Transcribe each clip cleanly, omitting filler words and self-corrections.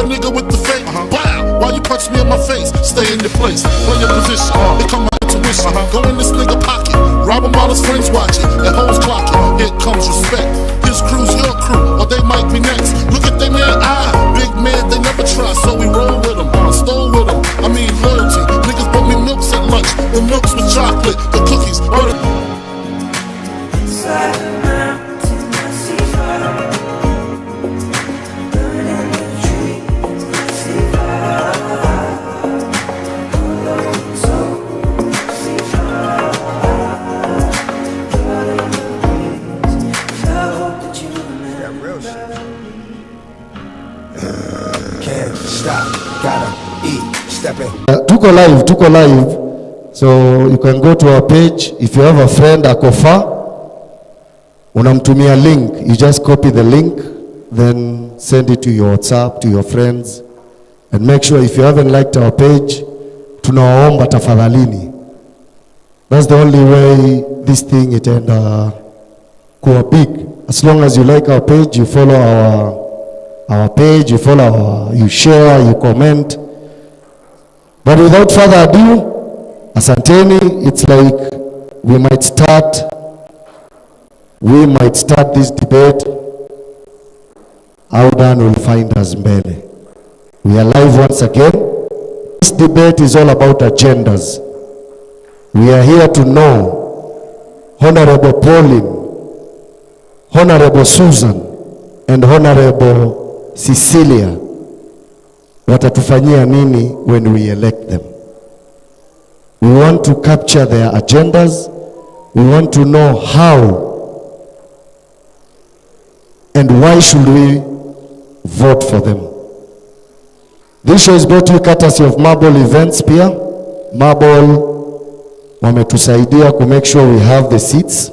that nigga with the fake. Wow, why you punch me in my face? Stay in your place, play your position. Here come my intuition. Go in this nigga pocket, rob him while his friends watching, and hoes clocking. Here comes respect. His crew's your crew, or they might be next. Look at they man eye, big man, they never try, so we roll with them. Stole with them, I mean loyalty. Niggas brought me milks at lunch, the milks with chocolate, the cookies, or the inside the mountain, I see fire. Burning the trees, I see fire. All over the soul, I see fire. Burning the breeze, I hope that you remember. Can't stop, gotta eat, stepping. Tuko live. So you can go to our page. If you have a friend akofa, unamtumia link. You just copy the link, then send it to your WhatsApp, to your friends. And make sure if you haven't liked our page, tunawaomba tafadhalini. That's the only way this thing it end kuwa big. As long as you like our page, you follow our page, you follow you share, you comment. But without further ado, asanteni, it's like we might start this debate. Audan will find us mbele. We are live once again. This debate is all about agendas. We are here to know Honorable Pauline, Honorable Susan, and Honorable Cecilia watatufanyia nini when we elect them. We want to capture their agendas. We want to know how and why should we vote for them. This show is brought to you courtesy of Marble Events pia. Marble wametusaidia to make sure we have the seats.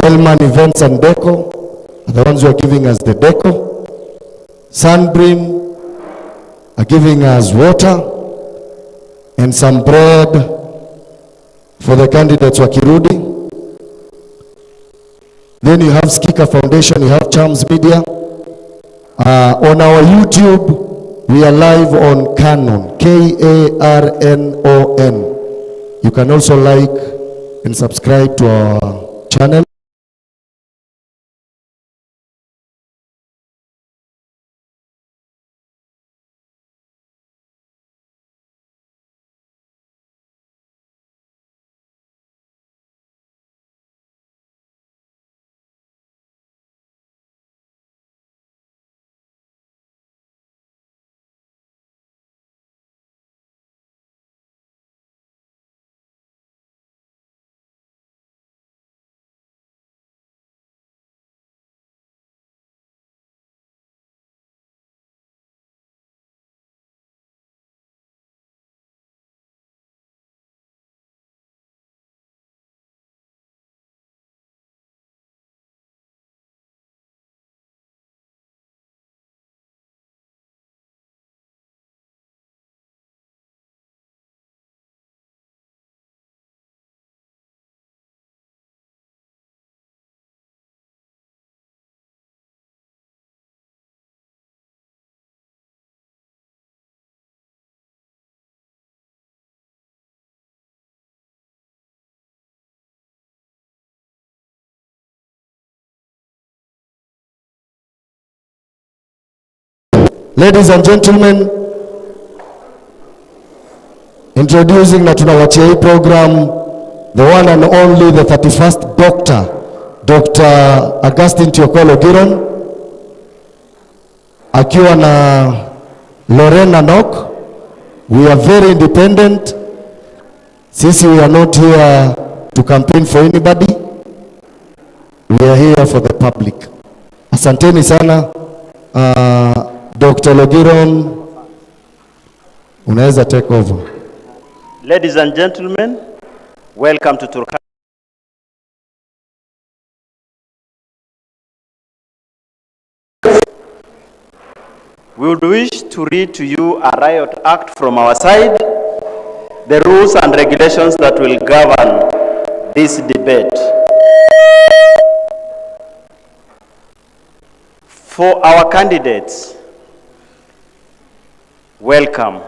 Elman Events and Deco are the ones who are giving us the deco. Sunbeam are giving us water and some bread for the candidates wakirudi. Then you have Skika Foundation, you have Charms Media. On our YouTube, we are live on Canon, K-A-R-N-O-N. You can also like and subscribe to our channel. Ladies and gentlemen, introducing na tunawachia hii program, the one and only, the 31st Dr. Augustine Tiokolo Giron, akiwa na Lorena Nok. We are very independent. Sisi, we are not here to campaign for anybody. We are here for the public. Asanteni sana. Dr. Logiron, unaweza take over. Ladies and gentlemen, welcome to Turkana. We would wish to read to you a riot act from our side, the rules and regulations that will govern this debate. For our candidates, welcome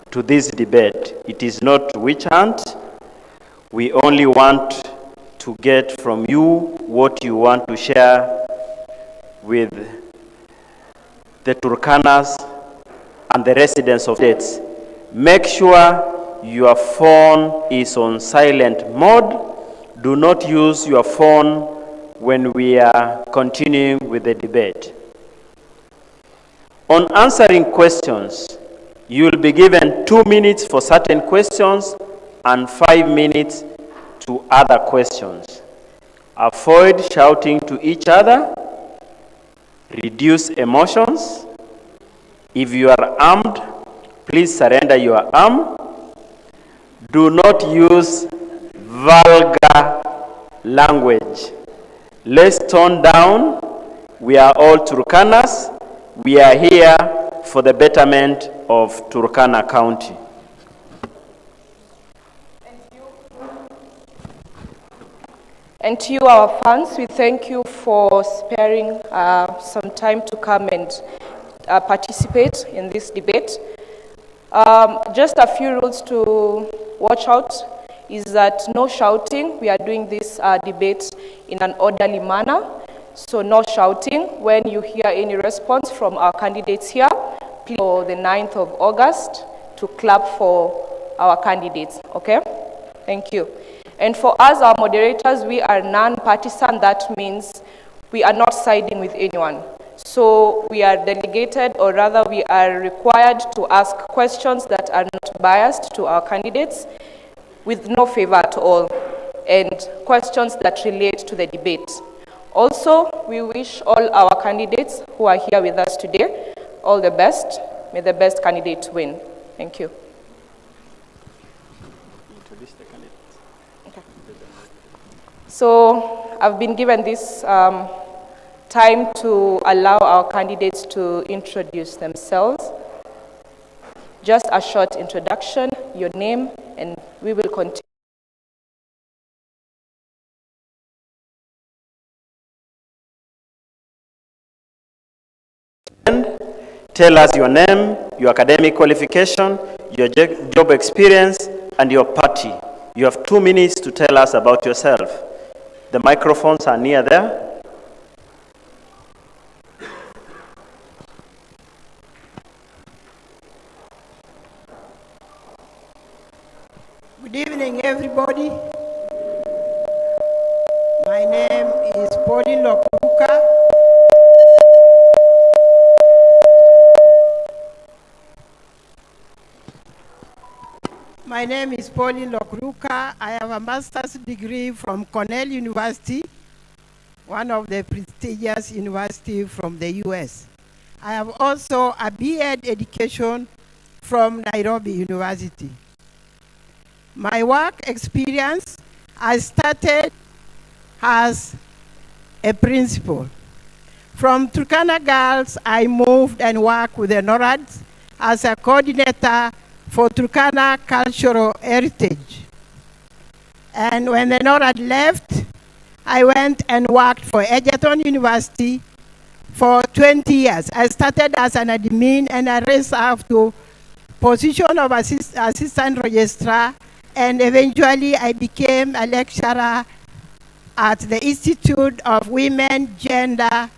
to this debate. It is not witch hunt. We only want to get from you what you want to share with the Turkanas and the residents of states. Make sure your phone is on silent mode. Do not use your phone when we are continuing with the debate. On answering questions, you will be given 2 minutes for certain questions and 5 minutes to other questions. Avoid shouting to each other. Reduce emotions. If you are armed, please surrender your arm. Do not use vulgar language. Let's tone down. We are all Turkanas. We are here for the betterment of Turkana County. And to you, our fans, we thank you for sparing some time to come and participate in this debate. Just a few rules to watch out is that no shouting. We are doing this debate in an orderly manner. So no shouting. When you hear any response from our candidates here, please for the 9th of August to clap for our candidates, okay? Thank you. And for us, our moderators, we are non-partisan. That means we are not siding with anyone. So we are delegated, or rather we are required to ask questions that are not biased to our candidates with no favor at all, and questions that relate to the debate. Also, we wish all our candidates who are here with us today all the best. May the best candidate win. Thank you. Okay. So I've been given this time to allow our candidates to introduce themselves. Just a short introduction, your name, and we will continue. Tell us your name, your academic qualification, your job experience, and your party. You have 2 minutes to tell us about yourself. The microphones are near there. Good evening, everybody. My name is Pauline Lokuka. My name is Pauline Lokruka. I have a master's degree from Cornell University, one of the prestigious universities from the US. I have also a B.Ed education from Nairobi University. My work experience, I started as a principal. From Turkana Girls, I moved and worked with the NORADs as a coordinator for Turkana cultural heritage. And when the NORAD left, I went and worked for Egerton University for 20 years. I started as an admin and I raised up to position of assistant registrar, and eventually I became a lecturer at the Institute of Women, Gender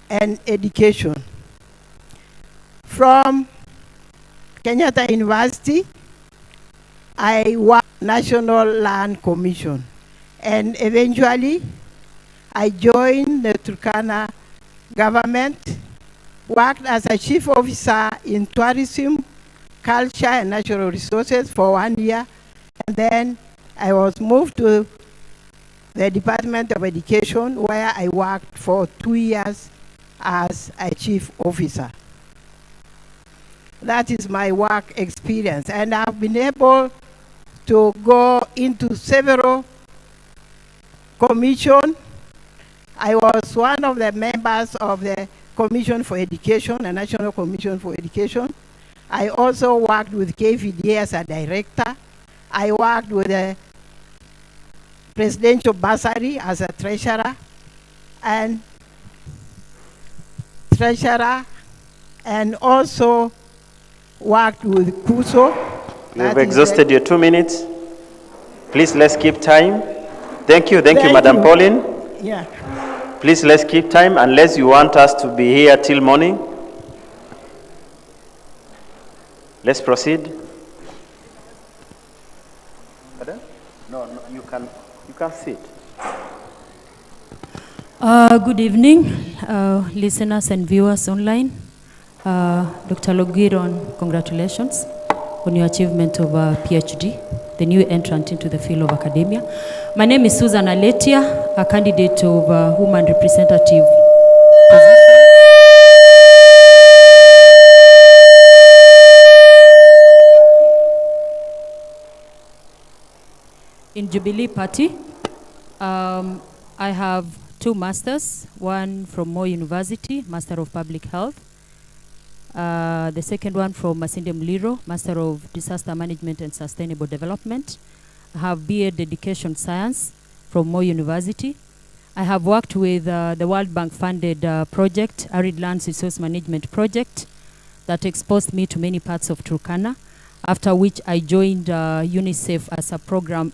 and Education. From Kenyatta University, I worked National Land Commission, and eventually I joined the Turkana government, worked as a chief officer in tourism, culture and natural resources for 1 year, and then I was moved to the Department of Education, where I worked for 2 years as a chief officer. That is my work experience, and I've been able to go into several commissions. I was one of the members of the Commission for Education, the National Commission for Education. I also worked with KVDA as a director. I worked with the Presidential Bursary as a treasurer, and treasurer, and also worked with KUSO. You have exhausted your 2 minutes. Please, let's keep time. Thank you, Madam Pauline. Yeah. Please, let's keep time unless you want us to be here till morning. Let's proceed. Pardon? No, you can sit. Good evening, listeners and viewers online. Dr. Logiron, congratulations on your achievement of a PhD, the new entrant into the field of academia. My name is Susan Aletia, a candidate of woman representative position in Jubilee Party. I have 2 masters, one from Moi University, Master of Public Health. The second one from Masinde Muliro, Master of Disaster Management and Sustainable Development. I have BA Education Science from Moi University. I have worked with the World Bank funded project, Arid Lands Resource Management Project, that exposed me to many parts of Turkana, after which I joined UNICEF as a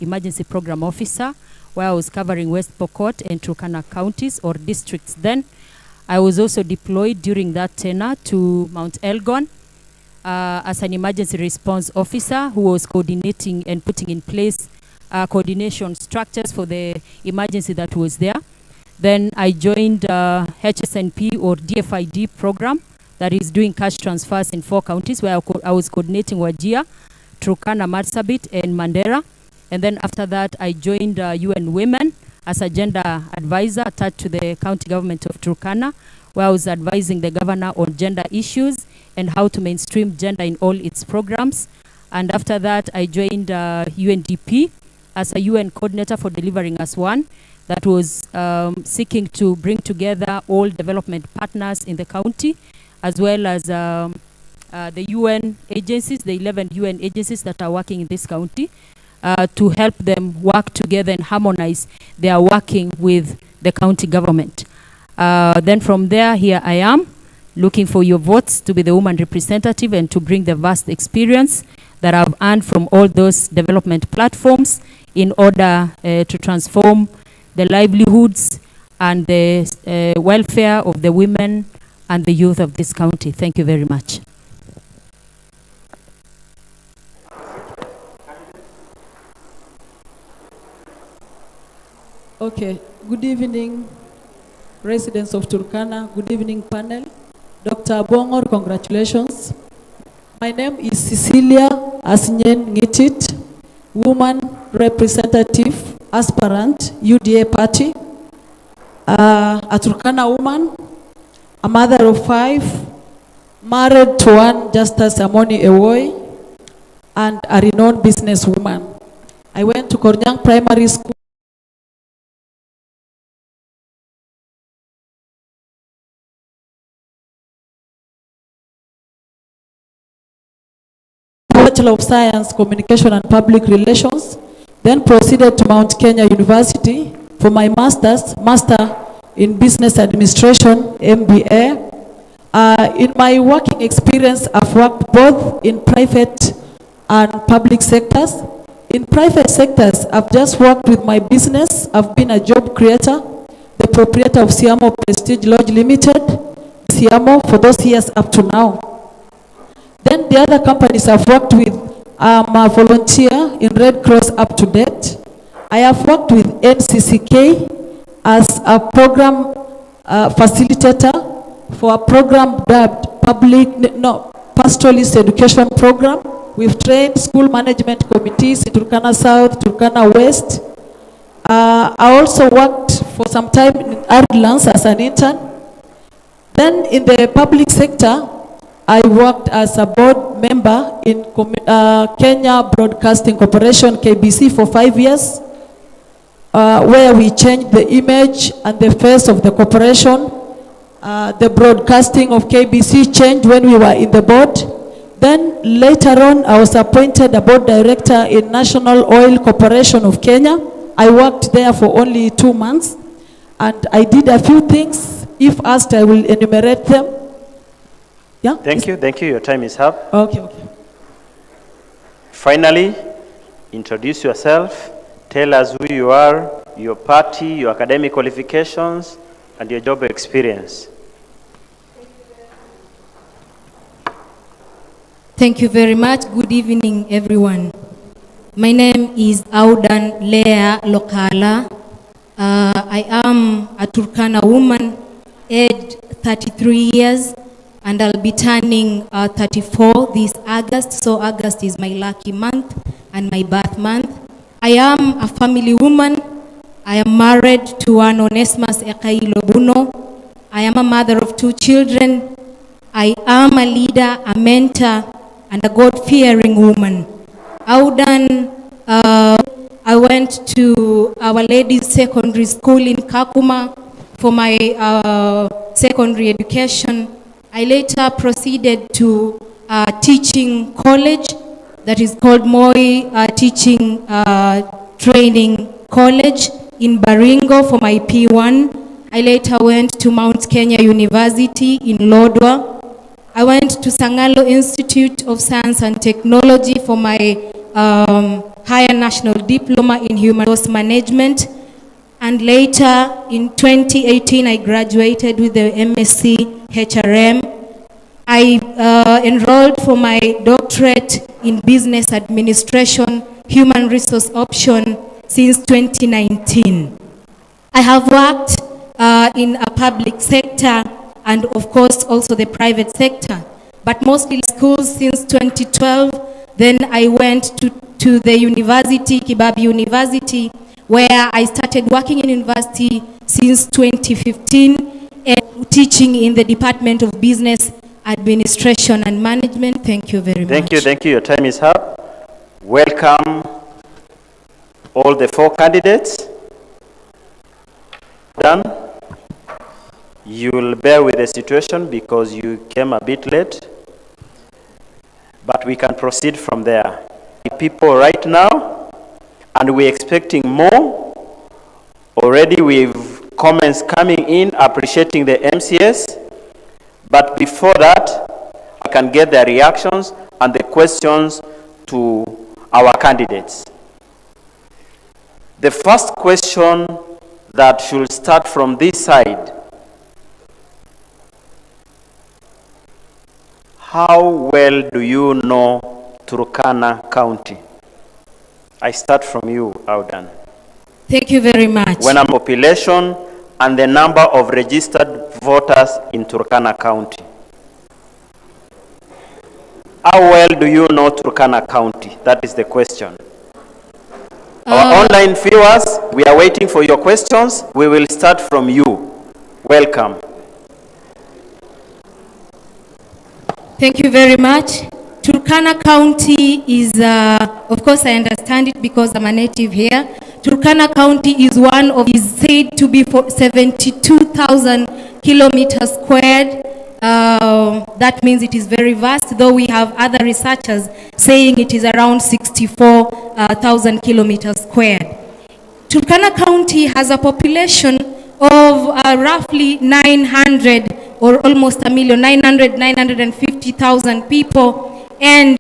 emergency program officer, where I was covering West Pokot and Turkana counties or districts then. I was also deployed during that tenure to Mount Elgon as an emergency response officer who was coordinating and putting in place coordination structures for the emergency that was there. Then I joined HSNP or DFID program that is doing cash transfers in 4 counties where I was coordinating Wajir, Turkana, Marsabit, and Mandera. And then after that, I joined UN Women as a gender advisor attached to the county government of Turkana, where I was advising the governor on gender issues and how to mainstream gender in all its programs. And after that, I joined UNDP as a UN coordinator for Delivering as One, that was seeking to bring together all development partners in the county, as well as the UN agencies, the 11 UN agencies that are working in this county, to help them work together and harmonize their working with the county government. Then from there, here I am, looking for your votes to be the woman representative and to bring the vast experience that I've earned from all those development platforms in order to transform the livelihoods and the welfare of the women and the youth of this county. Thank you very much. Okay, good evening, residents of Turkana. Good evening, panel. Dr. Bongor, congratulations. My name is Cecilia Asinyen Ngitit, woman representative, aspirant, UDA party, a Turkana woman, a mother of 5, married to one Justice Amoni Ewoy, and a renowned businesswoman. I went to Kornyang Primary School. Bachelor of Science, Communication and Public Relations, then proceeded to Mount Kenya University for my Master in Business Administration, MBA. In my working experience, I've worked both in private and public sectors. In private sectors, I've just worked with my business. I've been a job creator, the proprietor of Siamo Prestige Lodge Limited, Siamo, for those years up to now. Then the other companies I've worked with, I'm a volunteer in Red Cross up to date. I have worked with NCCK as a program facilitator for a program dubbed Pastoralist Education Program. We've trained school management committees in Turkana South, Turkana West. I also worked for some time in Arid Lands as an intern. Then in the public sector, I worked as a board member in Kenya Broadcasting Corporation, KBC, for 5 years, where we changed the image and the face of the corporation. The broadcasting of KBC changed when we were in the board. Then later on, I was appointed a board director in National Oil Corporation of Kenya. I worked there for only 2 months, and I did a few things If asked, I will enumerate them. Yeah? Thank you. Your time is up. Okay. Finally, introduce yourself. Tell us who you are, your party, your academic qualifications, and your job experience. Thank you very much. Good evening, everyone. My name is Audan Lea Lokala. I am a Turkana woman, aged 33 years, and I'll be turning 34 this August. So August is my lucky month and my birth month. I am a family woman. I am married to one Onesmus Ekailo Buno. I am a mother of 2 children. I am a leader, a mentor, and a God-fearing woman. I went to Our Ladies Secondary School in Kakuma for my secondary education. I later proceeded to teaching college that is called Moi Teaching Training College in Baringo for my P1. I later went to Mount Kenya University in Lodwar. I went to Sangalo Institute of Science and Technology for my higher national diploma in human resource management. And later in 2018, I graduated with the MSc HRM. I enrolled for my doctorate in business administration, human resource option since 2019. I have worked in a public sector and of course also the private sector, but mostly schools since 2012. Then I went to the university, Kibabi University, where I started working in university since 2015 and teaching in the Department of Business Administration and Management. Thank you very much. Thank you. Your time is up. Welcome all the 4 candidates. Done. You will bear with the situation because you came a bit late, but we can proceed from there. People right now, and we're expecting more. Already we've comments coming in appreciating the MCS, but before that, I can get their reactions and the questions to our candidates. The first question that should start from this side: how well do you know Turkana County? I start from you, Audan. Thank you very much. When a population and the number of registered voters in Turkana County. How well do you know Turkana County? That is the question. Our online viewers, we are waiting for your questions. We will start from you. Welcome. Thank you very much. Turkana County is, of course I understand it because I'm a native here. Turkana County is said to be for 72,000 kilometers squared. That means it is very vast, though we have other researchers saying it is around 64,000 kilometers squared. Turkana County has a population of roughly 900 or almost 950,000 people. And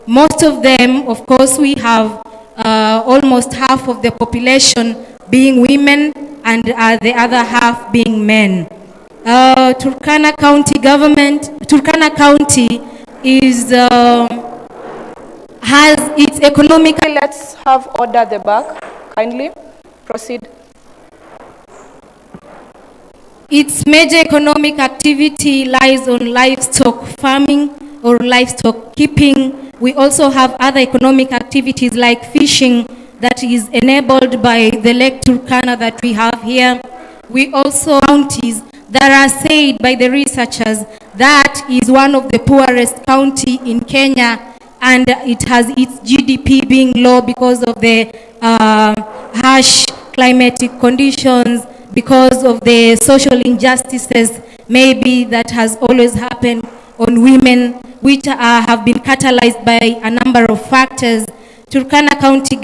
most of them, of course, we have almost half of the population being women and the other half being men. Turkana County is, has its economic... Let's have order at the back, kindly. Proceed. Its major economic activity lies on livestock farming or livestock keeping. We also have other economic activities like fishing that is enabled by the Lake Turkana that we have here. We also counties that are said by the researchers that is one of the poorest county in Kenya, and it has its GDP being low because of the harsh climatic conditions, because of the social injustices maybe that has always happened on women, which have been catalyzed by a number of factors. Turkana County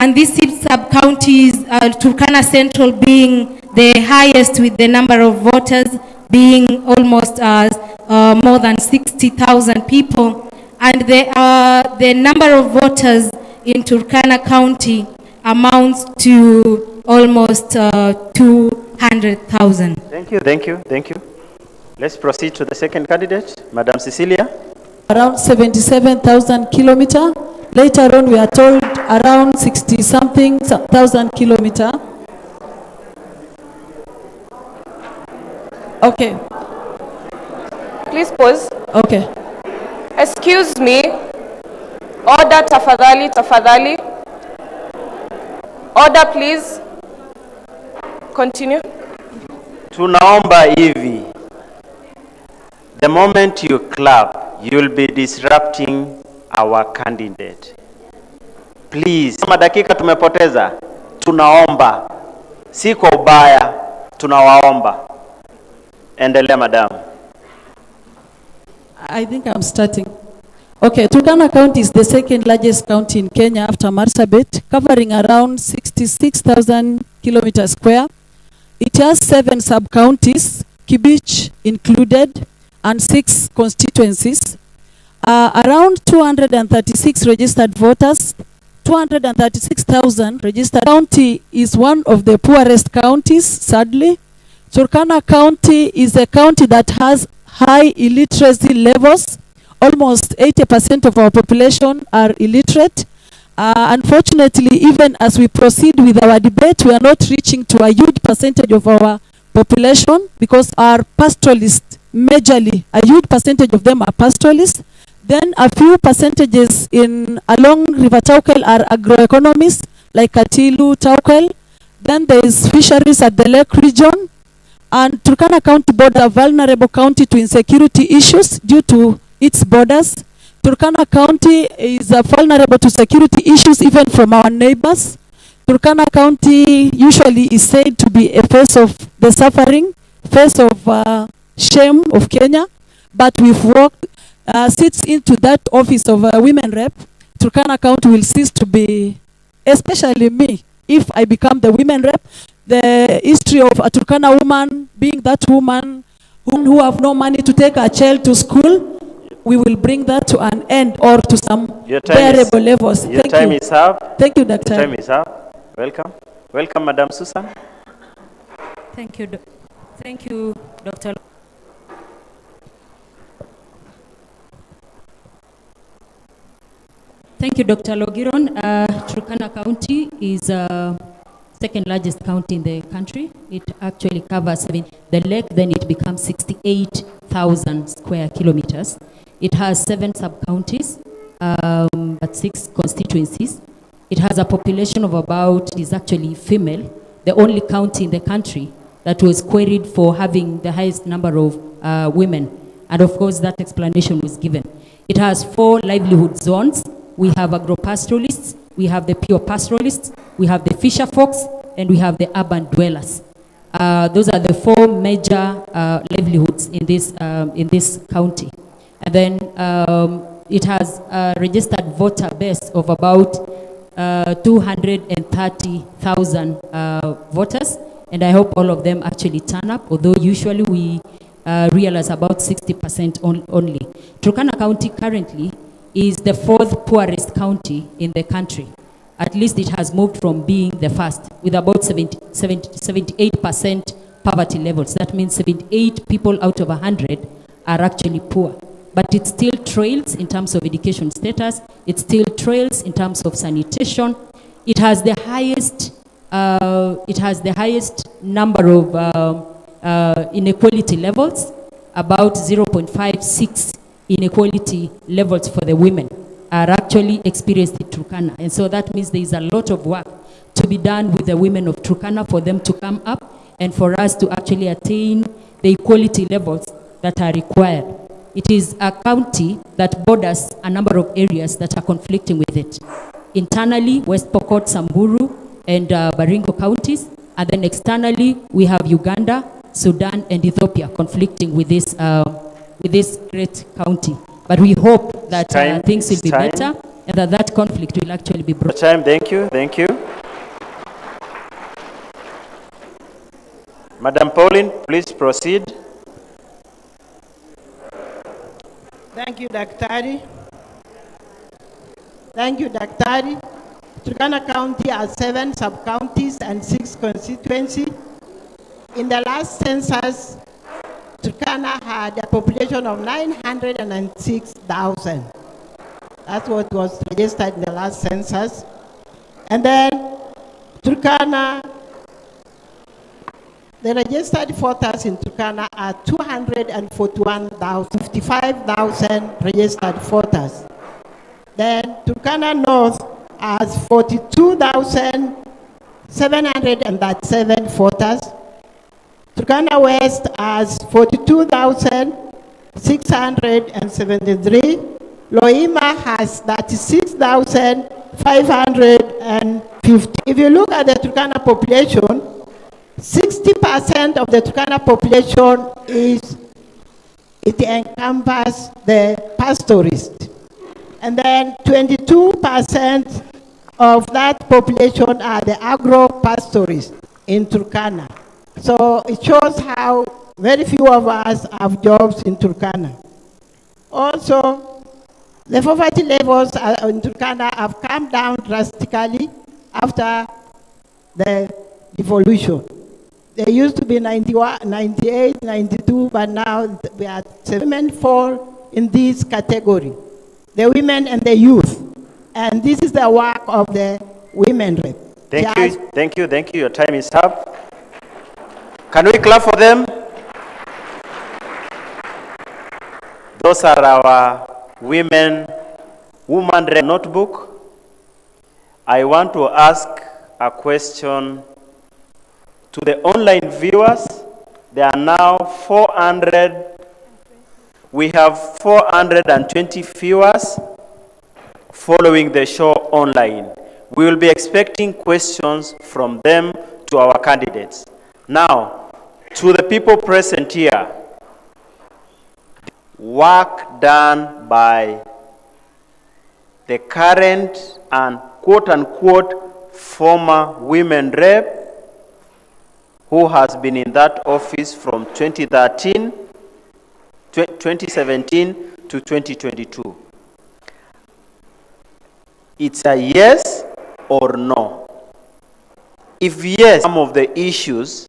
and these 6 sub-counties, Turkana Central being the highest with the number of voters being almost more than 60,000 people. And the number of voters in Turkana County amounts to almost 200,000. Thank you, thank you, thank you. Let's proceed to the second candidate, Madam Cecilia. Around 77,000 kilometer. Later on, we are told around 60-something thousand kilometer. Okay. Please pause. Okay. Excuse me. Order tafadhali, tafadhali. Order please. Continue. Tunaomba hivi. The moment you clap, you'll be disrupting our candidate. Please. Kama dakika tumepoteza, tunaomba. Si kwa ubaya, tunawaomba. Endelea, madam. I think I'm starting. Okay, Turkana County is the second largest county in Kenya after Marsabit, covering around 66,000 kilometers square. It has 7 sub-counties, Kibich included, and 6 constituencies. Around 236 registered voters, 236,000 registered. County is one of the poorest counties, sadly. Turkana County is a county that has high illiteracy levels. Almost 80% of our population are illiterate. Unfortunately, even as we proceed with our debate, we are not reaching to a huge percentage of our population because our pastoralists, majorly, a huge percentage of them are pastoralists. Then a few percentages along River Taukel are agroeconomists, like Katilu, Taukel. Then there is fisheries at the lake region. And Turkana County borders a vulnerable county to insecurity issues due to its borders. Turkana County is vulnerable to security issues even from our neighbors. Turkana County usually is said to be a face of the suffering, face of shame of Kenya, but we've worked, sits into that office of a women rep. Turkana County will cease to be, especially me, if I become the women rep. The history of a Turkana woman being that woman who have no money to take her child to school, we will bring that to an end or to some bearable levels. Your time is up. Thank you, Dr. Your time is up. Welcome. Welcome, Madam Susan. Thank you. Thank you, Dr. Thank you, Dr. Logiron. Turkana County is second largest county in the country. It actually covers the lake, then it becomes 68,000 square kilometers. It has 7 sub-counties, but 6 constituencies. It has a population of about, is actually female, the only county in the country that was queried for having the highest number of women. And of course, that explanation was given. It has 4 livelihood zones. We have agro-pastoralists, we have the pure pastoralists, we have the fisher folks, and we have the urban dwellers. Those are the 4 major livelihoods in this county. And then it has a registered voter base of about 230,000 voters, and I hope all of them actually turn up, although usually we realize about 60% only. Turkana County currently is the 4th poorest county in the country. At least it has moved from being the first, with about 78% poverty levels. That means 78 people out of 100 are actually poor. But it still trails in terms of education status. It still trails in terms of sanitation. It has the highest number of inequality levels, about 0.56 inequality levels for the women are actually experienced in Turkana. And so that means there is a lot of work to be done with the women of Turkana for them to come up and for us to actually attain the equality levels that are required. It is a county that borders a number of areas that are conflicting with it. Internally, West Pokot, Samburu, and Baringo counties. And then externally, we have Uganda, Sudan, and Ethiopia conflicting with this great county. But we hope that things will be better and that conflict will actually be brought. Thank you, thank you. Madam Pauline, please proceed. Thank you, Daktari. Thank you, Daktari. Turkana County has 7 sub-counties and 6 constituencies. In the last census, Turkana had a population of 906,000. That's what was registered in the last census. And then Turkana, the registered voters in Turkana are 241,055,000 registered voters. Then Turkana North has 42,737 voters. Turkana West has 42,673. Loima has 36,550. If you look at the Turkana population, 60% of the Turkana population it encompasses the pastoralists. And then 22% of that population are the agro-pastoralists in Turkana. So it shows how very few of us have jobs in Turkana. Also, the poverty levels in Turkana have come down drastically after the devolution. They used to be 91, 98, 92, but now we are women fall in this category. The women and the youth. And this is the work of the women rep. Thank you. Your time is up. Can we clap for them? Those are our woman rep notebook. I want to ask a question to the online viewers. There are now 400. We have 420 viewers following the show online. We will be expecting questions from them to our candidates. Now, to the people present here, work done by the current and quote-unquote former women rep who has been in that office from 2017 to 2022. It's a yes or no. If yes, some of the issues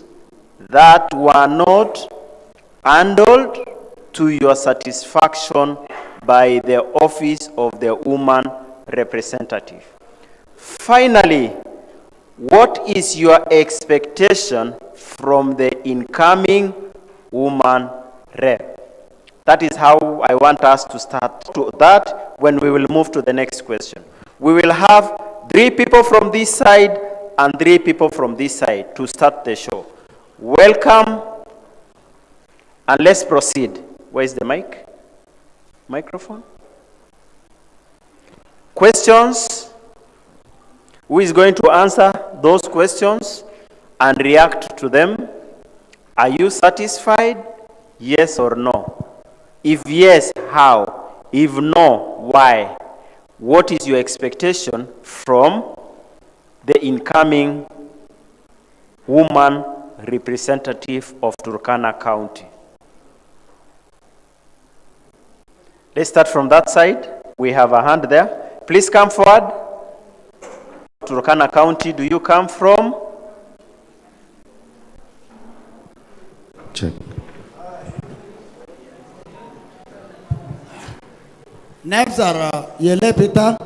that were not handled to your satisfaction by the office of the woman representative. Finally, what is your expectation from the incoming woman rep? That is how I want us to start to that when we will move to the next question. We will have 3 people from this side and 3 people from this side to start the show. Welcome, and let's proceed. Where is the mic? Microphone? Questions? Who is going to answer those questions and react to them? Are you satisfied? Yes or no? If yes, how? If no, why? What is your expectation from the incoming woman representative of Turkana County? Let's start from that side. We have a hand there. Please come forward. Turkana County, do you come from? Check. Names are Yele Peter.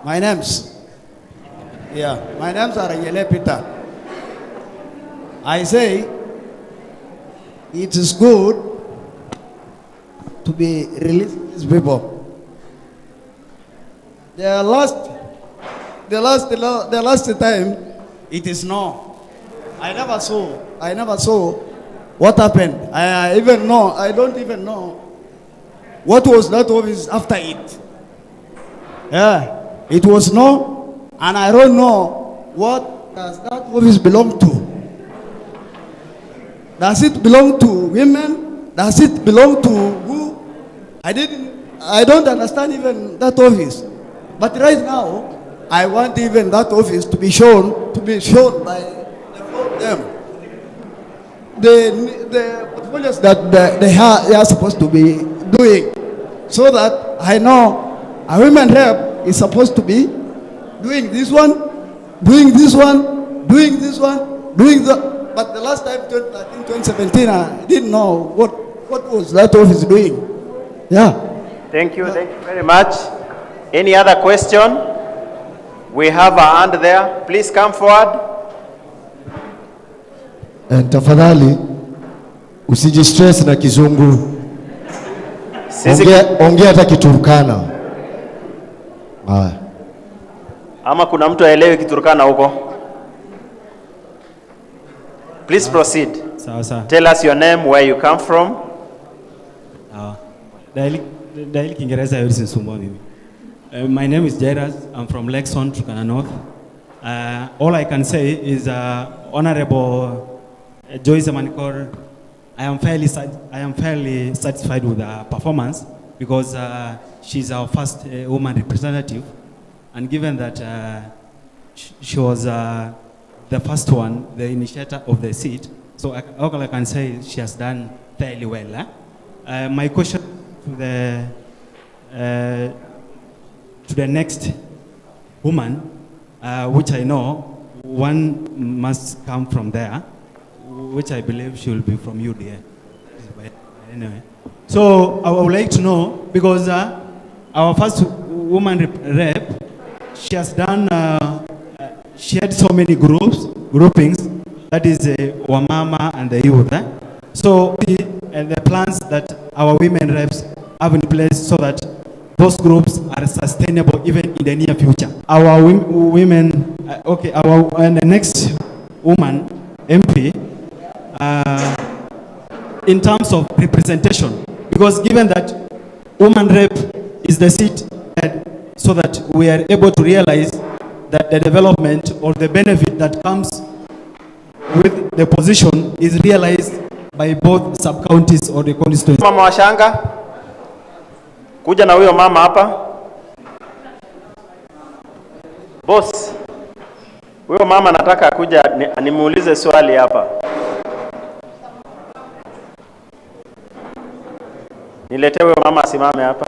My names are Yele Peter. I say it is good to be releasing these people. The last time it is no. I never saw what happened. I don't even know what was that office after it. Yeah, it was no, and I don't know what does that office belong to. Does it belong to women? Does it belong to who? I don't understand even that office. But right now, I want even that office to be shown by them. the portfolios that they are supposed to be doing, so that I know a women rep is supposed to be doing this one, doing this one, doing this one, doing the. But the last time, 2013, 2017, I didn't know what was that office doing. Yeah. Thank you very much. Any other question? We have a hand there. Please come forward. Tafadhali usijistress na Kizungu. Ongea hata Kiturkana. Ama kuna mtu aelewe Kiturkana huko? Please proceed. Tell us your name, where you come from. Daili Kiingereza yote sisumbua mimi. My name is Jairus. I'm from Lexon, Turkana North. All I can say is Honorable Joyce Manikor, I am fairly satisfied with her performance because she's our first woman representative, and given that she was the first one, the initiator of the seat, so all I can say is she has done fairly well. My question to the next woman, which I know one must come from there, which I believe she will be from you, dear. Anyway, so I would like to know, because our first woman rep, she has done, she had so many groupings, that is Wamama and the youth. So the plans that our women reps have in place so that those groups are sustainable even in the near future. Our women, and the next woman, MP, in terms of representation, because given that woman rep is the seat, so that we are able to realize that the development or the benefit that comes with the position is realized by both sub-counties or the constituencies. Mama Washanga, kuja na huyo mama hapa. Boss, huyo mama nataka kuja nimuulize swali hapa. Niletee huyo mama asimame hapa.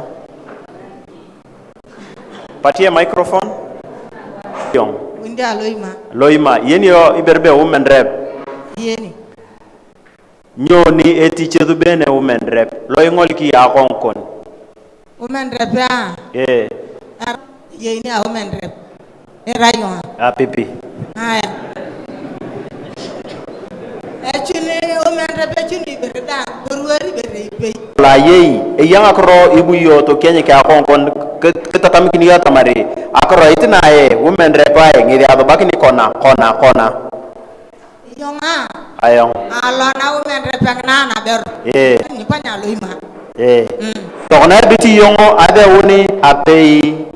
Patie microphone. Windia Loima. Loima, yeni yo iberbe women rep. Yeni. Nyoni etiche bene women rep. Loingol ki akonkon. Women rep ya. Yeni a women rep. Rayon. Pipi. Aya. Echune women rep echune berda berwari berbe. La yei eyanga kro ibu yo to kenye ka konkon ketatam kini ya tamare. Akro itina women rep ay ngiri abaki ni kona. Yonga. Ayong. Alona women rep na ber. Ni panya Loima. Tokona biti yongo ade woni apei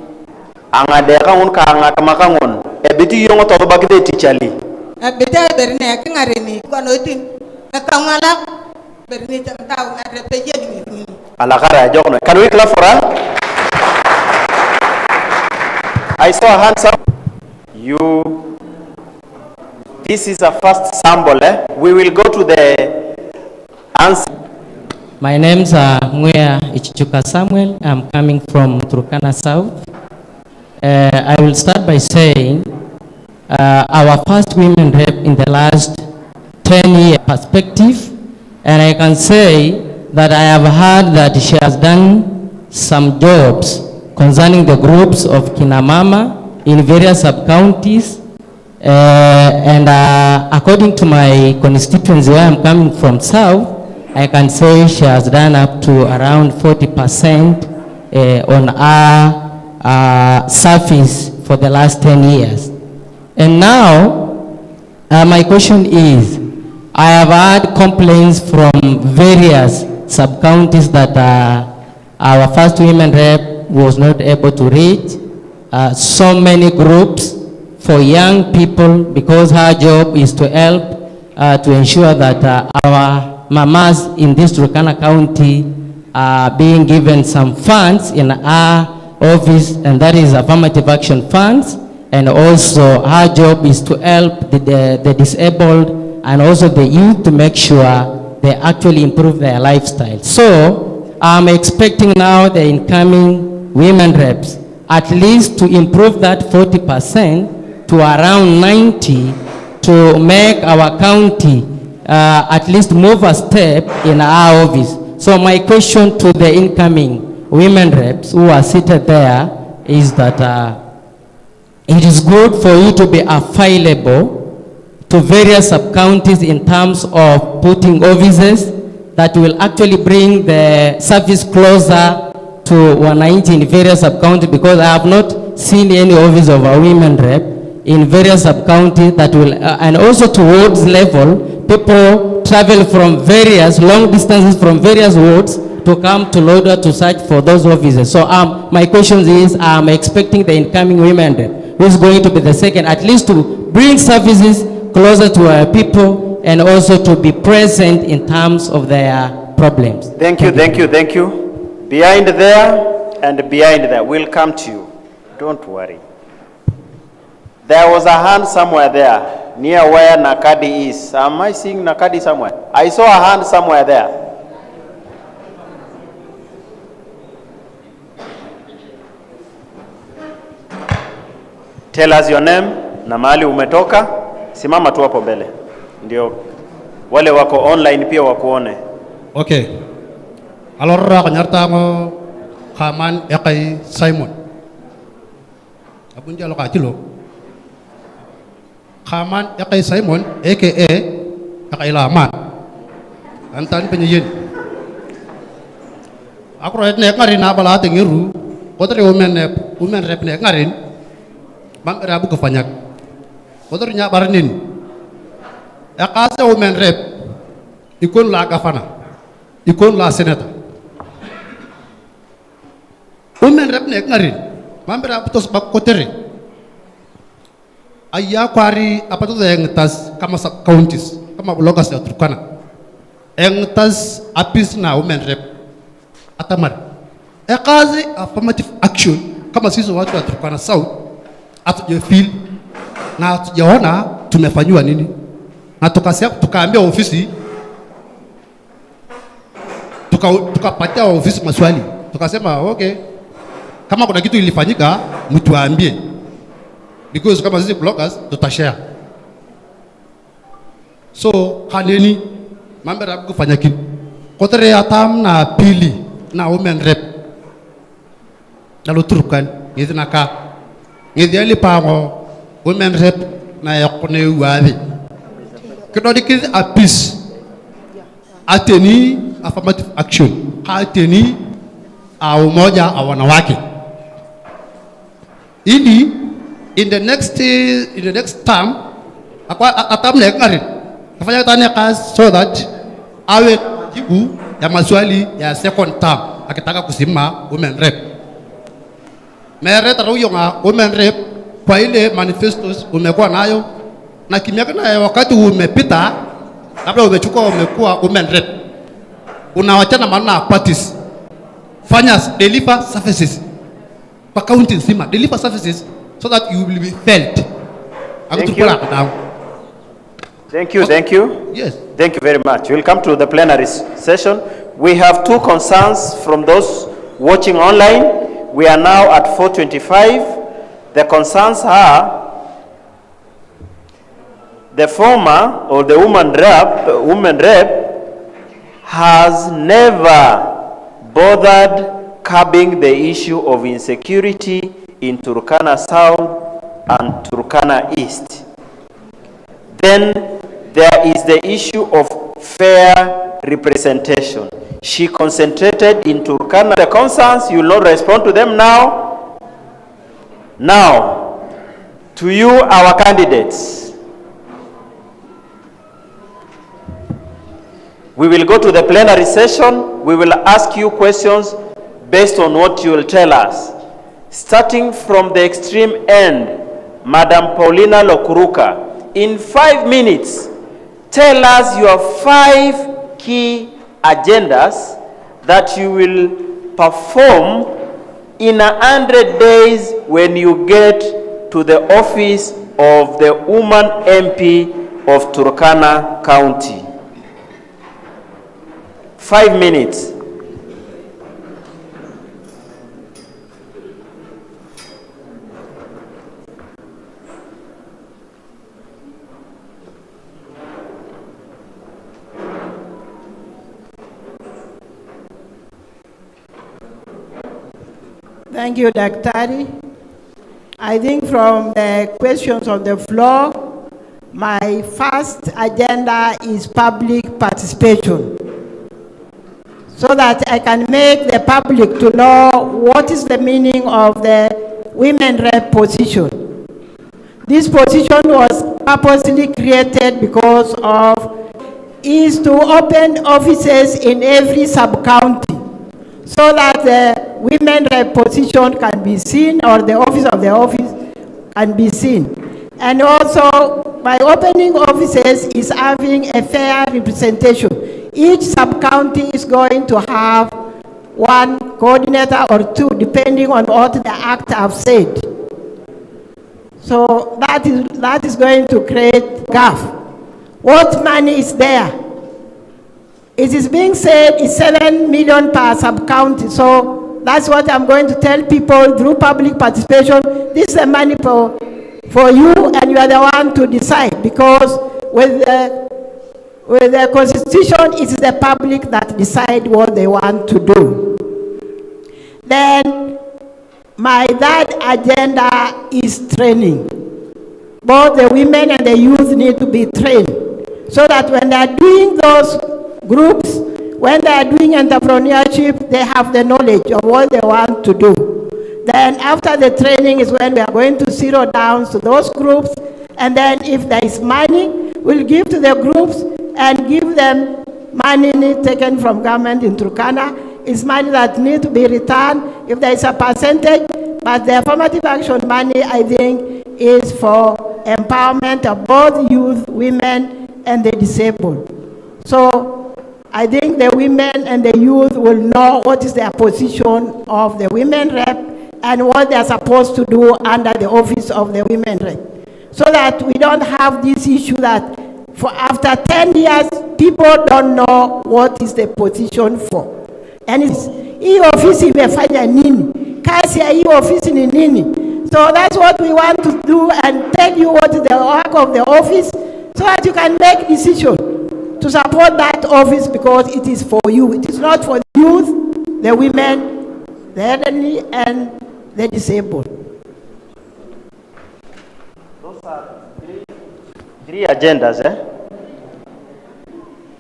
angade kangun ka ngakamakangun e biti yongo to baki de tichali bita berne kangare ni kono tin kangala berne tamta women rep yeni ala kara jokno. Can we clap for her? I saw a hands up. This is a first sample. We will go to the answer. My name's Mwea Ichichuka Samuel. I'm coming from Turkana South. I will start by saying our first women rep in the last 10-year perspective, and I can say that I have heard that she has done some jobs concerning the groups of Kinamama in various sub-counties, and according to my constituency where I'm coming from South, I can say she has done up to around 40% on our surface for the last 10 years. And now, my question is, I have had complaints from various sub-counties that our first women rep was not able to reach so many groups for young people, because her job is to help to ensure that our mamas in this Turkana County are being given some funds in our office, and that is affirmative action funds, and also her job is to help the disabled and also the youth to make sure they actually improve their lifestyle. So I'm expecting now the incoming women reps at least to improve that 40% to around 90 to make our county at least move a step in our office. So my question to the incoming women reps who are seated there is that it is good for you to be available to various sub-counties in terms of putting offices that will actually bring the service closer to wananchi in various sub-counties, because I have not seen any office of a women rep in various sub-counties that will, and also to wards level, people travel from various, long distances from various wards to come to Lodwar to search for those offices. So my question is, I'm expecting the incoming women rep, who is going to be the second, at least to bring services closer to our people and also to be present in terms of their problems. Thank you. Behind there and behind there, we'll come to you. Don't worry. There was a hand somewhere there, near where Nakadi is. Am I seeing Nakadi somewhere? I saw a hand somewhere there. Tell us your name na mahali umetoka. Simama tu hapo mbele, ndio wale wako online pia wakuone. Okay. Alora kanyarta ngo Khaman Ekai Simon. Abunja lo katilo. Khaman Ekai Simon aka Ekai Laman. Antan penyin. Aku roet nek ngari na bala tengiru. Kotre women rep nek ngarin. Bang rabu kefanyak. Kotre nya barnin. Ekase women rep ikon la gafana. Ikon la senator. Women rep nek ngarin. Mambera putus bak kotere. Ayah kwari apa tu yang tas kama counties kama blogas ya Turkana. Yang tas apis na women rep atamar. Kazi affirmative action kama sisi watu wa Turkana South atujefeel na atujaona tumefanywa nini, na tukaambia ofisi tukapatia ofisi maswali, tukasema okay, kama kuna kitu ilifanyika mtuambie, because kama sisi bloggers tutashare. So kaneni mambo ya kufanya kitu kotere atam na pili na women rep na luturukan ngithi naka ngithi ali pango women rep na yakone wadi kidodiki apis ateni affirmative action ateni au moja au wanawake ili in the next term atam nek ngarin kafanya tanya kas so that awe jibu ya maswali ya second term akitaka kusimama women rep. Mere taruyonga women rep kwa ile manifestos umekuwa nayo na kimiaka na wakati umepita, labda umechukua umekuwa women rep, unawachana maana parties, fanya deliver services kwa county nzima, deliver services so that you will be felt. Thank you. Yes. Thank you very much. We'll come to the plenary session. We have two concerns from those watching online. We are now at 4:25. The concerns are the former or the woman rep has never bothered curbing the issue of insecurity in Turkana South and Turkana East. Then there is the issue of fair representation. She concentrated in Turkana. The concerns, you will not respond to them now. Now, to you, our candidates. We will go to the plenary session. We will ask you questions based on what you will tell us. Starting from the extreme end, Madam Paulina Lokuruka, in 5 minutes, tell us your 5 key agendas that you will perform in 100 days when you get to the office of the woman MP of Turkana County. 5 minutes. Thank you, Daktari. I think from the questions on the floor, my first agenda is public participation, so that I can make the public to know what is the meaning of the women rep position. This position was purposely created because is to open offices in every sub-county, so that the women rep position can be seen, or the office of the office can be seen. And also, by opening offices is having a fair representation. Each sub-county is going to have one coordinator or two, depending on what the act have said. So that is going to create gap. What money is there? It is being said it's 7 million per sub-county. So that's what I'm going to tell people through public participation. This is the money for you, and you are the one to decide, because with the constitution, it is the public that decide what they want to do. Then my third agenda is training. Both the women and the youth need to be trained, so that when they are doing those groups, when they are doing entrepreneurship, they have the knowledge of what they want to do. Then after the training is when we are going to zero down to those groups, and then if there is money, we'll give to the groups and give them money taken from government in Turkana. It's money that needs to be returned if there is a percentage, but the affirmative action money, I think, is for empowerment of both youth, women, and the disabled. So I think the women and the youth will know what is their position of the women rep and what they are supposed to do under the office of the women rep, so that we don't have this issue that for after 10 years, people don't know what is the position for. And it's, hii ofisi imefanya nini? Kazi ya hii ofisi ni nini? So that's what we want to do, and tell you what is the work of the office, so that you can make decision to support that office, because it is for you. It is not for the youth, the women, the elderly, and the disabled. Those are three agendas.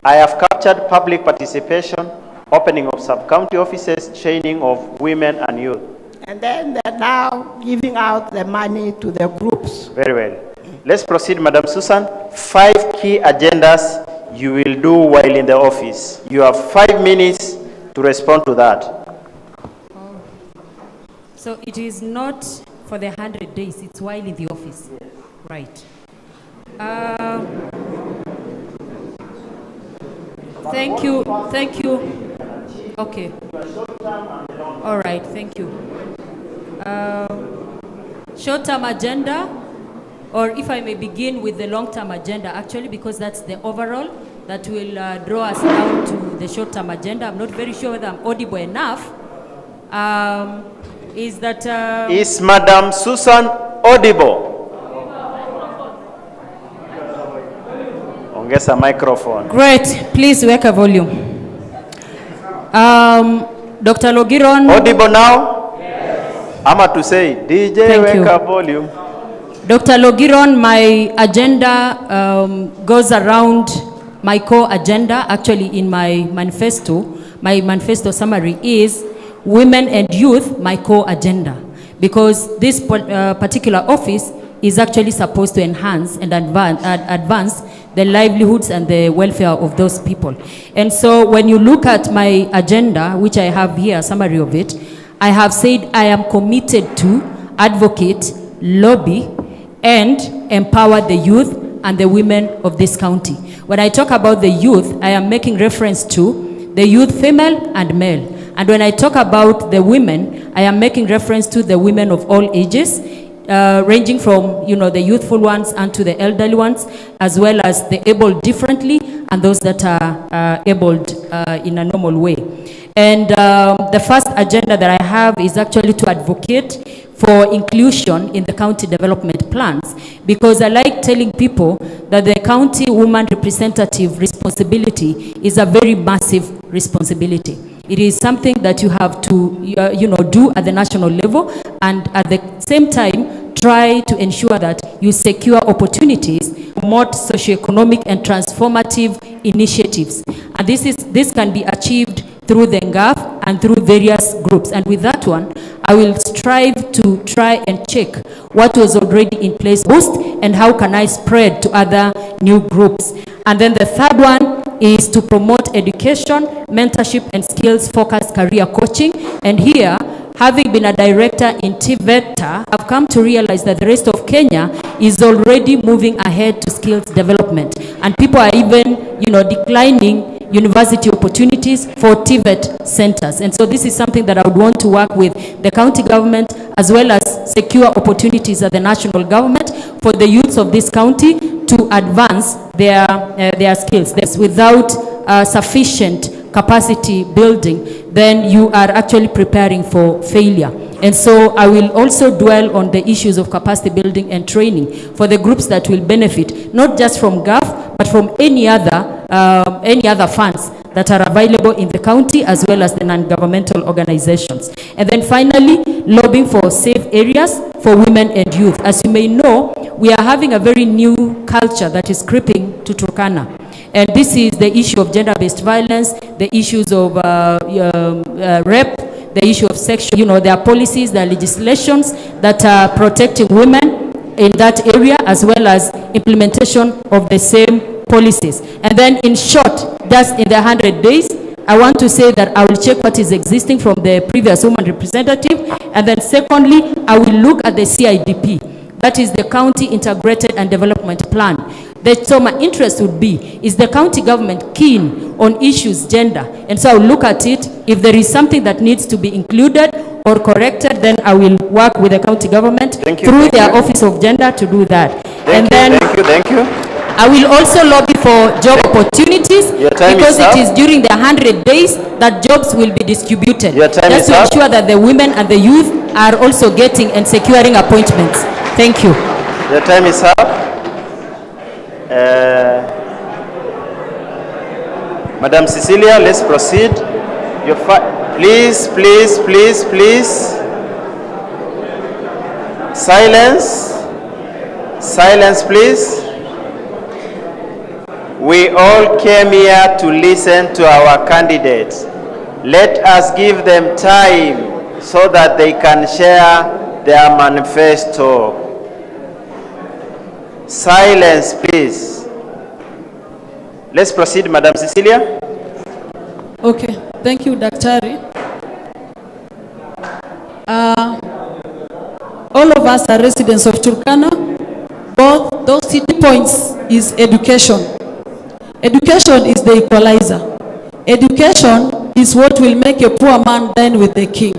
I have captured public participation, opening of sub-county offices, training of women and youth. And then they're now giving out the money to the groups. Very well. Let's proceed, Madam Susan. 5 key agendas you will do while in the office. You have 5 minutes to respond to that. So it is not for the 100 days, it's while in the office. Right. Thank you. Okay. All right, thank you. Short-term agenda, or if I may begin with the long-term agenda, actually, because that's the overall that will draw us down to the short-term agenda. I'm not very sure whether I'm audible enough. Is Madam Susan audible? Ongeza microphone. Great, please wake a volume. Dr. Logiron. Audible now? Yes. Ama to say, DJ wake a volume. Dr. Logiron, my agenda goes around my core agenda. Actually, in my manifesto summary is women and youth, my core agenda. Because this particular office is actually supposed to enhance and advance the livelihoods and the welfare of those people. And so when you look at my agenda, which I have here, a summary of it, I have said I am committed to advocate, lobby, and empower the youth and the women of this county. When I talk about the youth, I am making reference to the youth, female and male. And when I talk about the women, I am making reference to the women of all ages, ranging from, the youthful ones and to the elderly ones, as well as the abled differently and those that are abled in a normal way. And the first agenda that I have is actually to advocate for inclusion in the county development plans, because I like telling people that the county woman representative responsibility is a very massive responsibility. It is something that you have to, do at the national level, and at the same time, try to ensure that you secure opportunities, promote socioeconomic and transformative initiatives. And this can be achieved through the NGAF and through various groups. And with that one, I will strive to try and check what was already in place first and how can I spread to other new groups. And then the third one is to promote education, mentorship, and skills-focused career coaching. And here, having been a director in TVETA, I've come to realize that the rest of Kenya is already moving ahead to skills development. And people are even, declining university opportunities for TVET centers. And so this is something that I would want to work with the county government as well as secure opportunities at the national government for the youths of this county to advance their skills. Without sufficient capacity building, then you are actually preparing for failure. And so I will also dwell on the issues of capacity building and training for the groups that will benefit, not just from GAF, but from any other funds that are available in the county as well as the non-governmental organizations. And then finally, lobbying for safe areas for women and youth. As you may know, we are having a very new culture that is creeping to Turkana. And this is the issue of gender-based violence, the issues of rape, the issue of sexual, there are policies, there are legislations that are protecting women in that area, as well as implementation of the same policies. And then in short, just in the 100 days, I want to say that I will check what is existing from the previous woman representative. And then secondly, I will look at the CIDP, that is the County Integrated and Development Plan. So my interest would be, is the county government keen on issues gender? And so I'll look at it. If there is something that needs to be included or corrected, then I will work with the county government through their Office of Gender to do that. Thank you. I will also lobby for job opportunities because it is during the 100 days that jobs will be distributed. Just to ensure that the women and the youth are also getting and securing appointments. Thank you. Your time is up. Madam Cecilia, let's proceed. Please. Silence, please. We all came here to listen to our candidates. Let us give them time so that they can share their manifesto. Silence, please. Let's proceed, Madam Cecilia. Okay, thank you, Daktari. All of us are residents of Turkana. Both those city points is education. Education is the equalizer. Education is what will make a poor man dine with the king.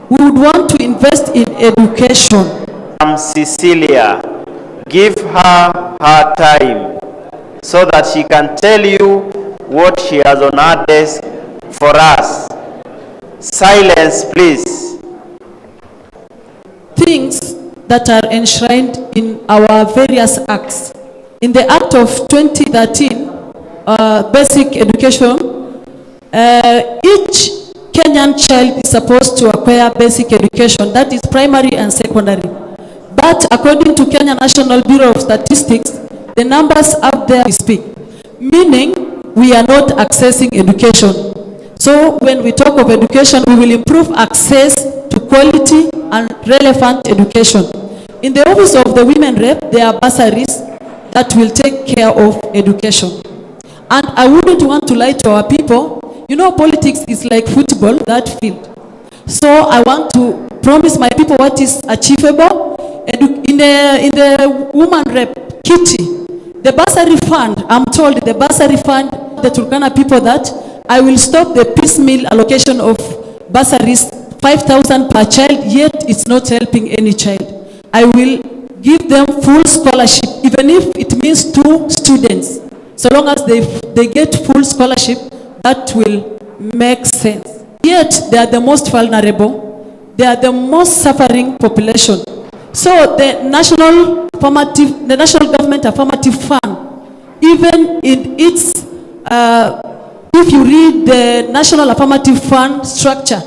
We would want to invest in education. Cecilia, give her time so that she can tell you what she has on her desk for us. Silence, please. Things that are enshrined in our various acts. In the Act of 2013, basic education, each Kenyan child is supposed to acquire basic education, that is primary and secondary. But according to Kenya National Bureau of Statistics, the numbers up there speak, meaning we are not accessing education. So when we talk of education, we will improve access to quality and relevant education. In the office of the women rep, there are bursaries that will take care of education. And I wouldn't want to lie to our people. Politics is like football, that field. So I want to promise my people what is achievable. In the woman rep kitty, the bursary fund, I'm told the bursary fund, the Turkana people, that I will stop the piecemeal allocation of bursaries, 5,000 per child, yet it's not helping any child. I will give them full scholarship, even if it means 2 students. So long as they get full scholarship, that will make sense. Yet, they are the most vulnerable. They are the most suffering population. So the national government affirmative fund, even in its, if you read the national affirmative fund structure,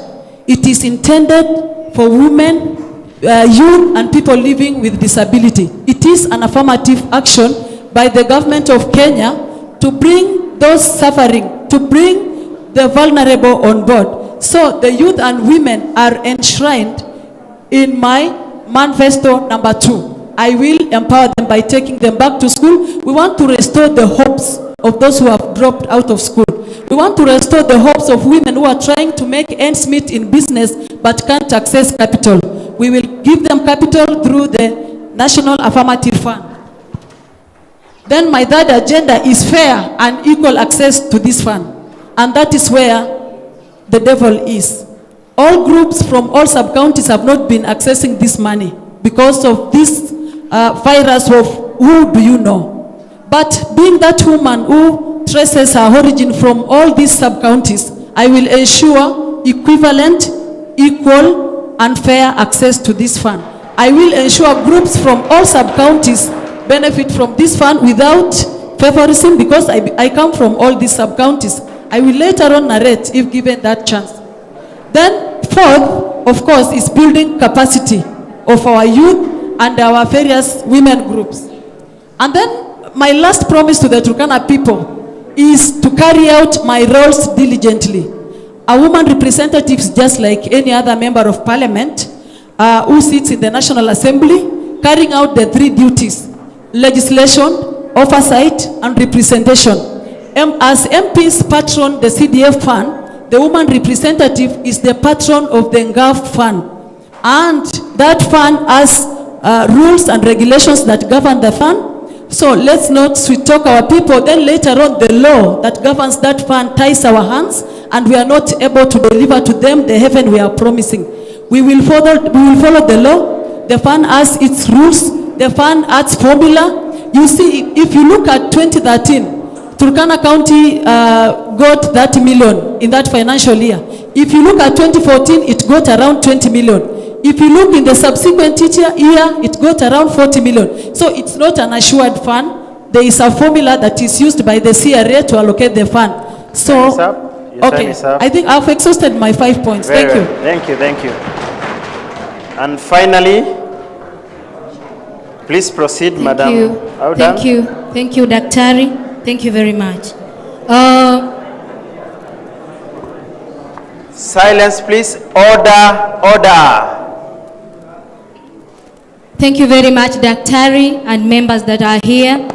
it is intended for women, youth, and people living with disability. It is an affirmative action by the government of Kenya to bring those suffering, to bring the vulnerable on board. So the youth and women are enshrined in my manifesto number 2. I will empower them by taking them back to school. We want to restore the hopes of those who have dropped out of school. We want to restore the hopes of women who are trying to make ends meet in business but can't access capital. We will give them capital through the National Affirmative Fund. Then my third agenda is fair and equal access to this fund. And that is where the devil is. All groups from all sub-counties have not been accessing this money because of this virus of who do you know. But being that woman who traces her origin from all these sub-counties, I will ensure equivalent, equal, and fair access to this fund. I will ensure groups from all sub-counties benefit from this fund without favorism because I come from all these sub-counties. I will later on narrate if given that chance. Then fourth, of course, is building capacity of our youth and our various women groups. And then my last promise to the Turkana people is to carry out my roles diligently. A woman representative is just like any other member of parliament who sits in the National Assembly, carrying out the 3 duties: legislation, oversight, and representation. As MPs patron the CDF fund, the woman representative is the patron of the NGAF fund. And that fund has rules and regulations that govern the fund. So let's not sweet talk our people. Then later on, the law that governs that fund ties our hands and we are not able to deliver to them the heaven we are promising. We will follow the law. The fund has its rules. The fund has formula. You see, if you look at 2013, Turkana County got 30 million in that financial year. If you look at 2014, it got around 20 million. If you look in the subsequent year, it got around 40 million. So it's not an assured fund. There is a formula that is used by the CRA to allocate the fund. So, okay, I think I've exhausted my 5 points. Thank you. Thank you, thank you. And finally, please proceed, Madam. Thank you. Thank you, Daktari. Thank you very much. Silence, please. Order, order. Thank you very much, Daktari and members that are here.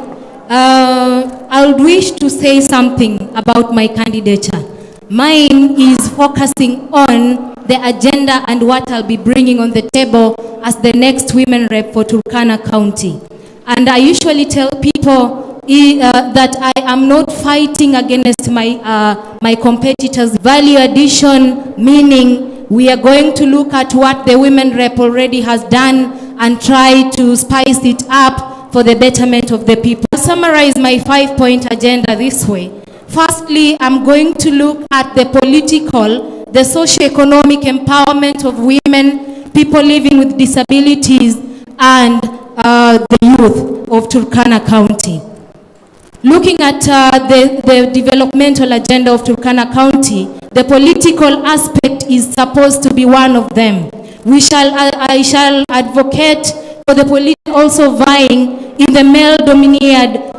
I would wish to say something about my candidature. Mine is focusing on the agenda and what I'll be bringing on the table as the next women rep for Turkana County. And I usually tell people that I am not fighting against my competitors. Value addition, meaning we are going to look at what the women rep already has done and try to spice it up for the betterment of the people. I'll summarize my 5-point agenda this way. Firstly, I'm going to look at the political, the socio-economic empowerment of women, people living with disabilities, and the youth of Turkana County. Looking at the developmental agenda of Turkana County, the political aspect is supposed to be one of them. I shall advocate for the political also vying in the male-dominated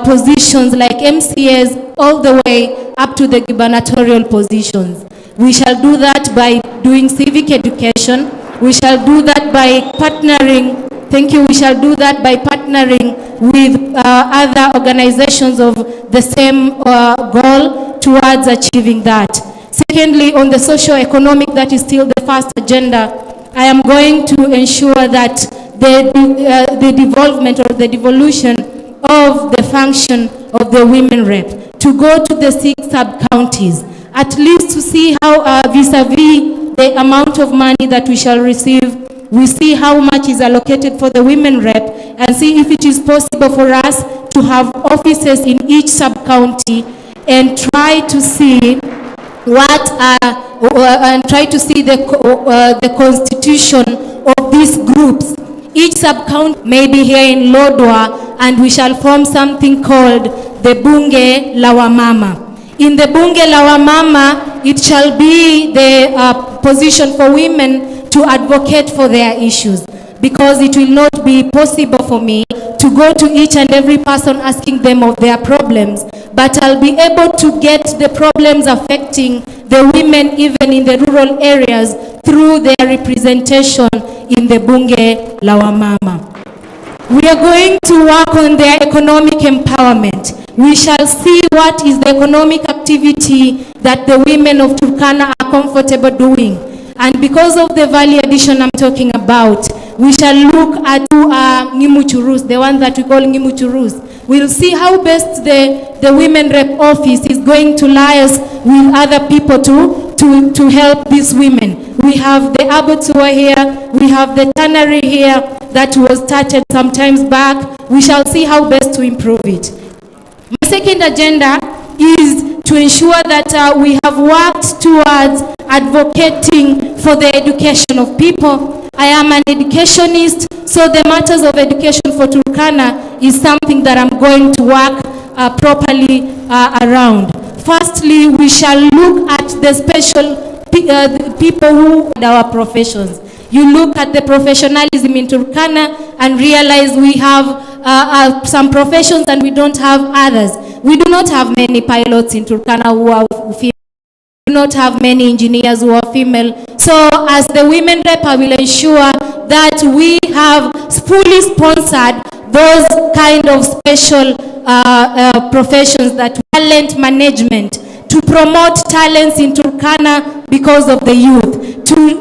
positions like MCAs all the way up to the gubernatorial positions. We shall do that by doing civic education. We shall do that by partnering. Thank you. We shall do that by partnering with other organizations of the same goal towards achieving that. Secondly, on the socio-economic, that is still the first agenda, I am going to ensure that the development or the devolution of the function of the women rep to go to the 6 sub-counties, at least to see how vis-a-vis the amount of money that we shall receive we see how much is allocated for the women rep and see if it is possible for us to have offices in each sub-county and try to see the constitution of these groups. Each sub-county may be here in Lodwar, and we shall form something called the Bunge la Wamama. In the Bunge la Wamama, it shall be the position for women to advocate for their issues, because it will not be possible for me to go to each and every person asking them of their problems, but I'll be able to get the problems affecting the women even in the rural areas through their representation in the Bunge la Wamama. We are going to work on their economic empowerment. We shall see what is the economic activity that the women of Turkana are comfortable doing. And because of the value addition I'm talking about, we shall look at Ngimuchurus, the one that we call Ngimuchurus. We'll see how best the women rep office is going to liaise with other people to help these women. We have the abattoir here, we have the tannery here that was started some times back. We shall see how best to improve it. My second agenda is to ensure that we have worked towards advocating for the education of people. I am an educationist, so the matters of education for Turkana is something that I'm going to work properly around. Firstly, we shall look at the special people who are our professions. You look at the professionalism in Turkana and realize we have some professions and we don't have others. We do not have many pilots in Turkana who are female. We do not have many engineers who are female. So as the women rep, I will ensure that we have fully sponsored those kind of special professions, that talent management, to promote talents in Turkana because of the youth.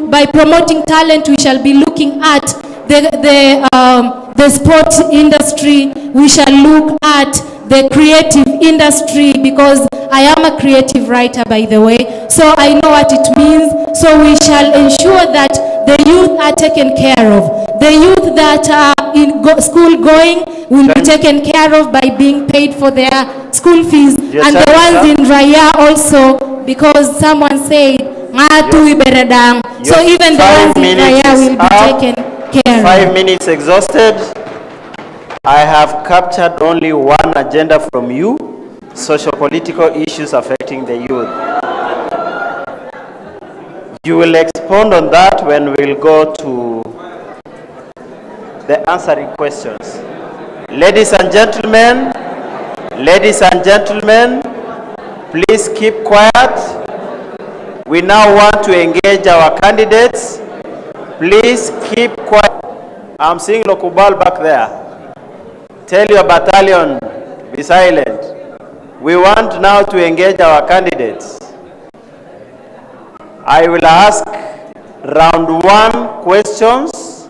By promoting talent, we shall be looking at the sports industry. We shall look at the creative industry, because I am a creative writer, by the way, so I know what it means. So we shall ensure that the youth are taken care of. The youth that are in school going will be taken care of by being paid for their school fees. And the ones in Raya also, because someone said, so even the ones in Raya will be taken care of. 5 minutes exhausted. I have captured only one agenda from you: socio-political issues affecting the youth. You will expound on that when we'll go to the answering questions. Ladies and gentlemen, please keep quiet. We now want to engage our candidates. Please keep quiet. I'm seeing Lokubal back there. Tell your battalion, be silent. We want now to engage our candidates. I will ask round 1 questions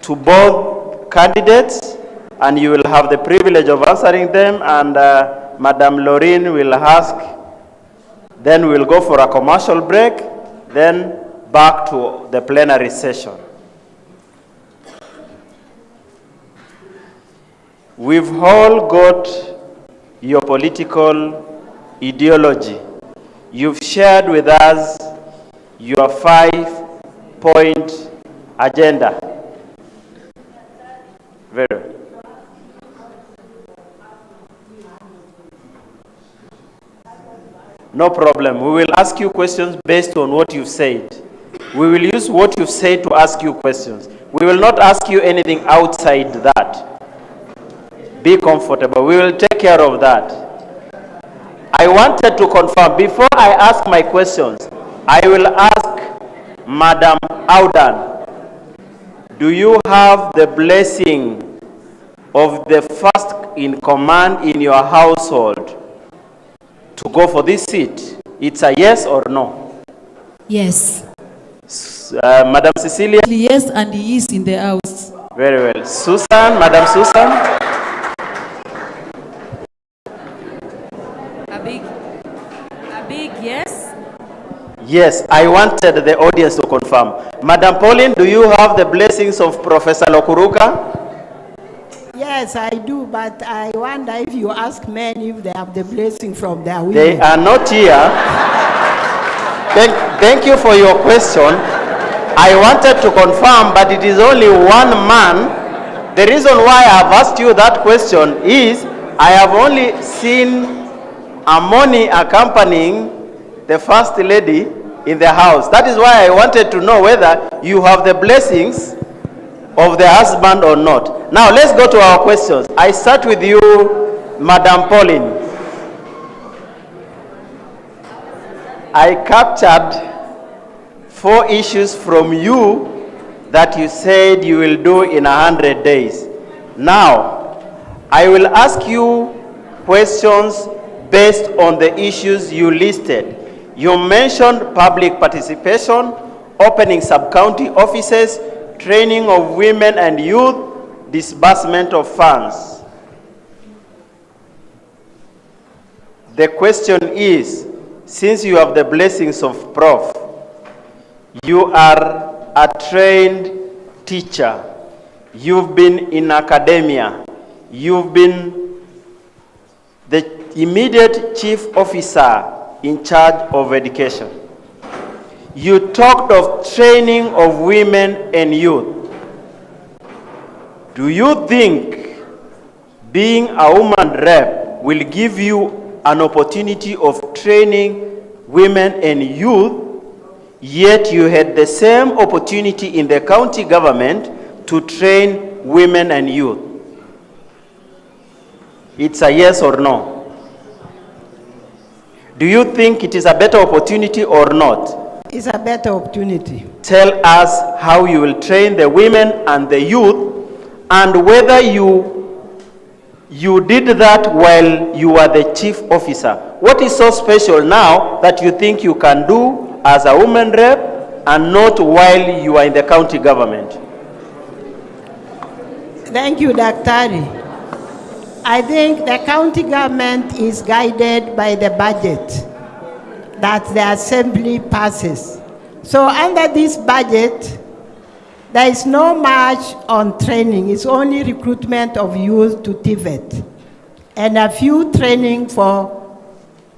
to both candidates, and you will have the privilege of answering them, and Madam Lorraine will ask. Then we'll go for a commercial break, then back to the plenary session. We've all got your political ideology. You've shared with us your 5-point agenda. Very well. No problem. We will ask you questions based on what you've said. We will use what you've said to ask you questions. We will not ask you anything outside that. Be comfortable. We will take care of that. I wanted to confirm, before I ask my questions, I will ask Madam Audan, do you have the blessing of the first in command in your household to go for this seat? It's a yes or no? Yes. Madam Cecilia? Yes, and he is in the house. Very well. Susan, Madam Susan? A big yes. Yes, I wanted the audience to confirm. Madam Pauline, do you have the blessings of Professor Lokuruka? Yes, I do, but I wonder if you ask men if they have the blessing from their women. They are not here. Thank you for your question. I wanted to confirm, but it is only one man. The reason why I have asked you that question is I have only seen a money accompanying the first lady in the house. That is why I wanted to know whether you have the blessings of the husband or not. Now let's go to our questions. I start with you, Madam Pauline. I captured 4 issues from you that you said you will do in 100 days. Now, I will ask you questions based on the issues you listed. You mentioned public participation, opening sub-county offices, training of women and youth, disbursement of funds. The question is, since you have the blessings of Prof, you are a trained teacher, you've been in academia, you've been the immediate chief officer in charge of education. You talked of training of women and youth. Do you think being a woman rep will give you an opportunity of training women and youth, yet you had the same opportunity in the county government to train women and youth? It's a yes or no. Do you think it is a better opportunity or not? It's a better opportunity. Tell us how you will train the women and the youth, and whether you did that while you were the chief officer. What is so special now that you think you can do as a woman rep and not while you are in the county government? Thank you, Dr. I think the county government is guided by the budget that the assembly passes. So under this budget, there is no much on training. It's only recruitment of youth to TVET and a few training for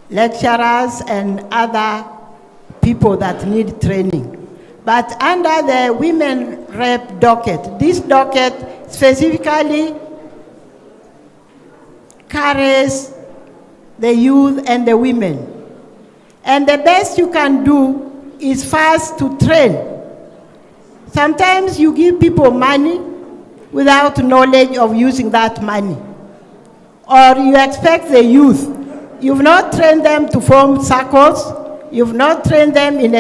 lecturers and other people that need training. But under the women rep docket, this docket specifically carries the youth and the women. And the best you can do is first to train. Sometimes you give people money without knowledge of using that money. Or you expect the youth. You've not trained them to form circles. You've not trained them in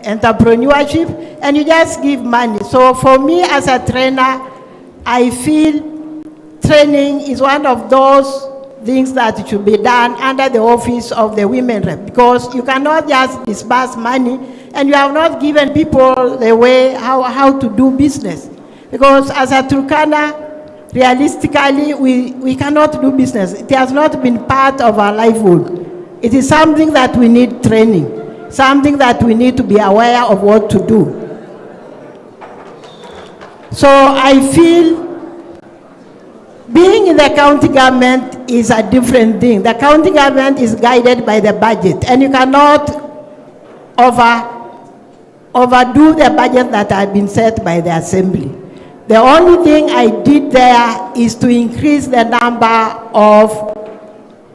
entrepreneurship, and you just give money. So for me as a trainer, I feel training is one of those things that should be done under the office of the women rep, because you cannot just disburse money and you have not given people the way how to do business. Because as a Turkana, realistically, we cannot do business. It has not been part of our livelihood. It is something that we need training, something that we need to be aware of what to do. So I feel being in the county government is a different thing. The county government is guided by the budget, and you cannot overdo the budget that has been set by the assembly. The only thing I did there is to increase the number of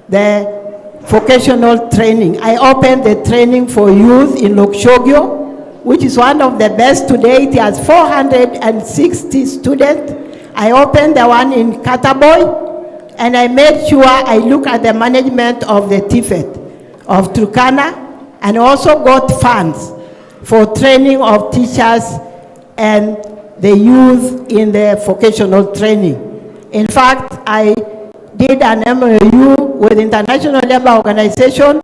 the vocational training. I opened the training for youth in Lokshogyo, which is one of the best to date. It has 460 students. I opened the one in Kataboy, and I made sure I look at the management of the TVET of Turkana, and also got funds for training of teachers and the youth in the vocational training. In fact, I did an MOU with International Labour Organization,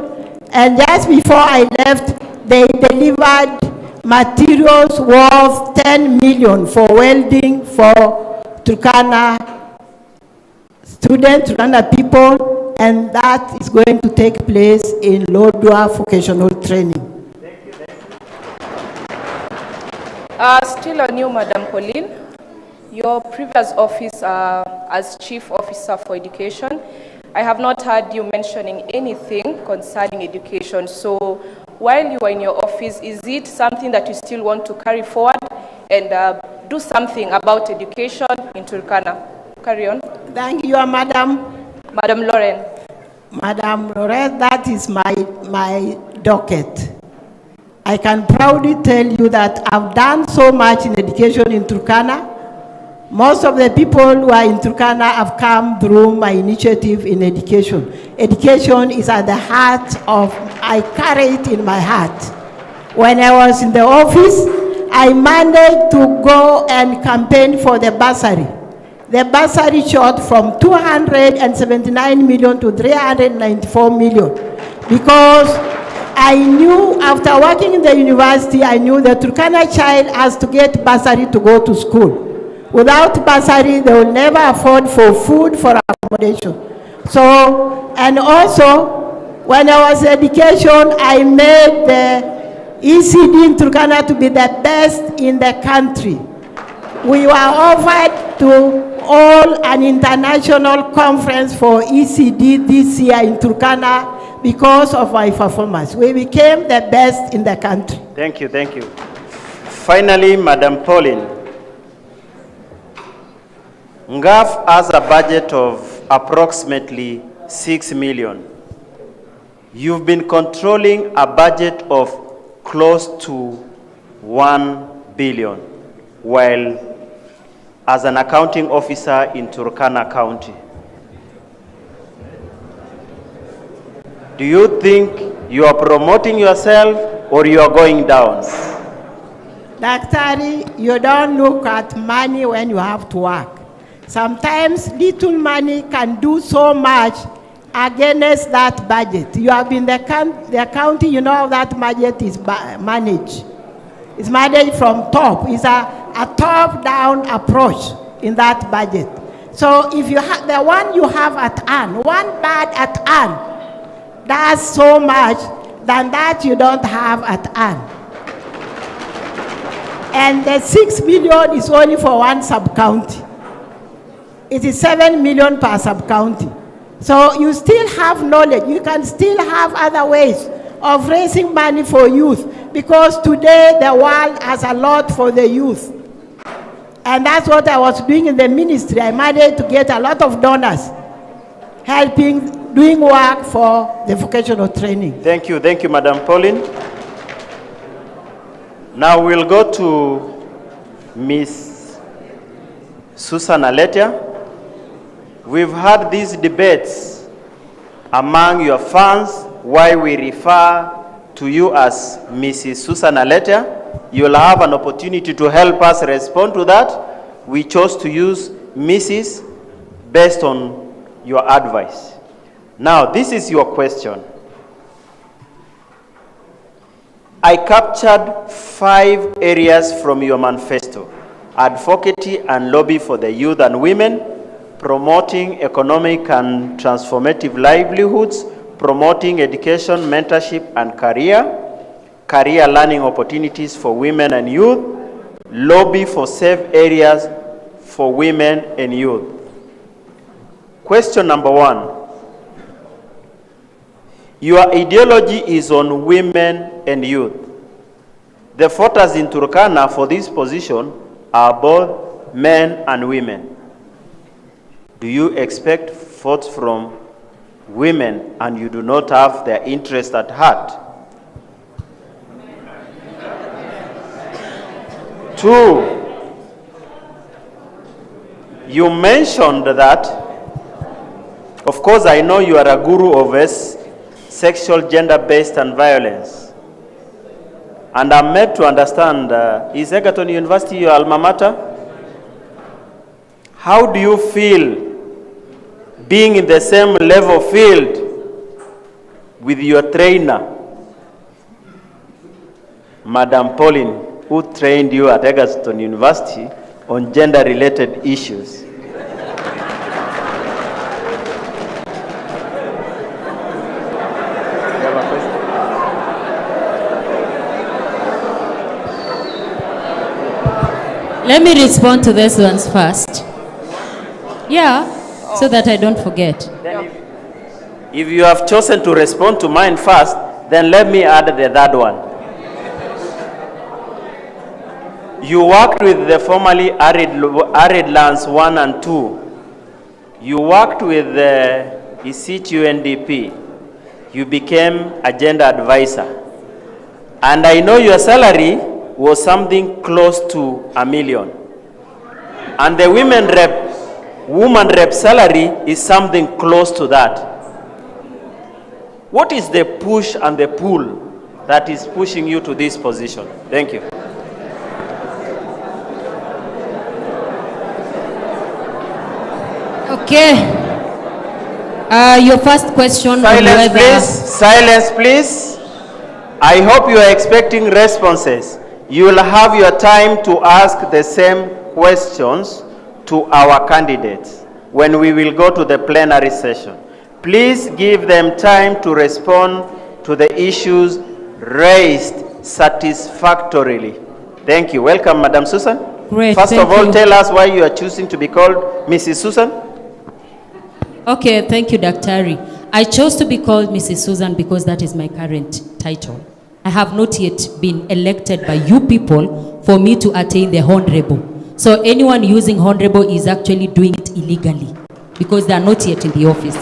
and just before I left, they delivered materials worth 10 million for welding for Turkana students, Turkana people, and that is going to take place in Lodwar vocational training. Still on you, Madam Pauline. Your previous office as Chief Officer for Education, I have not heard you mentioning anything concerning education. So while you are in your office, is it something that you still want to carry forward and do something about education in Turkana? Carry on. Thank you, Madam. Madam Lauren. Madam Lauren, that is my docket. I can proudly tell you that I've done so much in education in Turkana. Most of the people who are in Turkana have come through my initiative in education. Education is at the heart of, I carry it in my heart. When I was in the office, I managed to go and campaign for the bursary. The bursary shot from 279 million to 394 million because I knew after working in the university, I knew the Turkana child has to get bursary to go to school. Without bursary, they will never afford for food, for accommodation. So, and also, when I was in education, I made the ECD in Turkana to be the best in the country. We were offered to all an international conference for ECD this year in Turkana because of my performance. We became the best in the country. Thank you, thank you. Finally, Madam Pauline. NGAF has a budget of approximately 6 million. You've been controlling a budget of close to 1 billion, while as an accounting officer in Turkana County. Do you think you are promoting yourself or you are going down? Daktari, you don't look at money when you have to work. Sometimes little money can do so much against that budget. You have been the county, you know how that budget is managed. It's managed from top. It's a top-down approach in that budget. So if you have the one you have at hand, one bad at hand, that's so much than that you don't have at hand. And the 6 million is only for one sub-county. It is 7 million per sub-county. So you still have knowledge. You can still have other ways of raising money for youth because today the world has a lot for the youth. And that's what I was doing in the ministry. I managed to get a lot of donors helping, doing work for the vocational training. Thank you, Madam Pauline. Now we'll go to Miss Susan Aletia. We've had these debates among your fans why we refer to you as Mrs. Susan Aletia. You'll have an opportunity to help us respond to that. We chose to use Mrs. based on your advice. Now, this is your question. I captured 5 areas from your manifesto: advocacy and lobby for the youth and women, promoting economic and transformative livelihoods, promoting education, mentorship and career learning opportunities for women and youth, lobby for safe areas for women and youth. Question number 1. Your ideology is on women and youth. The voters in Turkana for this position are both men and women. Do you expect votes from women and you do not have their interest at heart? 2, you mentioned that, of course I know you are a guru of sexual, gender-based and violence. And I'm made to understand, is Egerton University your alma mater? How do you feel being in the same level field with your trainer, Madam Pauline, who trained you at Egerton University on gender-related issues? Let me respond to these ones first. Yeah, so that I don't forget. If you have chosen to respond to mine first, then let me add the third one. You worked with the formerly arid lands 1 and 2. You worked with the ECTU NDP. You became a gender advisor. And I know your salary was something close to $1 million. And the woman rep salary is something close to that. What is the push and the pull that is pushing you to this position? Thank you. Okay. Your first question. Silence, please. Silence, please. I hope you are expecting responses. You will have your time to ask the same questions to our candidates when we will go to the plenary session. Please give them time to respond to the issues raised satisfactorily. Thank you. Welcome, Madam Susan. Great, First of thank all, you. tell us why you are choosing to be called Mrs. Susan. Okay, thank you, Dr. I chose to be called Mrs. Susan because that is my current title. I have not yet been elected by you people for me to attain the honorable. So anyone using honorable is actually doing it illegally because they are not yet in the office.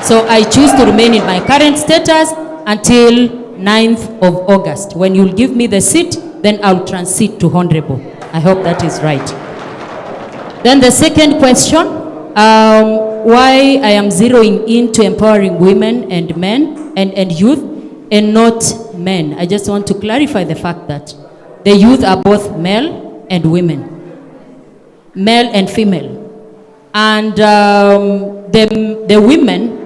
So I choose to remain in my current status until 9th of August. When you'll give me the seat, then I'll transit to honorable. I hope that is right. Then the second question, why I am zeroing into empowering women and men and youth and not men. I just want to clarify the fact that the youth are both male and women, male and female. And the women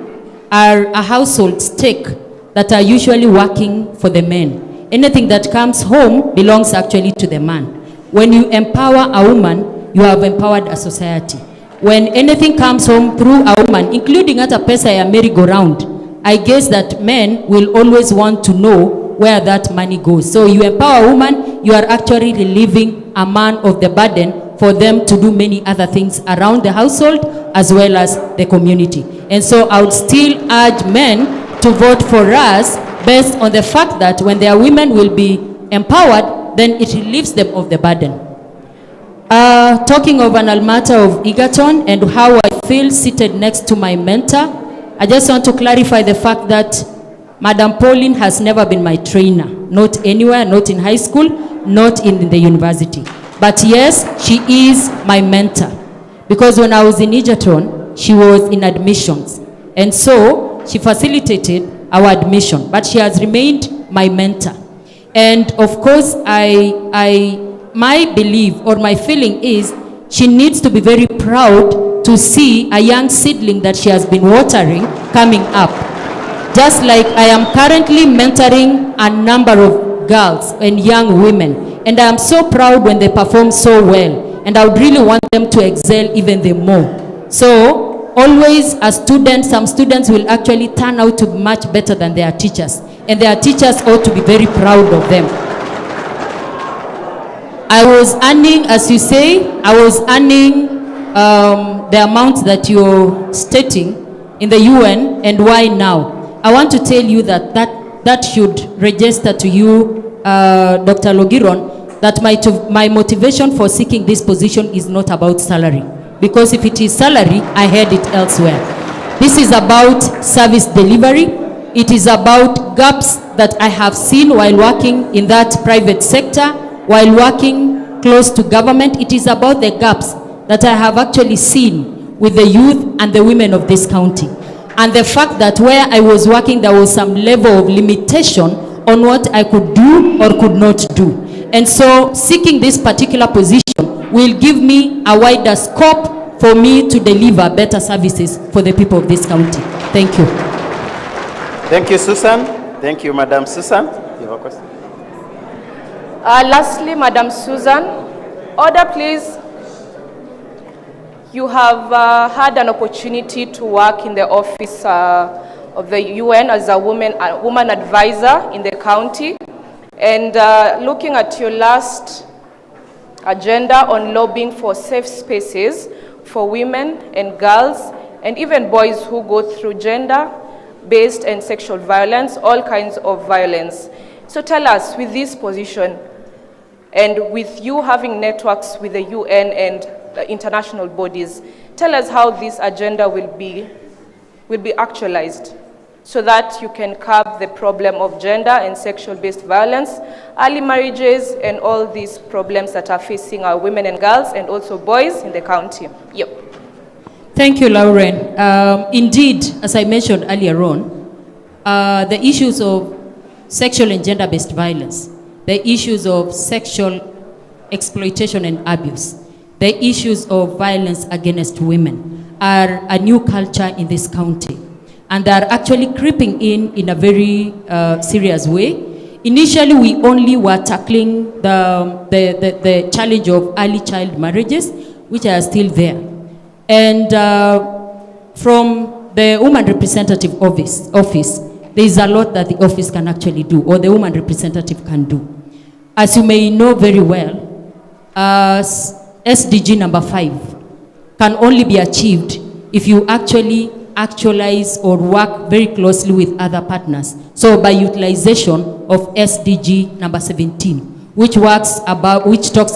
are a household stake that are usually working for the men. Anything that comes home belongs actually to the man. When you empower a woman, you have empowered a society. When anything comes home through a woman, including at a pesa ya merry-go-round, I guess that men will always want to know where that money goes. So you empower a woman, you are actually relieving a man of the burden for them to do many other things around the household as well as the community. And so I would still urge men to vote for us based on the fact that when their women will be empowered, then it relieves them of the burden. Talking of an almata of Egerton and how I feel seated next to my mentor, I just want to clarify the fact that Madam Pauline has never been my trainer, not anywhere, not in high school, not in the university. But yes, she is my mentor. Because when I was in Egerton, she was in admissions. And so she facilitated our admission, but she has remained my mentor. And of course, my belief or my feeling is she needs to be very proud to see a young seedling that she has been watering coming up. Just like I am currently mentoring a number of girls and young women. And I am so proud when they perform so well. And I would really want them to excel even the more. So always a student, some students will actually turn out to be much better than their teachers. And their teachers ought to be very proud of them. I was earning, as you say, I was earning the amount that you're stating in the UN, and why now? I want to tell you that should register to you, Dr. Logiron, that my motivation for seeking this position is not about salary. Because if it is salary, I had it elsewhere. This is about service delivery. It is about gaps that I have seen while working in that private sector, while working close to government. It is about the gaps that I have actually seen with the youth and the women of this county. And the fact that where I was working, there was some level of limitation on what I could do or could not do. And so seeking this particular position will give me a wider scope for me to deliver better services for the people of this county. Thank you. Thank you, Susan. Thank you, Madam Susan. You have a question? Lastly, Madam Susan, order please. You have had an opportunity to work in the office of the UN as a woman advisor in the county. And looking at your last agenda on lobbying for safe spaces for women and girls and even boys who go through gender-based and sexual violence, all kinds of violence. So tell us, with this position and with you having networks with the UN and the international bodies, tell us how this agenda will be actualized so that you can curb the problem of gender and sexual-based violence, early marriages, and all these problems that are facing our women and girls and also boys in the county. Yep. Thank you, Lauren. Indeed, as I mentioned earlier on, the issues of sexual and gender-based violence, the issues of sexual exploitation and abuse, the issues of violence against women are a new culture in this county. And they are actually creeping in a very serious way. Initially, we only were tackling the challenge of early child marriages, which are still there. And from the Woman Representative Office, there is a lot that the office can actually do, or the Woman Representative can do. As you may know very well, SDG number 5 can only be achieved if you actualize or work very closely with other partners. So by utilization of SDG number 17, which talks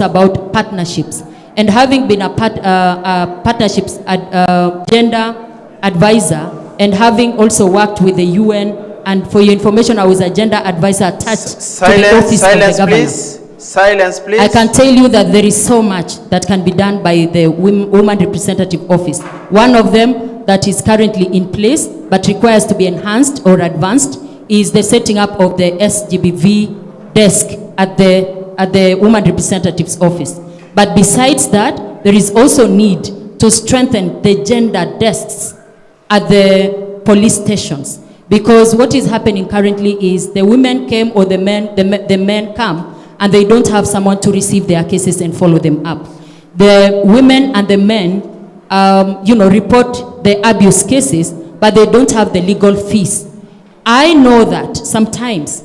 about partnerships. And having been a partnerships gender advisor and having also worked with the UN, and for your information, I was a gender advisor attached to the office of the governor. Please. Silence, please. I can tell you that there is so much that can be done by the Woman Representative Office. One of them that is currently in place but requires to be enhanced or advanced is the setting up of the SGBV desk at the Woman Representative's Office. But besides that, there is also need to strengthen the gender desks at the police stations, because what is happening currently is the women came or the men come and they don't have someone to receive their cases and follow them up. The women and the men, report the abuse cases, but they don't have the legal fees. I know that sometimes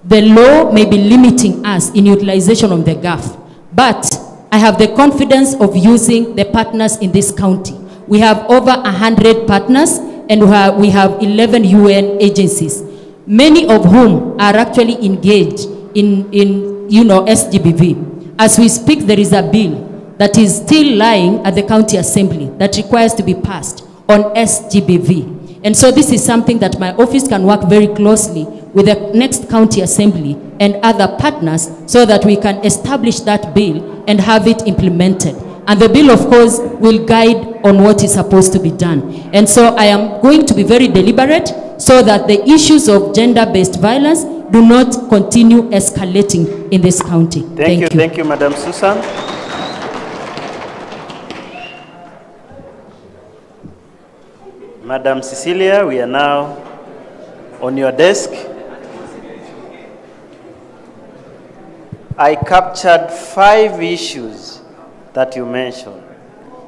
the law may be limiting us in utilization of the GAF, but I have the confidence of using the partners in this county. We have over 100 partners, and we have 11 UN agencies, many of whom are actually engaged in SGBV. As we speak, there is a bill that is still lying at the county assembly that requires to be passed on SGBV. And so this is something that my office can work very closely with the next county assembly and other partners so that we can establish that bill and have it implemented. And the bill, of course, will guide on what is supposed to be done. And so I am going to be very deliberate so that the issues of gender-based violence do not continue escalating in this county. Thank you, Madam Susan. Madam Cecilia, we are now on your desk. I captured 5 issues that you mentioned.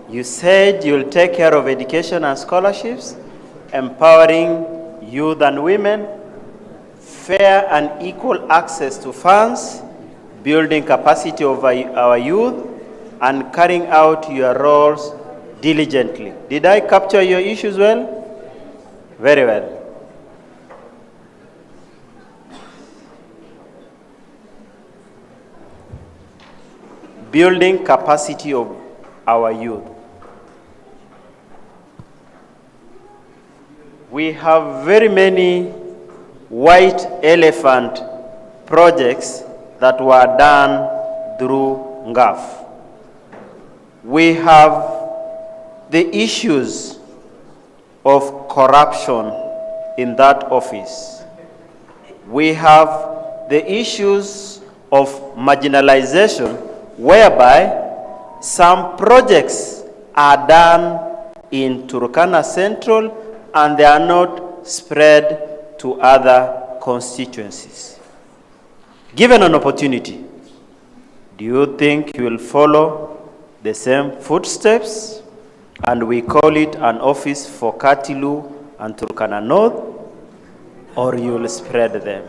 You said you'll take care of education and scholarships, empowering youth and women, fair and equal access to funds, building capacity of our youth, and carrying out your roles diligently. Did I capture your issues well? Very well. Building capacity of our youth. We have very many white elephant projects that were done through NGAF. We have the issues of corruption in that office. We have the issues of marginalization, whereby some projects are done in Turkana Central and they are not spread to other constituencies. Given an opportunity, do you think you will follow the same footsteps and we call it an office for Katilu and Turkana North, or you will spread them?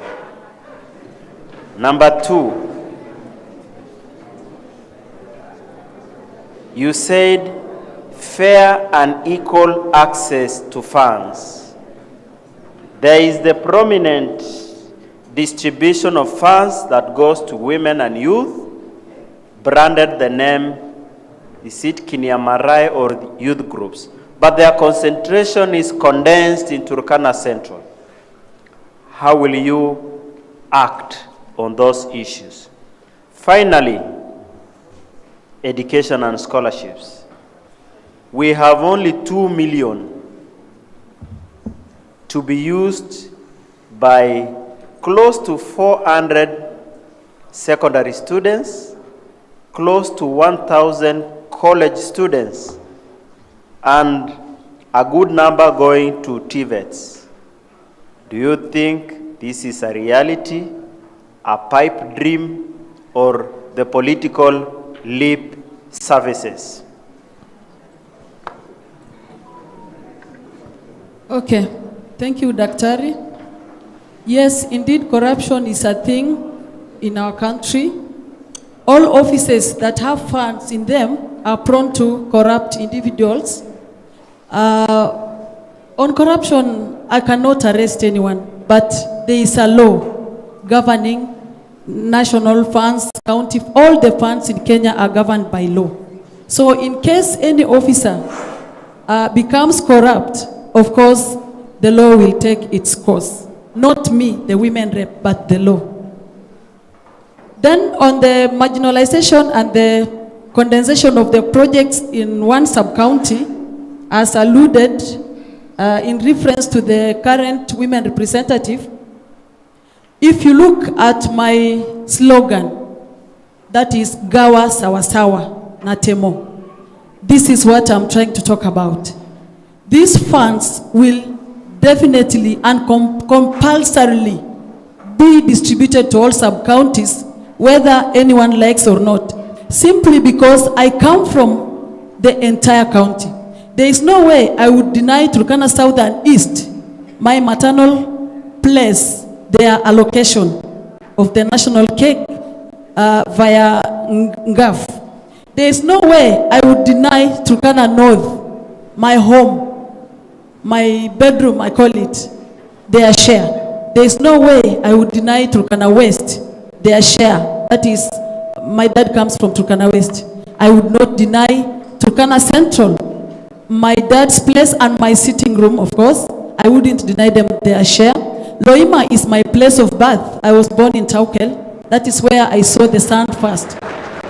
Number 2, You said fair and equal access to funds. There is the prominent distribution of funds that goes to women and youth, branded the name, is it Kinyamarai or youth groups? But their concentration is condensed in Turkana Central. How will you act on those issues? Finally, education and scholarships. We have only 2 million to be used by close to 400 secondary students, close to 1,000 college students, and a good number going to TVETs. Do you think this is a reality, a pipe dream, or the political lip services? Okay, thank you, Daktari. Yes, indeed, corruption is a thing in our country. All offices that have funds in them are prone to corrupt individuals. On corruption, I cannot arrest anyone, but there is a law governing national funds, county, all the funds in Kenya are governed by law. So in case any officer becomes corrupt, of course, the law will take its course. Not me, the women rep, but the law. Then on the marginalization and the condensation of the projects in one sub-county, as alluded in reference to the current women representative, if you look at my slogan, that is Gawa Sawasawa Natemo, this is what I'm trying to talk about. These funds will definitely and compulsorily be distributed to all sub-counties, whether anyone likes or not, simply because I come from the entire county. There is no way I would deny Turkana South and East my maternal place, their allocation of the national cake via NGAF. There is no way I would deny Turkana North, my home, my bedroom, I call it, their share. There is no way I would deny Turkana West their share. That is, my dad comes from Turkana West. I would not deny Turkana Central, my dad's place and my sitting room, of course. I wouldn't deny them their share. Loima is my place of birth. I was born in Taukel. That is where I saw the sun first.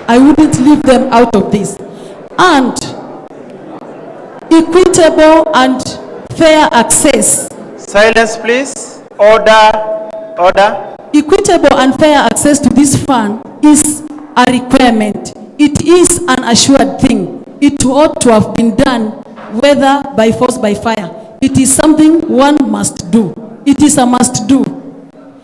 I wouldn't leave them out of this. And equitable and fair access. Silence, please. Order. Order. Equitable and fair access to this fund is a requirement. It is an assured thing. It ought to have been done, whether by force, by fire. It is something one must do. It is a must do.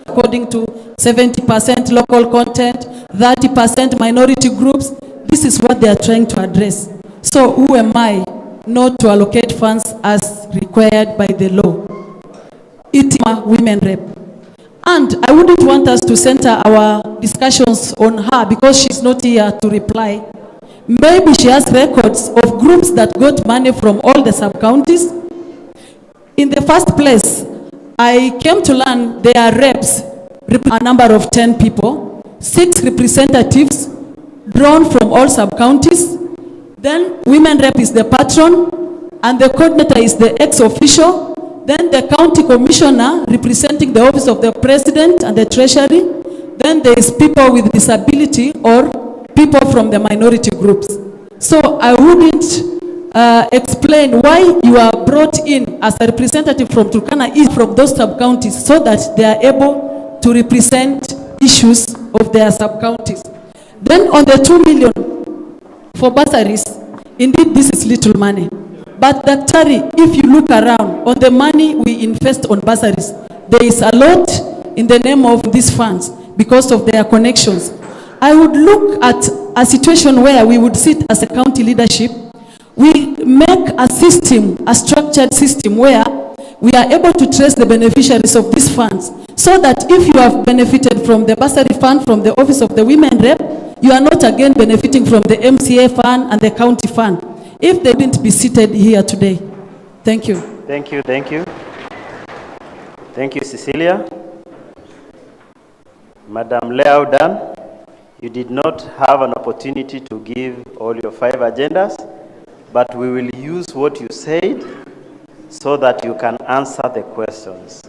According to 70% local content, 30% minority groups, this is what they are trying to address. So who am I not to allocate funds as required by the law? It is a women rep. And I wouldn't want us to center our discussions on her because she's not here to reply. Maybe she has records of groups that got money from all the sub-counties. In the first place, I came to learn there are reps, a number of 10 people, 6 representatives drawn from all sub-counties. Then women rep is the patron, and the coordinator is the ex-official. Then the county commissioner representing the office of the president and the treasury. Then there is people with disability or people from the minority groups. So I wouldn't explain why you are brought in as a representative from Turkana East from those sub-counties so that they are able to represent issues of their sub-counties. Then on the 2 million for bursaries, indeed this is little money. But Daktari, if you look around on the money we invest on bursaries, there is a lot in the name of these funds because of their connections. I would look at a situation where we would sit as a county leadership, we make a system, a structured system where we are able to trace the beneficiaries of these funds. so that if you have benefited from the bursary fund from the Office of the Women Rep, you are not again benefiting from the MCA fund and the county fund, if they didn't be seated here today. Thank you. Thank you, thank you. Thank you, Cecilia. Madam Leaudan, you did not have an opportunity to give all your 5 agendas, but we will use what you said so that you can answer the questions.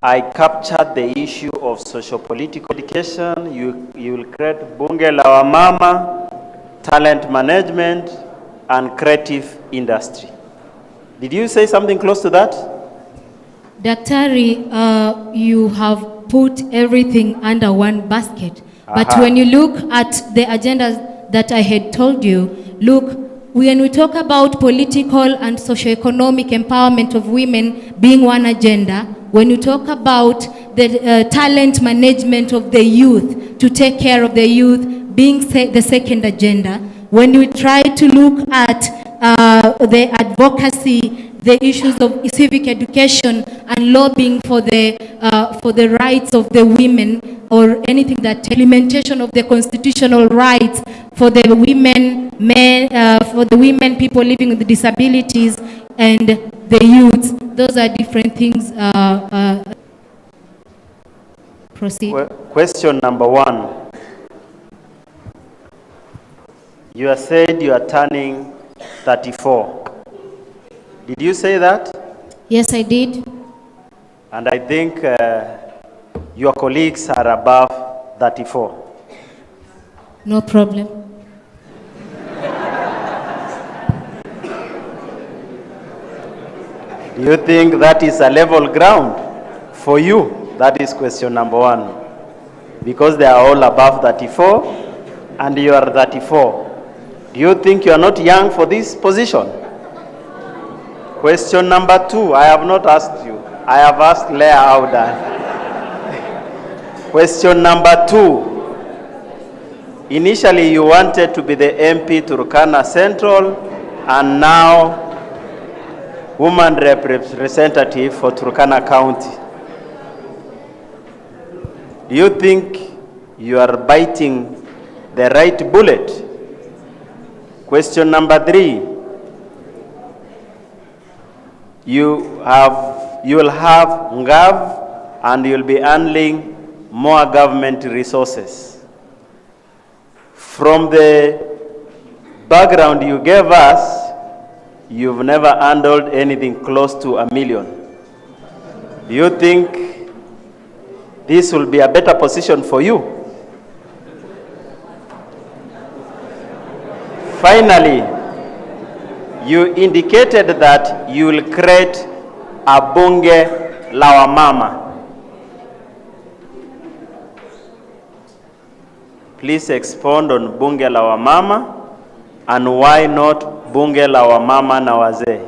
I captured the issue of socio-political education. You will create Bunge la Wamama, talent management, and creative industry. Did you say something close to that? Daktari, you have put everything under one basket. But Aha. when you look at the agendas that I had told you, look, when we talk about political and socio-economic empowerment of women being one agenda, when you talk about the talent management of the youth, to take care of the youth being the second agenda, when we try to look at the advocacy, the issues of civic education and lobbying for the rights of the women, or anything that implementation of the constitutional rights for the women, people living with disabilities, and the youths. Those are different things. Proceed. Question number 1. You have said you are turning 34. Did you say that? Yes, I did. And I think your colleagues are above 34. No problem. Do you think that is a level ground for you? That is question number 1. Because they are all above 34 and you are 34. Do you think you are not young for this position? Question number 2, I have not asked you. I have asked Leah Audan. Question number 2. Initially you wanted to be the MP Turkana Central, and now woman representative for Turkana County. Do you think you are biting the right bullet? Question number 3. You will have NGAV and you'll be handling more government resources. From the background you gave us, you've never handled anything close to $1 million. Do you think this will be a better position for you? Finally, you indicated that you will create a Bunge la Wamama. Please expound on Bunge la Wamama and why not Bunge la Wamama na Wazee.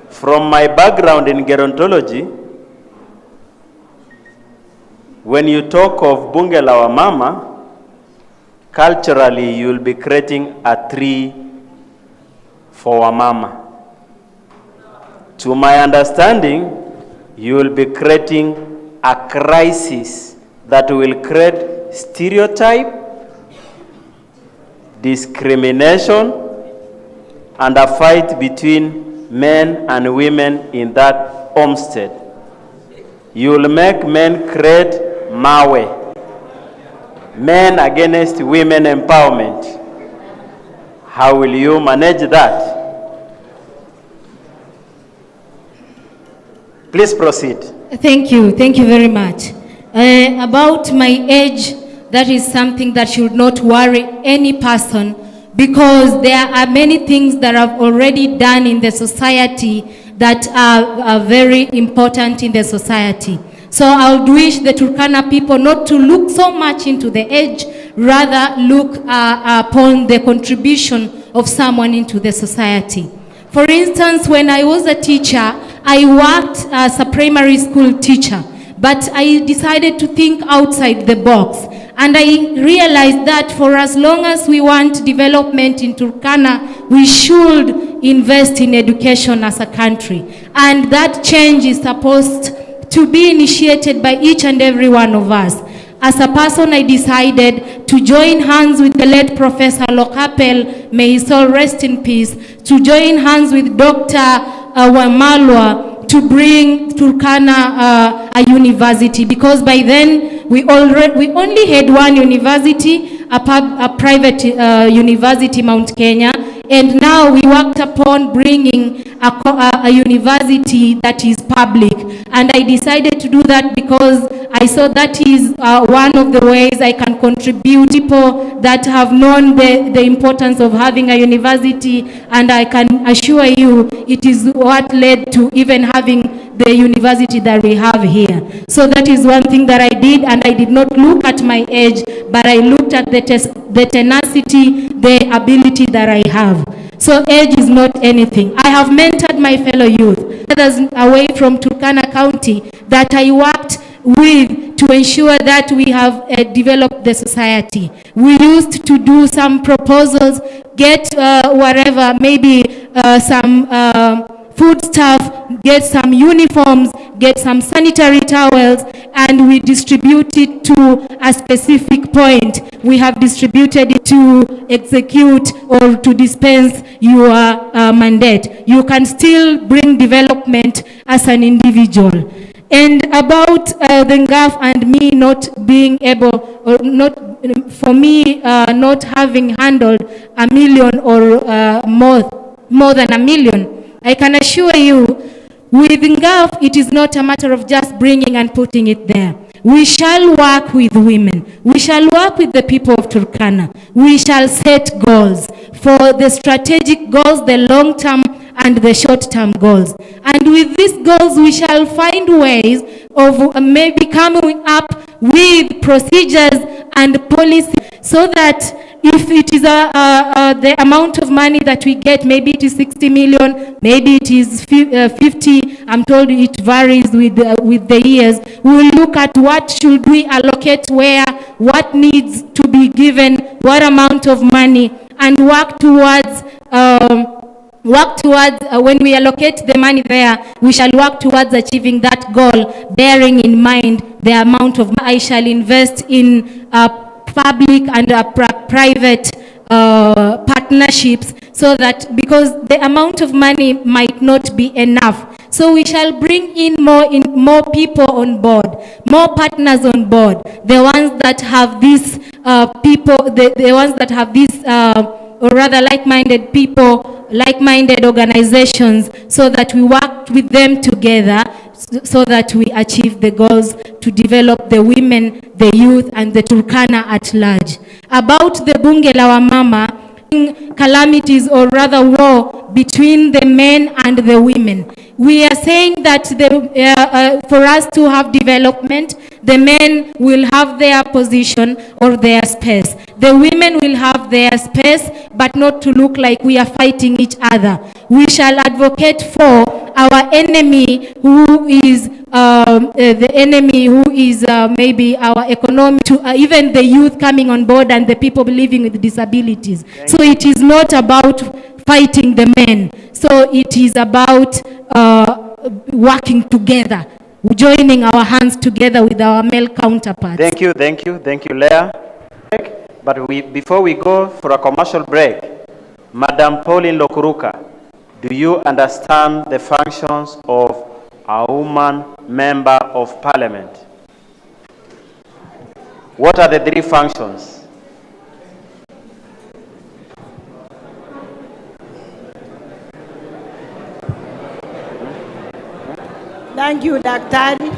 From my background in gerontology, when you talk of Bunge la Wamama, culturally you will be creating a tree for Wamama. To my understanding, you will be creating a crisis that will create stereotype, discrimination, and a fight between men and women in that homestead. You will make men create Mawe, men against women empowerment. How will you manage that? Please proceed. Thank you very much. About my age, that is something that should not worry any person, because there are many things that I've already done in the society that are very important in the society. So I would wish the Turkana people not to look so much into the age, rather look upon the contribution of someone into the society. For instance, when I was a teacher, I worked as a primary school teacher, but I decided to think outside the box. And I realized that for as long as we want development in Turkana, we should invest in education as a country. And that change is supposed to be initiated by each and every one of us. As a person, I decided to join hands with the late Professor Lokapel, may his soul rest in peace, to join hands with Dr. Wamalwa to bring Turkana a university, because by then we only had one university, a private university, Mount Kenya, and now we worked upon bringing a university that is public. And I decided to do that because I saw that is one of the ways I can contribute. People that have known the importance of having a university, and I can assure you it is what led to even having the university that we have here. So that is one thing that I did, and I did not look at my age, but I looked at the tenacity, the ability that I have. So age is not anything. I have mentored my fellow youth, others away from Turkana County, that I worked with to ensure that we have developed the society. We used to do some proposals, get whatever, maybe some food stuff, get some uniforms, get some sanitary towels, and we distribute it to a specific point. We have distributed it to execute or to dispense your mandate. You can still bring development as an individual. And about the NGAF and me not being able, or not, for me not having handled 1 million or more than 1 million, I can assure you, with NGAF, it is not a matter of just bringing and putting it there. We shall work with women. We shall work with the people of Turkana. We shall set goals for the strategic goals, the long-term and the short-term goals. And with these goals, we shall find ways of maybe coming up with procedures and policies so that if it is the amount of money that we get, maybe it is 60 million, maybe it is 50, I'm told it varies with the years. We will look at what should we allocate where, what needs to be given, what amount of money, and work towards when we allocate the money there, we shall work towards achieving that goal, bearing in mind the amount of money I shall invest in public and private partnerships, so that because the amount of money might not be enough. So we shall bring in more people on board, more partners on board, the ones that have these the ones that have these or rather like-minded people, like-minded organizations, so that we work with them together so that we achieve the goals to develop the women, the youth, and the Turkana at large. About the Bunge la Wamama, calamities or rather war between the men and the women. We are saying that for us to have development, the men will have their position or their space. The women will have their space, but not to look like we are fighting each other. We shall advocate for our enemy, who is the enemy who is maybe our economy, to even the youth coming on board and the people living with disabilities. So it is not about fighting the men. So it is about working together, joining our hands together with our male counterparts. Thank you, Leah. But before we go for a commercial break, Madam Pauline Lokuruka, do you understand the functions of a woman member of parliament? What are the 3 functions? Thank you, Daktari.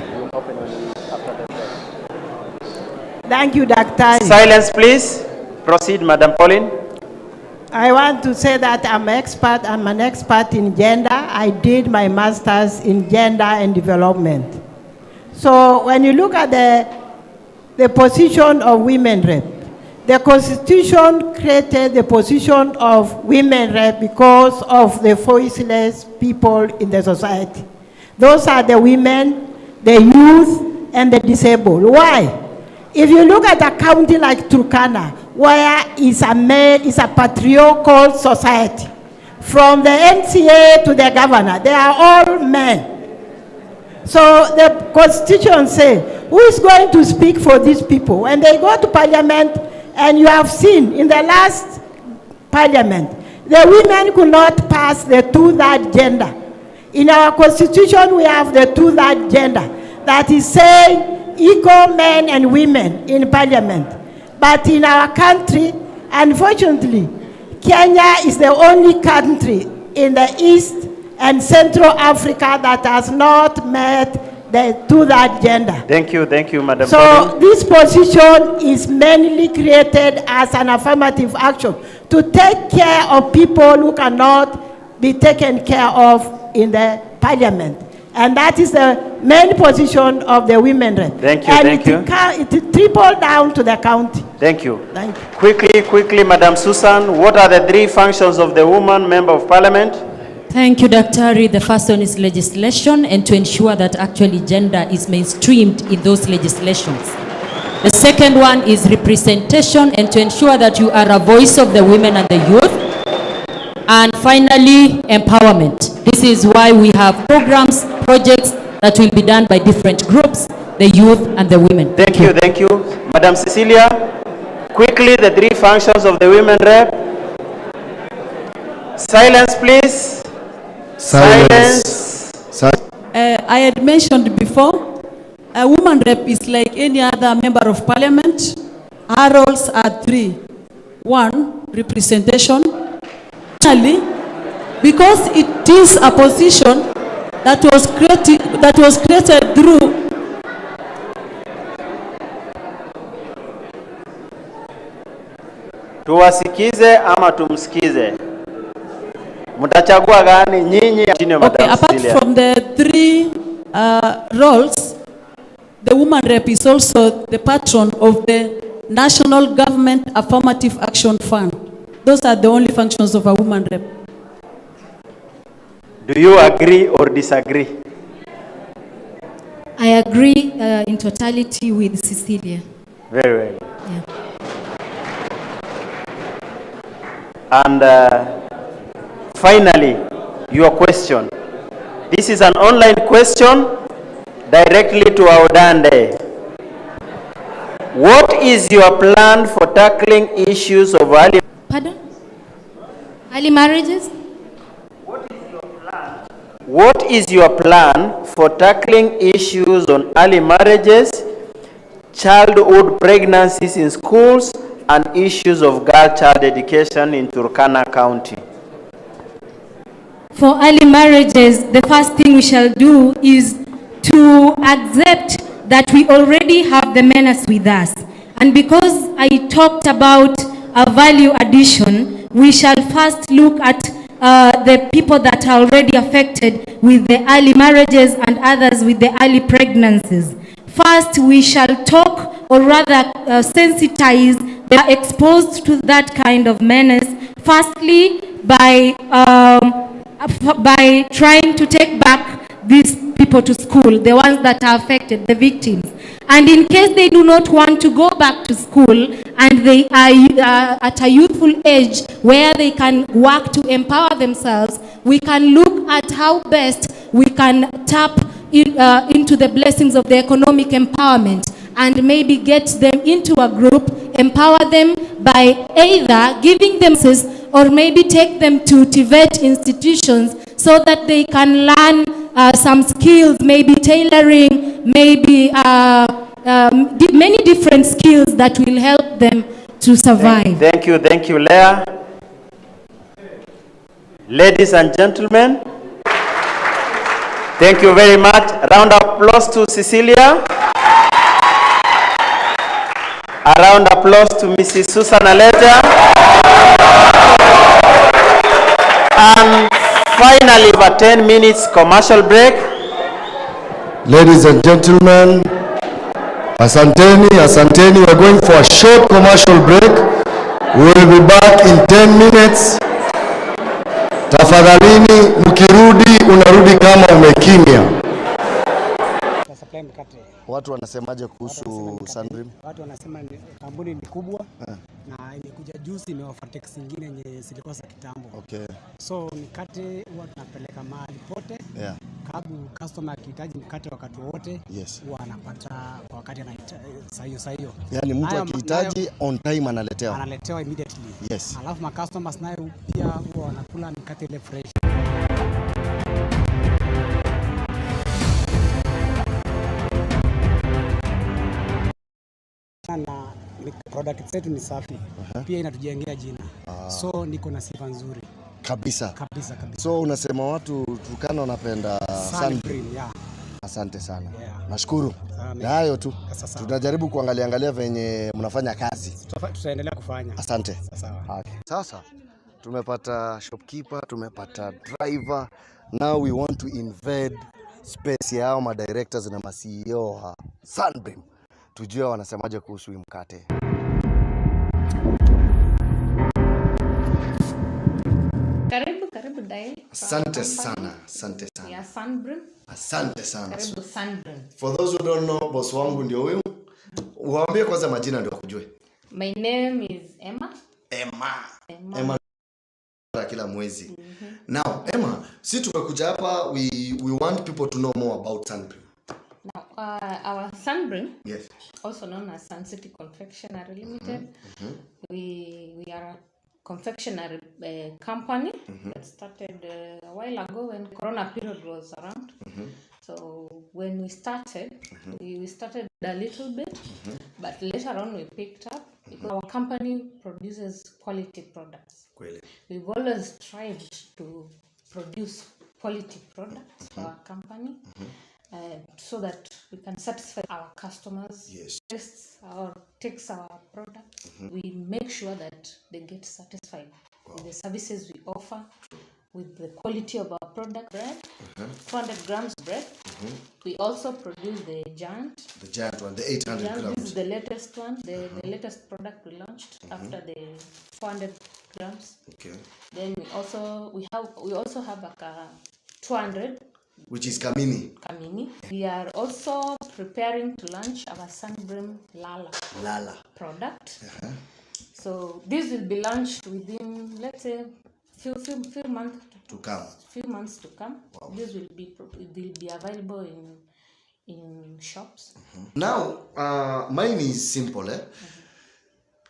Thank you, Daktari. Silence, please. Proceed, Madam Pauline. I want to say that I'm an expert in gender. I did my master's in gender and development. So when you look at the position of women rep, the Constitution created the position of women rep because of the voiceless people in the society. Those are the women, the youth, and the disabled. Why? If you look at a county like Turkana, where is a patriarchal society, from the MCA to the governor, they are all men. So the constitution say, who is going to speak for these people? When they go to parliament, and you have seen in the last parliament, the women could not pass the 2/3 gender. In our constitution, we have the 2/3 gender. That is saying equal men and women in parliament. But in our country, unfortunately, Kenya is the only country in the East and Central Africa that has not met the 2/3 gender. Thank you, Madam. So this position is mainly created as an affirmative action to take care of people who cannot be taken care of in the parliament. And that is the main position of the women rep. Thank you, and thank you. It tripled down to the county. Thank you. Thank you. Quickly, Madam Susan, what are the 3 functions of the woman member of parliament? Thank you, Daktari. The first one is legislation, and to ensure that actually gender is mainstreamed in those legislations. The second one is representation, and to ensure that you are a voice of the women and the youth. And finally, empowerment. This is why we have programs, projects that will be done by different groups, the youth and the women. Thank you. Madam Cecilia, quickly, the 3 functions of the women rep. Silence, please. Silence. I had mentioned before, a woman rep is like any other member of parliament. Our roles are 3. 1, representation. Because it is a position that was created through Tuwasikize ama tumsikize? Mtachagua gani nyinyi chini ya Madam apart Cecilia? from the 3 roles, the woman rep is also the patron of the National Government Affirmative Action Fund. Those are the only functions of a woman rep. Do you agree or disagree? I agree in totality with Cecilia. Very well. Yeah. And finally, your question. This is an online question directly to Audande. What is your plan for tackling issues of early... Pardon? Early marriages? What is your plan for tackling issues on early marriages, childhood pregnancies in schools, and issues of girl-child education in Turkana County? For early marriages, the first thing we shall do is to accept that we already have the menace with us. And because I talked about a value addition, we shall first look at the people that are already affected with the early marriages and others with the early pregnancies. First, we shall talk, or rather sensitize, they are exposed to that kind of menace. Firstly, by trying to take back these people to school, the ones that are affected, the victims. And in case they do not want to go back to school and they are at a youthful age where they can work to empower themselves, we can look at how best we can tap into the blessings of the economic empowerment and maybe get them into a group, empower them by either giving them access or maybe take them to TVET institutions so that they can learn some skills, maybe tailoring, maybe many different skills that will help them to survive. Thank you, Leah. Ladies and gentlemen, thank you very much. Round of applause to Cecilia. A round of applause to Mrs. Susan Aleja. And finally, for 10 minutes commercial break. Ladies and gentlemen, asanteni, we're going for a short commercial break. We'll be back in 10 minutes. Tafadhalini, mkirudi, unarudi kama umekimya. Watu wanasemaje kuhusu Sunbeam? Watu wanasema kampuni ni kubwa na imekuja juzi imeoffer tax zingine yenye zilikosa kitambo. Okay. So nikate huwa tunapeleka mahali pote sababu customer akihitaji mkate wakati wote huwa anapata kwa wakati saa hiyo. Yani mtu akihitaji on time analetewa immediately. Yes. Alafu ma customers nayo pia huwa wanakula mkate ile fresh. Na product zetu ni safi. Pia inatujengea jina. So niko na sifa nzuri. Kabisa. Kabisa. So unasema watu Turkana wanapenda Sunbream. Yeah. Asante sana. Nashukuru. Na hayo tu. Tunajaribu kuangalia venye mnafanya kazi. Tutaendelea kufanya. Asante. Sasa tumepata shopkeeper, tumepata driver. Now we want to invade space ya hao directors na ma CEO wa Sunbream. Tujue wanasemaje kuhusu mkate. Karibu Dai. Asante sana. Ya Sunbream. Asante sana. Karibu Sunbream. For those who don't know, boss wangu ndio huyu. Waambie kwanza majina ndio kujue. My name is Emma. Emma kila mwezi. Now, Emma, si tumekuja hapa, we want people to know more about Sunbream. Now, our Sunbream, yes, also known as Sun City Confectionery Limited, we are a confectionery company that started a while ago when Corona period was around. So when we started, we started a little bit, but later on we picked up because our company produces quality products. We've always tried to produce quality products for our company. So that we can satisfy our customers, tests or takes our products. We make sure that they get satisfied with the services we offer, with the quality of our product bread, 400 grams bread. We also produce the giant. The giant one, the 800 grams. This is the latest one, the latest product we launched after the 400 grams. Okay. Then we also have like a 200. Which is Kamini. We are also preparing to launch our Sunbream Lala product. So this will be launched within, let's say, few months to come. Few months to come. Wow. This will be available in shops. Now, mine is simple.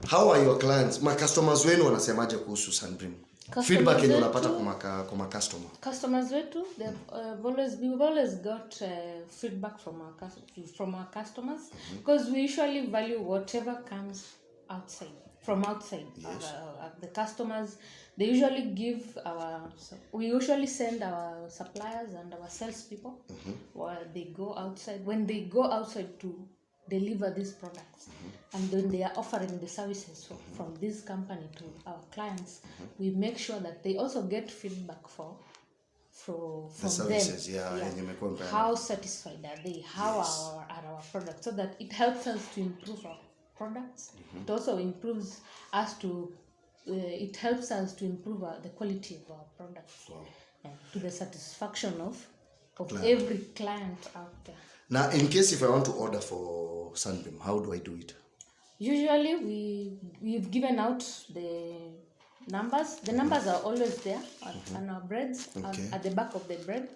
How are your clients? My customers wenu wanasemaje kuhusu Sunbream? Feedback yenye unapata kwa customer. Customers wetu, we've always got feedback from our customers because we usually value whatever comes from outside. The customers, they usually we usually send our suppliers and our salespeople while they go outside. When they go outside to deliver these products, and then they are offering the services from this company to our clients, we make sure that they also get feedback from the services, them. How satisfied are they? How are our products? So that it helps us to improve our products. It also improves us to. It helps us to improve the quality of our products to the satisfaction of every client out there. Now, in case if I want to order for Sunbream, how do I do it? Usually, we've given out the numbers. The numbers are always there on our breads, at the back of the bread.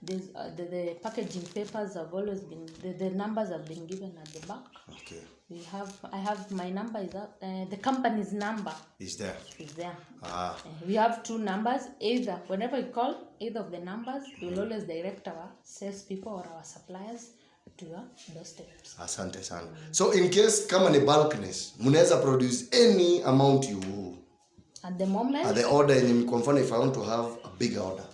The packaging papers have always been, the numbers have been given at the back. Okay. I have my number is up. The company's number is there. We have two numbers. Either whenever you call either of the numbers, we will always direct our salespeople or our suppliers to your doorsteps. Asante sana. So in case kama ni bulkness, munaweza produce any amount you at the moment. At the order, in mfano, if I want to have a bigger order,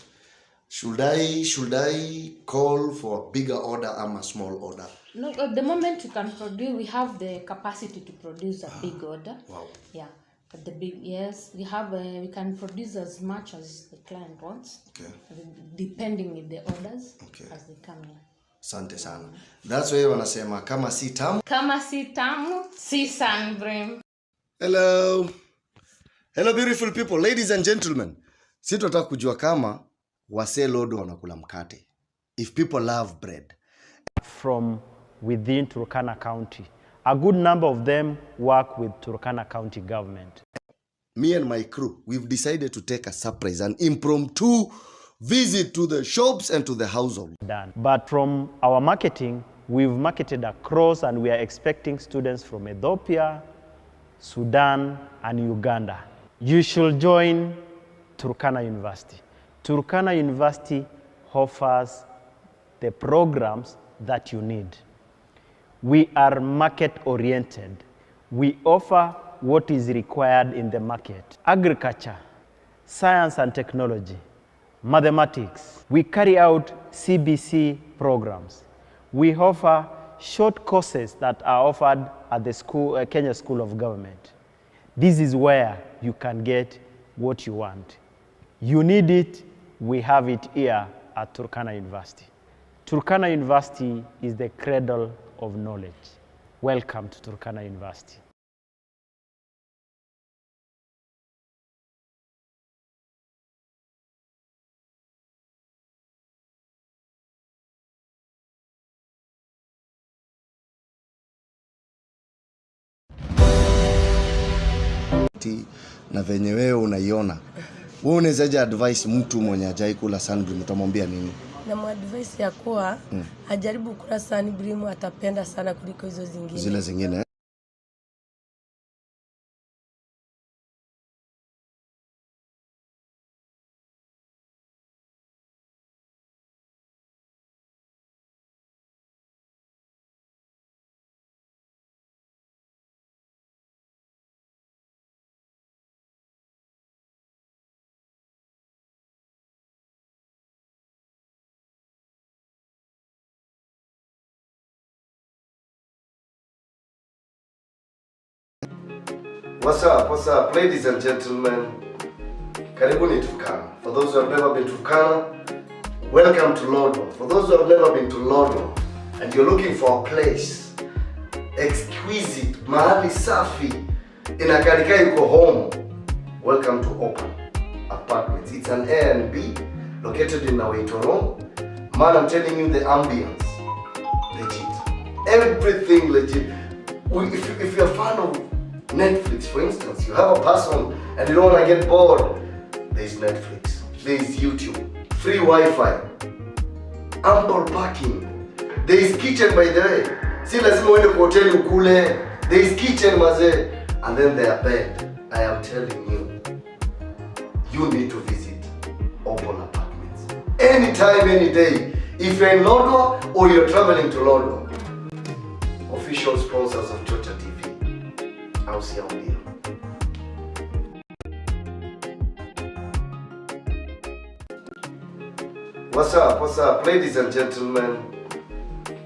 should I call for a bigger order or a small order? No, at the moment you can produce. We have the capacity to produce a big order. Wow. Yeah. At the big, yes, we have. We can produce as much as the client wants. Okay. Depending with the orders as they come in. Asante sana. That's why wanasema kama si tamu. Kama si tamu, si Sunbream. Hello. Hello beautiful people, ladies and gentlemen. Si tunataka kujua kama wase Lodwar wanakula mkate. If people love bread. From within Turkana County. A good number of them work with Turkana County government. Me and my crew, we've decided to take a surprise, an impromptu visit to the shops and to the household. Done. But from our marketing, we've marketed across, and we are expecting students from Ethiopia, Sudan, and Uganda. You should join Turkana University. Turkana University offers the programs that you need. We are market-oriented. We offer what is required in the market. Agriculture, science and technology, mathematics. We carry out CBC programs. We offer short courses that are offered at the school, Kenya School of Government. This is where you can get what you want. You need it, we have it here at Turkana University. Turkana University is the cradle of knowledge. Welcome to Turkana University. Na venye wewe unaiona, wewe unawezaje advice mtu mwenye hajai kula sunbream, utamwambia nini? Na advice ya kuwa ajaribu kula sunbream, atapenda sana kuliko hizo zingine. Zile zingine. What's up, ladies and gentlemen? Karibuni Turkana. For those who have never been to Turkana, welcome to Lodwar. For those who have never been to Lodwar and you're looking for a place exquisite, mahali safi, inakarika yuko home, welcome to Open Apartments. It's an Airbnb located in Nawaitoro. Man, I'm telling you, the ambience, legit. Everything legit. If you're a fan of Netflix, for instance, you have a person and you don't want to get bored, there's Netflix, there's YouTube, free Wi-Fi, ample parking, there's kitchen, by the way. See, lazima uende kwa hoteli ukule, there's kitchen maze, and then their bed. I am telling you, you need to visit Open Apartments. Anytime, any day. If you're in Lodwar or you're traveling to Lodwar, official sponsors of Chocha TV. I'll see you here. What's up, ladies and gentlemen?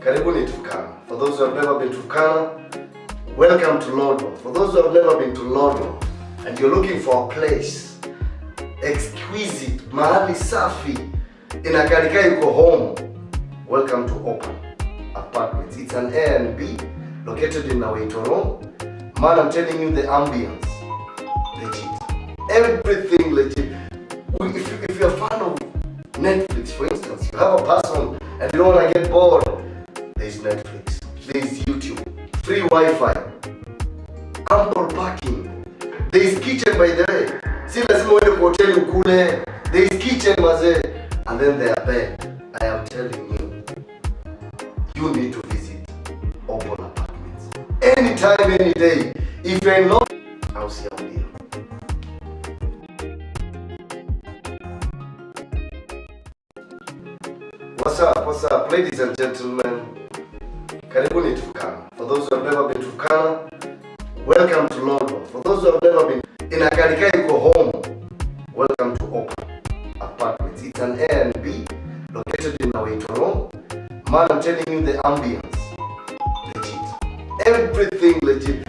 Karibuni Turkana. For those who have never been to Turkana, welcome to Lodwar. For those who have never been to Lodwar and you're looking for a place exquisite, mahali safi, inakarika yuko home, welcome to Open Apartments. It's an Airbnb located in Nawaitoro. Man, I'm telling you, the ambience, legit. Everything legit. If you're a fan of Netflix, for instance, you have a person and you don't want to get bored, there's Netflix, there's YouTube, free Wi-Fi, ample parking, there's kitchen, by the way. See, lazima uende kwa hoteli ukule, there's kitchen maze, and then their bed. I am telling you, you need to visit Open Apartments. Anytime, any day. If you're not, I'll see you here. What's up, ladies and gentlemen? Karibuni Turkana. For those who have never been to Turkana, welcome to Lodwar. For those who have never been, inakarika yuko home, welcome to Open Apartments. It's an Airbnb located in Nawaitoro. Man, I'm telling you, the ambience, legit. Everything legit.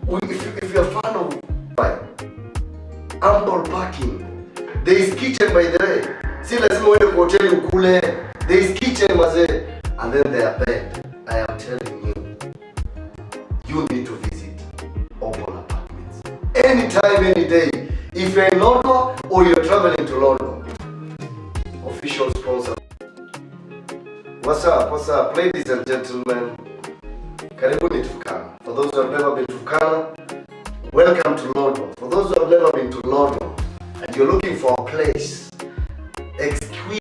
If you're a fan of ample parking, there's kitchen, by the way. See, lazima uende kwa hoteli ukule, there's kitchen maze, and then their bed. I am telling you, you need to visit Open Apartments. Anytime, any day. If you're in Lodwar or you're traveling to Lodwar, official sponsor. What's up, ladies and gentlemen? Karibuni Turkana. For those who have never been to Turkana, welcome to Lodwar. For those who have never been to Lodwar and you're looking for a place exquisite,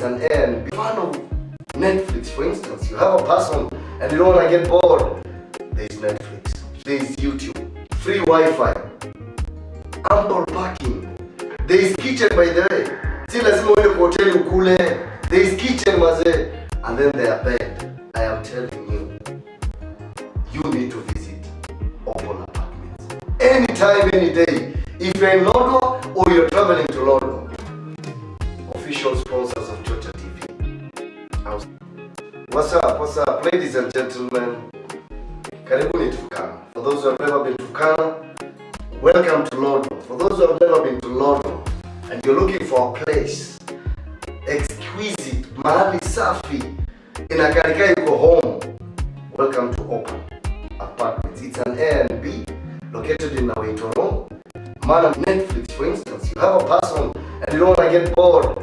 an A and B. Fan of Netflix, for instance. You have a person and you don't want to get bored. There is Netflix. There is YouTube. Free Wi-Fi. Ample parking. There is kitchen, by the way. Si lazima uende kwa hoteli ukule. There is kitchen, maze. And then there are bed. I am telling you, you need to visit Opal Apartments. Anytime, any day. If you're in Lodwar or you're traveling to Lodwar. Official sponsors of Chocha TV. What's up, ladies and gentlemen? Karibuni Turkana. For those who have never been to Turkana, welcome to Lodwar. For those who have never been to Lodwar and you're looking for a place exquisite, mahali safi, inakarika yuko home, welcome to Opal Apartments. It's an A and B located in Nawaitoro. Man of Netflix, for instance. You have a person and you don't want to get bored.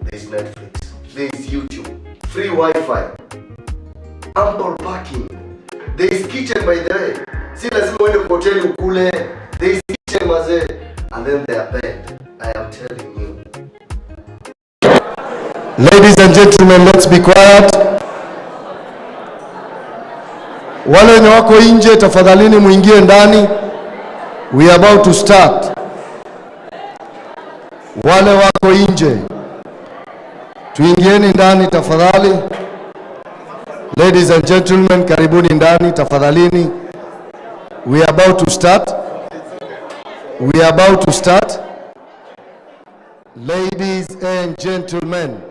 There is Netflix. There is YouTube. Free Wi-Fi. Ample parking. There is kitchen, by the way. Si lazima uende kwa hoteli ukule. There is kitchen, maze. And then there are bed. I am telling you. Ladies and gentlemen, let's be quiet. Wale wenye wako nje, tafadhalini muingie ndani. We are about to start. Wale wako nje, tuingieni ndani tafadhali. Ladies and gentlemen, karibuni ndani tafadhalini. We are about to start. We are about to start. Ladies and gentlemen,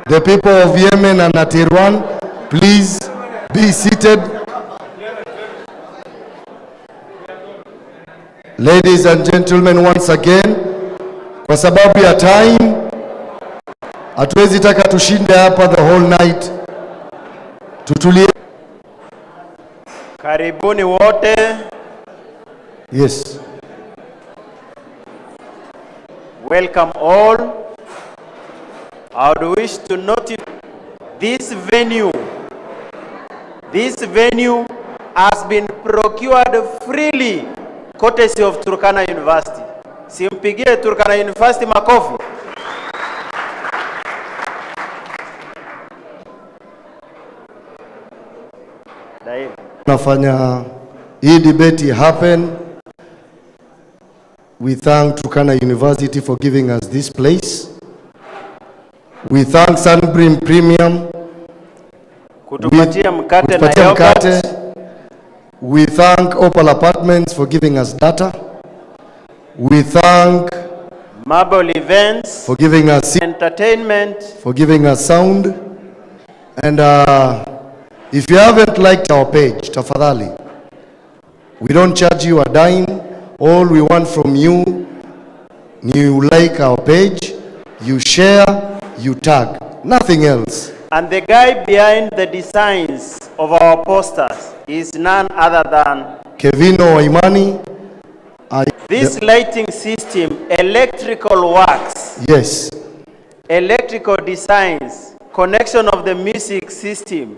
the people of Yemen and Natirwan, please be seated. Ladies and gentlemen, once again, kwa sababu ya time, hatuwezi taka tushinde hapa the whole night. Tutulie. Karibuni wote. Yes. Welcome all. I would wish to note this venue has been procured freely courtesy of Turkana University. Simpigie Turkana University makofi. Nafanya hii debate happen. We thank Turkana University for giving us this place. We thank Sunbream Premium kutupatia mkate na yogurt. We thank Opal Apartments for giving us data. We thank Marble Events for giving us entertainment, for giving us sound. And if you haven't liked our page, tafadhali, we don't charge you a dime. All we want from you, you like our page, you share, you tag, nothing else. And the guy behind the designs of our posters is none other than Kevino Waimani. This lighting system, electrical works. Yes. Electrical designs, connection of the music system,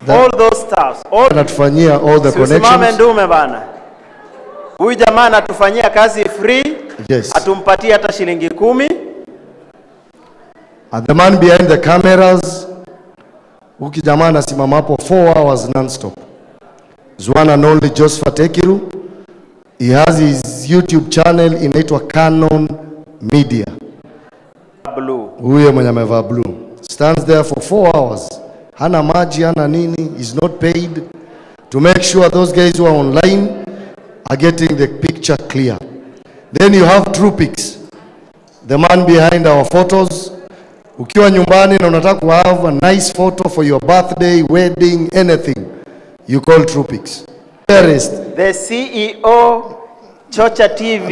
all those stuff. Anatufanyia all the connections. Usimame ndume bana. Huyu jamaa anatufanyia kazi free. Yes. Atumpatie hata shilingi 10. And the man behind the cameras, huki jamaa anasimama hapo 4 hours non-stop. Is one and only Josephat Ekiru. He has his YouTube channel inaitwa Canon Media. Blue. Huyo mwenye amevaa blue. Stands there for 4 hours. Hana maji, hana nini. Is not paid to make sure those guys who are online are getting the picture clear. Then you have Troopix, the man behind our photos. Ukiwa nyumbani na unataka have a nice photo for your birthday, wedding, anything, you call Troopix. The CEO Chocha TV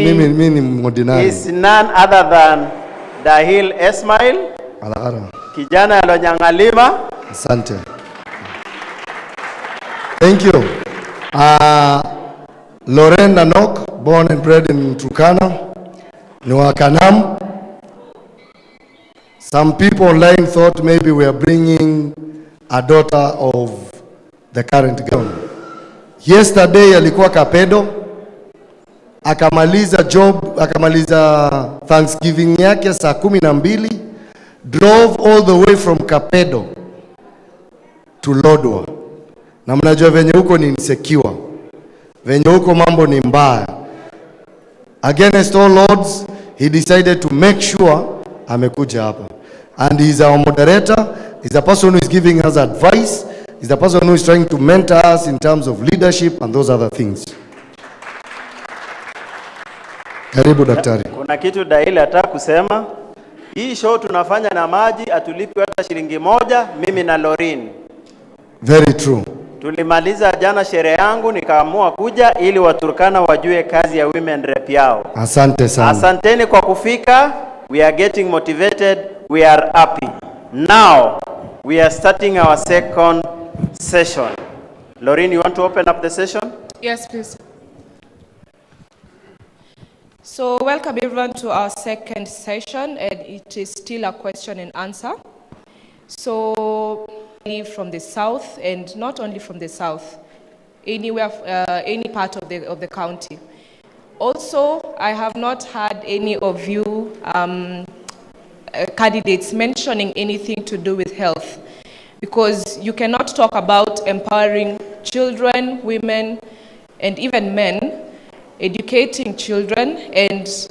is none other than Dahil Esmail. Kijana alonyangalima. Asante. Thank you. Lauren Nanok, born and bred in Turkana, Kanam. Some people online thought maybe we are bringing a daughter of the current government. Yesterday alikuwa Kapedo, akamaliza Thanksgiving yake saa 12, drove all the way from Kapedo to Lodwar. Na mnajua venye huko ni insecure, venye huko mambo ni mbaya. Against all odds, he decided to make sure amekuja hapa. And he's our moderator, he's a person who is giving us advice, he's the person who is trying to mentor us in terms of leadership and those other things. Karibu daktari. Kuna kitu Daile ataka kusema. Hii show tunafanya na maji, atulipi hata shilingi moja, mimi na Lorin. Very true. Tulimaliza jana sherehe yangu, nikaamua kuja ili Waturkana wajue kazi ya women rep yao. Asante sana. Asanteni kwa kufika. We are getting motivated. We are happy. Now, we are starting our second session. Lorin, you want to open up the session? Yes, please. So welcome everyone to our second session, and it is still a question and answer. So from the south, and not only from the south, anywhere, any part of the county. Also, I have not had any of you candidates mentioning anything to do with health, because you cannot talk about empowering children, women, and even men, educating children, and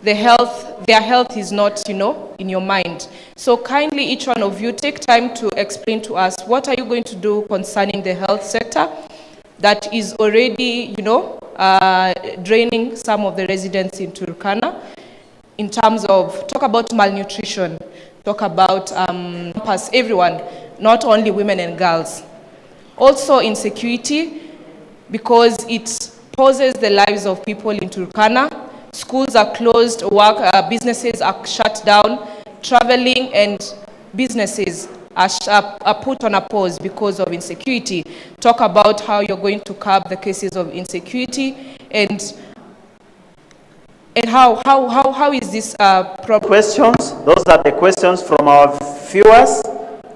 their health is not, in your mind. So kindly, each one of you, take time to explain to us what are you going to do concerning the health sector that is already, draining some of the residents in Turkana, in terms of, talk about malnutrition, talk about everyone, not only women and girls. Also insecurity, because it poses the lives of people in Turkana. Schools are closed, businesses are shut down, traveling and businesses are put on a pause because of insecurity. Talk about how you're going to curb the cases of insecurity, and how is this problem? Questions, those are the questions from our viewers.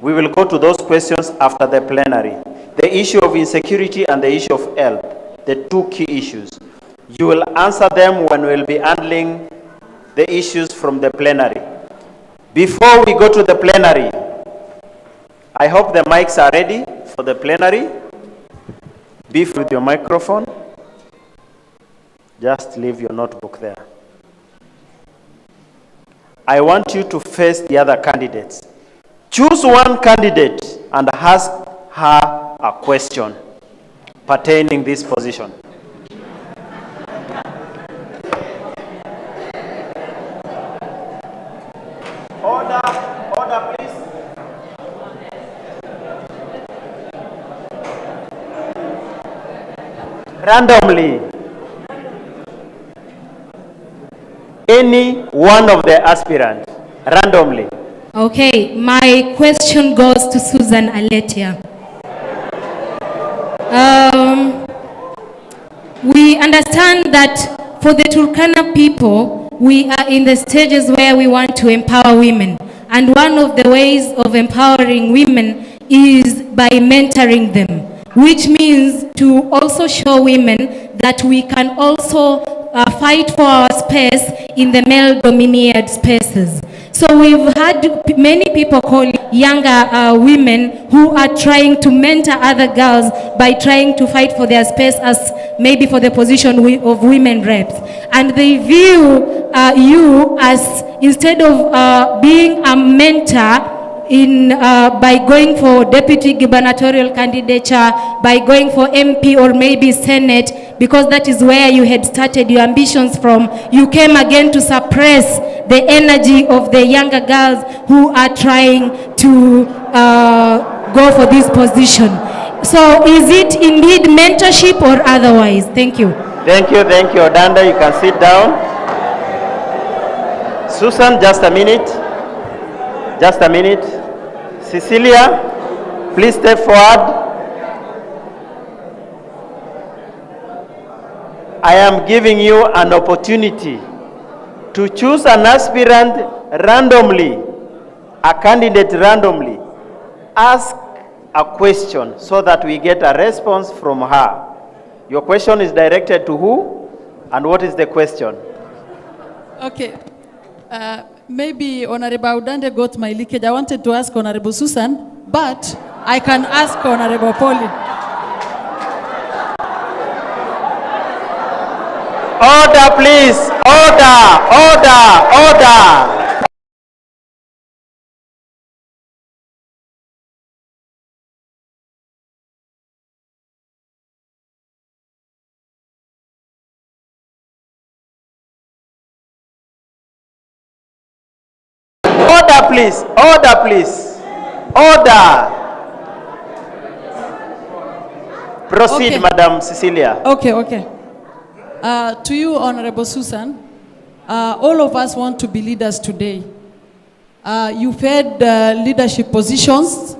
We will go to those questions after the plenary. The issue of insecurity and the issue of health, the two key issues. You will answer them when we'll be handling the issues from the plenary. Before we go to the plenary, I hope the mics are ready for the plenary. Be with your microphone. Just leave your notebook there. I want you to face the other candidates. Choose one candidate and ask her a question pertaining this position. Order, please. Randomly, any one of the aspirants, randomly. Okay, my question goes to Susan Aletia. We understand that for the Turkana people, we are in the stages where we want to empower women. And one of the ways of empowering women is by mentoring them, which means to also show women that we can also fight for our space in the male-dominated spaces. So we've had many people call younger women who are trying to mentor other girls by trying to fight for their space as maybe for the position of women reps. And they view you as, instead of being a mentor, by going for deputy gubernatorial candidature, by going for MP or maybe Senate, because that is where you had started your ambitions from, you came again to suppress the energy of the younger girls who are trying to go for this position. So is it indeed mentorship or otherwise? Thank you. Thank you, Odanda. You can sit down. Susan, just a minute. Just a minute. Cecilia, please step forward. I am giving you an opportunity to choose an aspirant randomly, a candidate randomly. Ask a question so that we get a response from her. Your question is directed to who, and what is the question? Okay. Maybe Honorable Udande got my leakage. I wanted to ask Honorable Susan, but I can ask Honorable Pauline. Order, please. Order. Order, please. Order. Proceed, Okay. Madam Cecilia. Okay. To you, Honorable Susan, all of us want to be leaders today. You've had leadership positions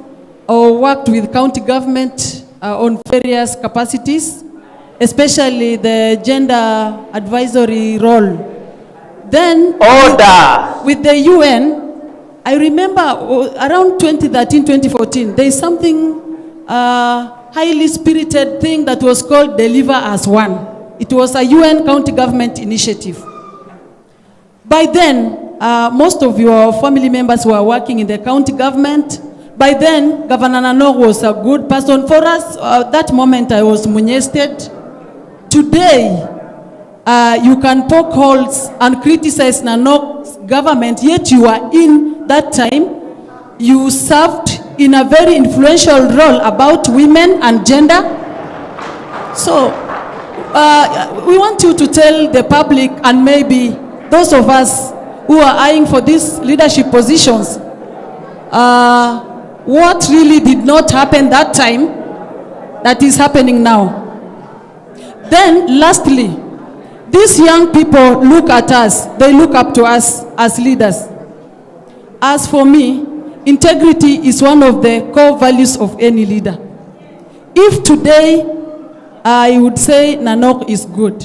or worked with county government on various capacities, especially the gender advisory role. Then, with the UN, I remember around 2013, 2014, there is something highly spirited thing that was called Deliver as One. It was a UN county government initiative. By then, most of your family members were working in the county government. By then, Governor Nanok was a good person for us. That moment, I was munyested. Today, you can poke holes and criticize Nanok's government, yet you are in that time. You served in a very influential role about women and gender. So, we want you to tell the public and maybe those of us who are eyeing for these leadership positions, what really did not happen that time that is happening now. Then, lastly, these young people look at us, they look up to us as leaders. As for me, integrity is one of the core values of any leader. If today I would say Nanok is good,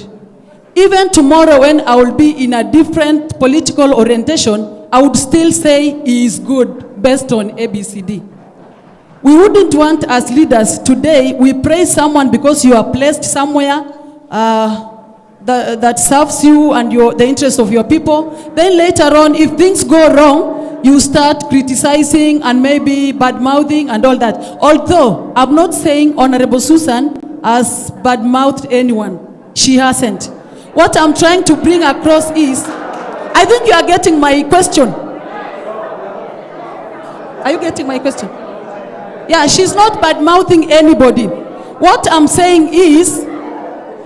even tomorrow when I will be in a different political orientation, I would still say he is good based on ABCD. We wouldn't want as leaders today, we praise someone because you are placed somewhere that serves you and the interests of your people. Then later on, if things go wrong, you start criticizing and maybe bad-mouthing and all that. Although, I'm not saying Honorable Susan has bad-mouthed anyone. She hasn't. What I'm trying to bring across is, I think you are getting my question. Are you getting my question? Yeah, she's not bad-mouthing anybody. What I'm saying is,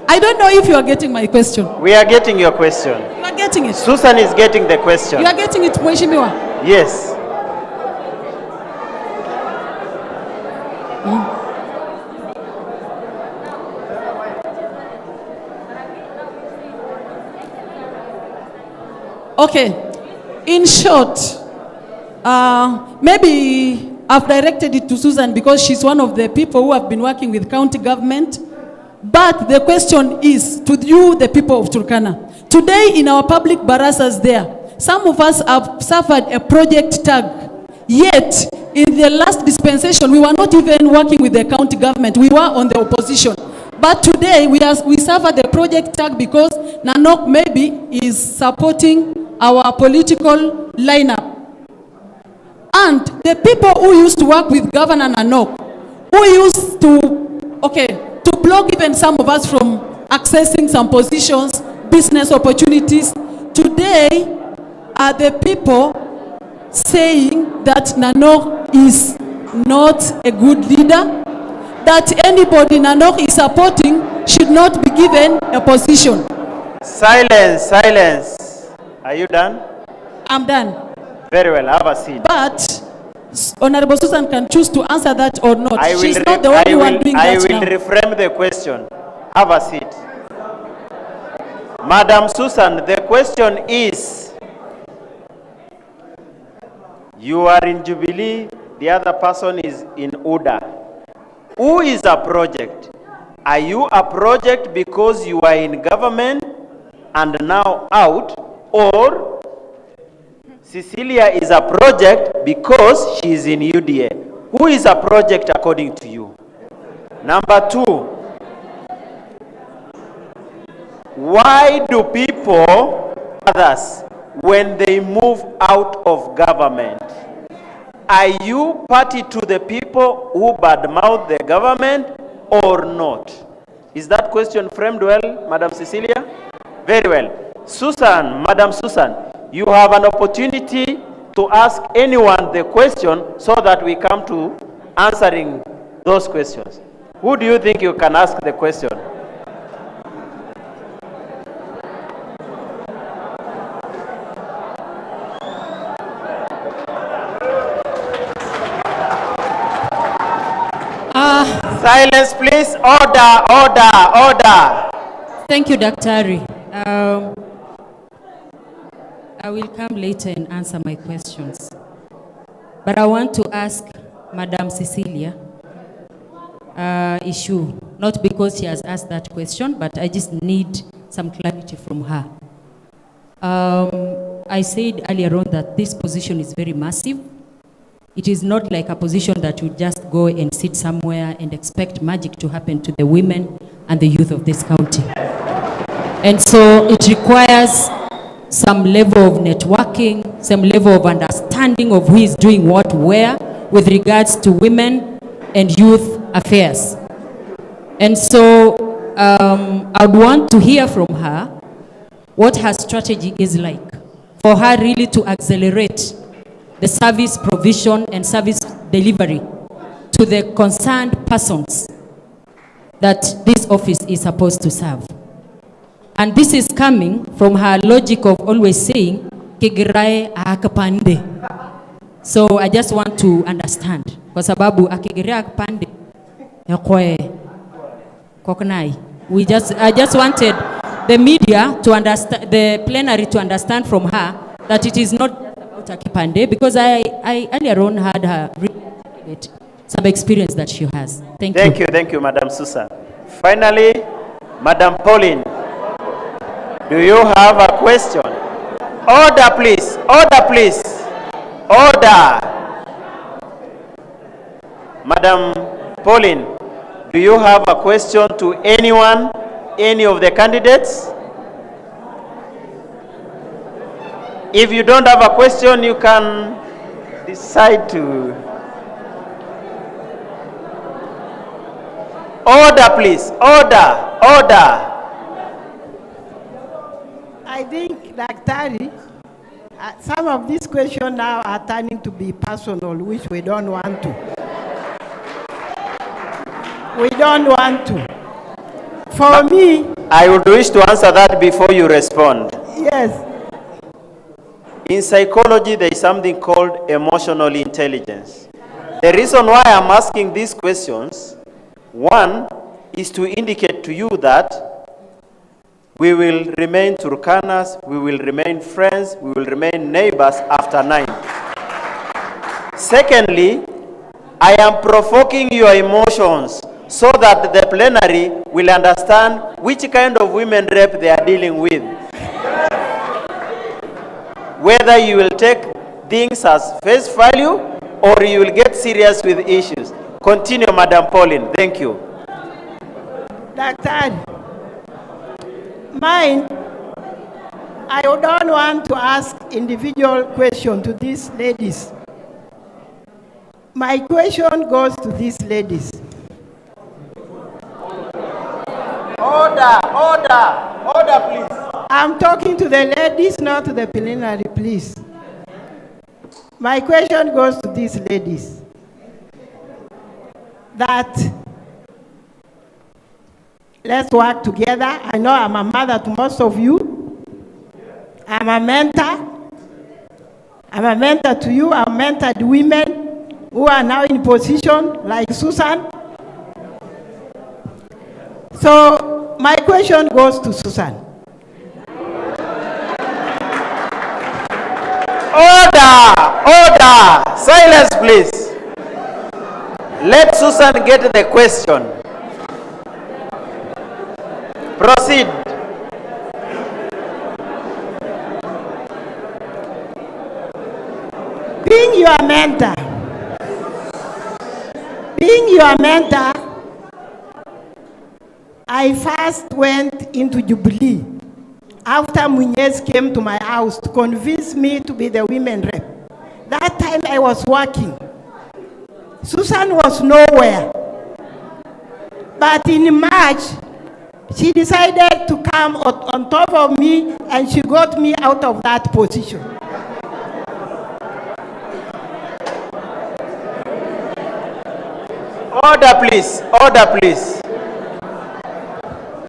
I don't know if you are getting my question. We are getting your question. You are getting it. Susan is getting the question. You are getting it, Mheshimiwa? Yes. Okay. In short, maybe I've directed it to Susan because she's one of the people who have been working with county government. But the question is to you, the people of Turkana. Today in our public barasas there, some of us have suffered a project tag. Yet, in the last dispensation, we were not even working with the county government. We were on the opposition. But today, we suffered the project tag because Nanok maybe is supporting our political lineup. And the people who used to work with Governor Nanok, who used to block even some of us from accessing some positions, business opportunities, today are the people saying that Nanok is not a good leader, that anybody Nanok is supporting should not be given a position. Silence. Are you done? I'm done. Very well, have a seat. But Honorable Susan can choose to answer that or not. She's not the only one doing that now. I will reframe the question. Have a seat. Madam Susan, the question is, you are in Jubilee, the other person is in UDA. Who is a project? Are you a project because you are in government and now out, or Cecilia is a project because she is in UDA? Who is a project according to you? Number two, why do people, others, when they move out of government? Are you party to the people who badmouth the government or not? Is that question framed well, Madam Cecilia? Very well. Susan, Madam Susan, you have an opportunity to ask anyone the question so that we come to answering those questions. Who do you think you can ask the question? Silence, please. Order, order, order. Thank you, Dr. I will come later and answer my questions. But I want to ask Madam Cecilia issue, not because she has asked that question, but I just need some clarity from her. I said earlier on that this position is very massive. It is not like a position that you just go and sit somewhere and expect magic to happen to the women and the youth of this county. And so it requires some level of networking, some level of understanding of who is doing what where with regards to women and youth affairs. And so I would want to hear from her what her strategy is like for her really to accelerate the service provision and service delivery to the concerned persons that this office is supposed to serve. And this is coming from her logic of always saying, "Kigirae akapande." So I just want to understand. Kwa sababu akigirae akapande, yakwe kokonai. I just wanted the media to understand, the plenary to understand from her that it is not about akipande, because I earlier on had her some experience that she has. Thank you. Thank you, Madam Susan. Finally, Madam Pauline. Do you have a question? Order, please. Order, please. Order. Madam Pauline, do you have a question to anyone, any of the candidates? If you don't have a question, you can decide to. Order, please. Order. Order. I think, Dr. Some of these questions now are turning to be personal, which we don't want to. We don't want to. For me... I would wish to answer that before you respond. Yes. In psychology, there is something called emotional intelligence. The reason why I'm asking these questions, one, is to indicate to you that we will remain Turkanas, we will remain friends, we will remain neighbors after 9. Secondly, I am provoking your emotions so that the plenary will understand which kind of women rep they are dealing with. Whether you will take things as face value or you will get serious with issues. Continue, Madam Pauline. Thank you. Dr. Mine, I don't want to ask individual question to these ladies. My question goes to these ladies. Order, order, order, please. I'm talking to the ladies, not to the plenary, please. My question goes to these ladies. That let's work together. I know I'm a mother to most of you. I'm a mentor. I'm a mentor to you. I've mentored women who are now in position like Susan. So my question goes to Susan. Order! Order! Silence, please. Let Susan get the question. Proceed. Being your mentor, I first went into Jubilee after Muñez came to my house to convince me to be the women rep. That time I was working. Susan was nowhere. But in March, she decided to come on top of me and she got me out of that position. Order, please. Order, please.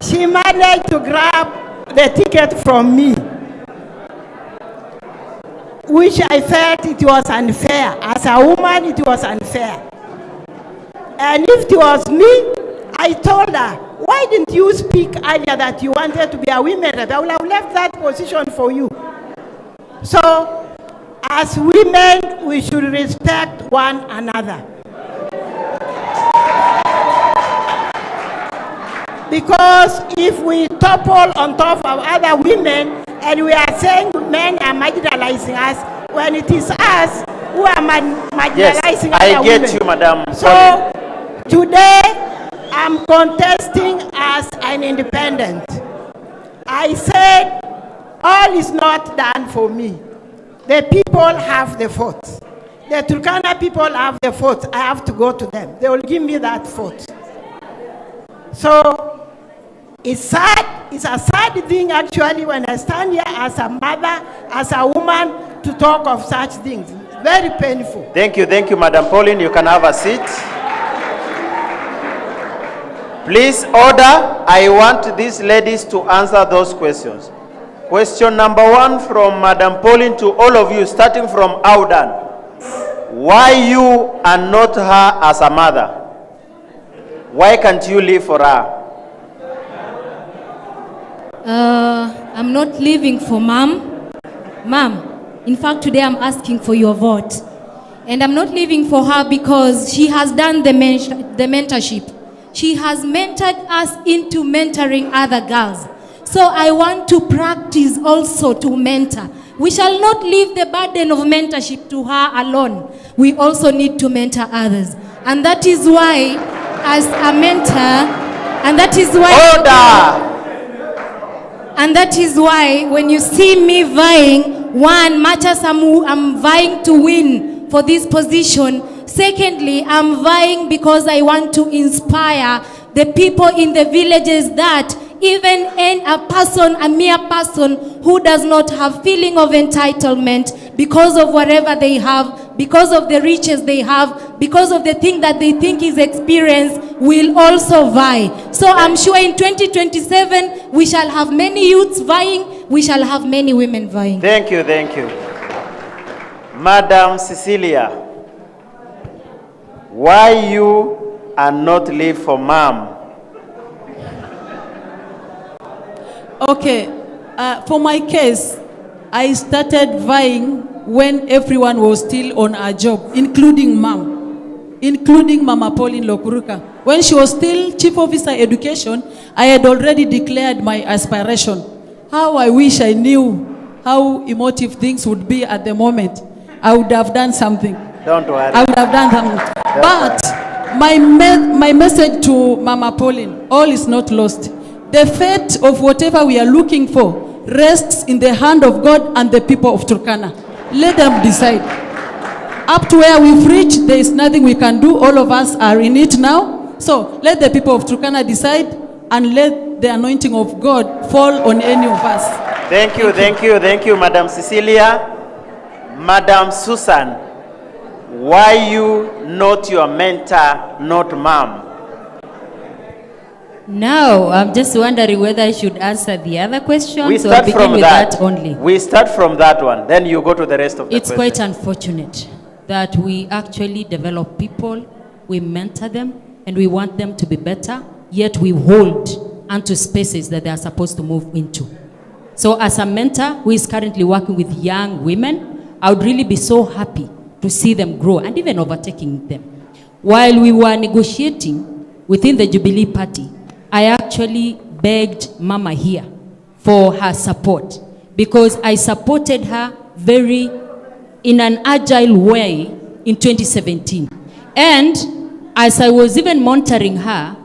She managed to grab the ticket from me, which I felt it was unfair. As a woman, it was unfair. And if it was me, I told her, why didn't you speak earlier that you wanted to be a women rep? I would have left that position for you. So, as women, we should respect one another. Because if we topple on top of other women and we are saying men are marginalizing us, when it is us who are marginalizing other women. I get you, Madam. So today I'm contesting as an independent. I said all is not done for me. The people have the vote. The Turkana people have the vote. I have to go to them. They will give me that vote. So it's sad. It's a sad thing actually when I stand here as a mother, as a woman, to talk of such things. Very painful. Thank you, Madam Pauline. You can have a seat. Please order. I want these ladies to answer those questions. Question number 1 from Madam Pauline to all of you, starting from Audan. Why you are not her as a mother? Why can't you live for her? I'm not living for mom. Mom, in fact, today I'm asking for your vote. And I'm not living for her because she has done the mentorship. She has mentored us into mentoring other girls. So I want to practice also to mentor. We shall not leave the burden of mentorship to her alone. We also need to mentor others. And that is why, as a mentor, and that is why... Order! And that is why when you see me vying, one, much as I'm vying to win for this position, secondly, I'm vying because I want to inspire the people in the villages that even a mere person who does not have feeling of entitlement because of whatever they have, because of the riches they have, because of the thing that they think is experience, will also vie. So I'm sure in 2027, we shall have many youths vying, we shall have many women vying. Thank you. Madam Cecilia, why you are not live for mom? Okay, for my case, I started vying when everyone was still on a job, including Mama Pauline Lokuruka. When she was still Chief Officer Education, I had already declared my aspiration. How I wish I knew how emotive things would be at the moment. I would have done something. Don't worry. I would have done something. But my message to Mama Pauline, all is not lost. The fate of whatever we are looking for rests in the hand of God and the people of Turkana. Let them decide. Up to where we've reached, there is nothing we can do. All of us are in it now. So let the people of Turkana decide and let the anointing of God fall on any of us. Thank you, Madam Cecilia. Madam Susan, why you not your mentor, not mom? Now, I'm just wondering whether I should answer the other questions We or start begin from with that only. We start from that one, then you go to the rest of the It's questions. quite unfortunate that we actually develop people, we mentor them, and we want them to be better, yet we hold onto spaces that they are supposed to move into. So as a mentor who is currently working with young women, I would really be so happy to see them grow and even overtaking them. While we were negotiating within the Jubilee Party, I actually begged Mama here for her support because I supported her in an agile way in 2017. And as I was even monitoring her,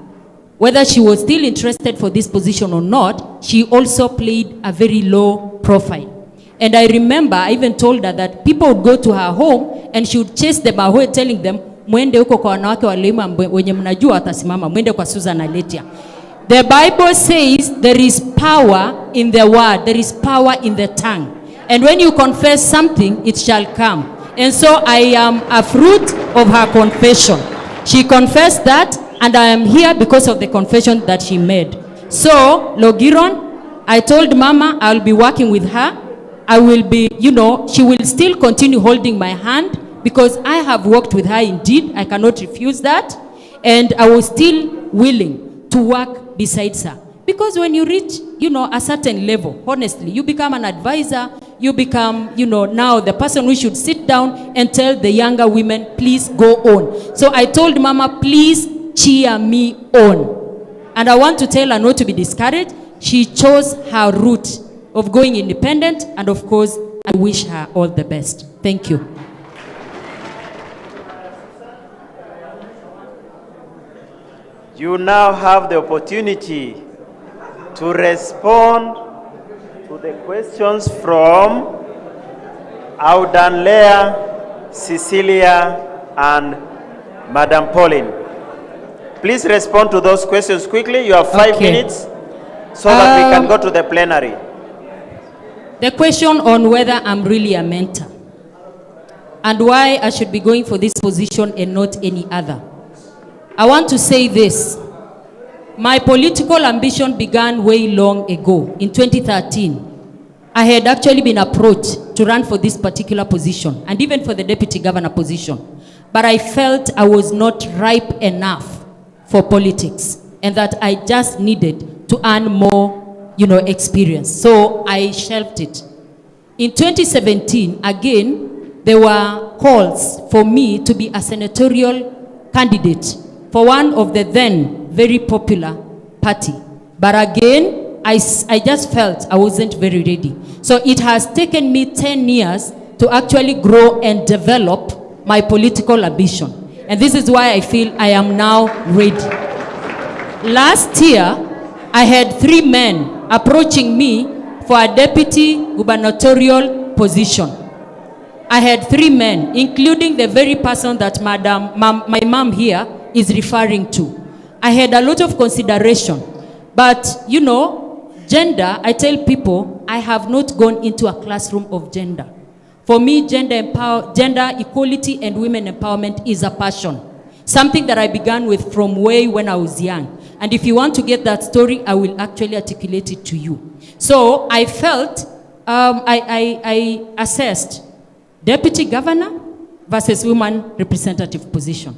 whether she was still interested for this position or not, she also played a very low profile. And I remember I even told her that people would go to her home and she would chase them away, telling them, mwende huko kwa wanawake walima wenye mnajua watasimama, mwende kwa Susan Aletia. The Bible says there is power in the word, there is power in the tongue. And when you confess something, it shall come. And so I am a fruit of her confession. She confessed that, and I am here because of the confession that she made. So, Logiron, I told Mama I'll be working with her. I will be, she will still continue holding my hand because I have worked with her indeed. I cannot refuse that. And I was still willing to work besides her. Because when you reach, a certain level, honestly, you become an advisor, you become, now the person who should sit down and tell the younger women, please go on. So I told Mama, please cheer me on. And I want to tell her not to be discouraged. She chose her route of going independent, and of course, I wish her all the best. Thank you. You now have the opportunity to respond to the questions from Audan Leah, Cecilia, and Madam Pauline. Please respond to those questions quickly. You have 5 minutes so that we can go to the plenary. The question on whether I'm really a mentor and why I should be going for this position and not any other. I want to say this. My political ambition began way long ago, in 2013. I had actually been approached to run for this particular position and even for the deputy governor position. But I felt I was not ripe enough for politics and that I just needed to earn more, experience. So I shelved it. In 2017, again, there were calls for me to be a senatorial candidate for one of the then very popular party. But again, I just felt I wasn't very ready. So it has taken me 10 years to actually grow and develop my political ambition. And this is why I feel I am now ready. Last year, I had 3 men approaching me for a deputy gubernatorial position. I had 3 men, including the very person that my mom here is referring to. I had a lot of consideration. But, gender, I tell people, I have not gone into a classroom of gender. For me, gender equality and women empowerment is a passion. Something that I began with from way when I was young. And if you want to get that story, I will actually articulate it to you. So I felt, I assessed deputy governor versus woman representative position.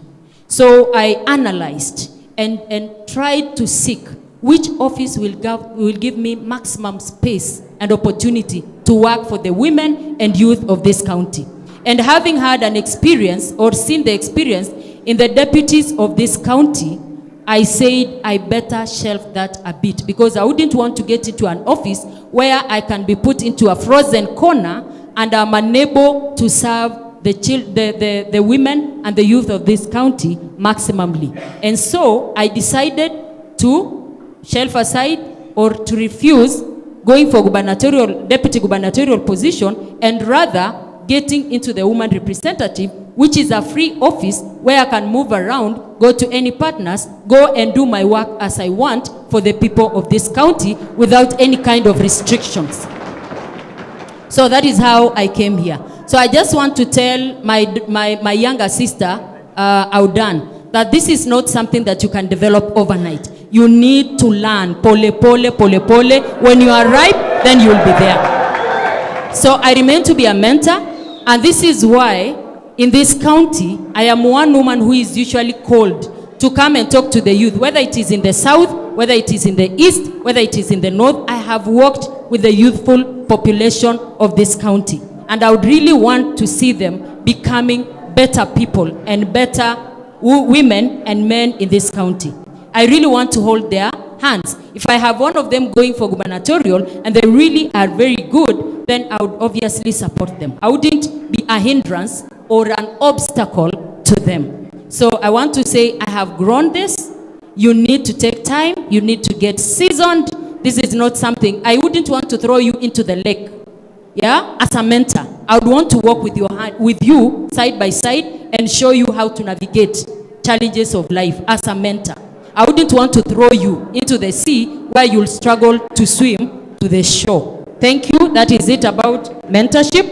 So I analyzed and tried to seek which office will give me maximum space and opportunity to work for the women and youth of this county. And having had an experience or seen the experience in the deputies of this county, I said I better shelve that a bit because I wouldn't want to get into an office where I can be put into a frozen corner and I'm unable to serve the women and the youth of this county maximally. And so I decided to shelve aside or to refuse going for deputy gubernatorial position and rather getting into the woman representative, which is a free office where I can move around, go to any partners, go and do my work as I want for the people of this county without any kind of restrictions. So that is how I came here. So I just want to tell my younger sister, Audan, that this is not something that you can develop overnight. You need to learn, pole, pole, pole, pole. When you are ripe, then you'll be there. So I remain to be a mentor, and this is why in this county, I am one woman who is usually called to come and talk to the youth, whether it is in the south, whether it is in the east, whether it is in the north. I have worked with the youthful population of this county, and I would really want to see them becoming better people and better women and men in this county. I really want to hold their hands. If I have one of them going for gubernatorial and they really are very good, then I would obviously support them. I wouldn't be a hindrance or an obstacle to them. So I want to say I have grown this You need to take time. You need to get seasoned. This is not something, I wouldn't want to throw you into the lake. Yeah, as a mentor, I would want to work with you side by side and show you how to navigate challenges of life as a mentor. I wouldn't want to throw you into the sea where you'll struggle to swim to the shore. Thank you. That is it about mentorship.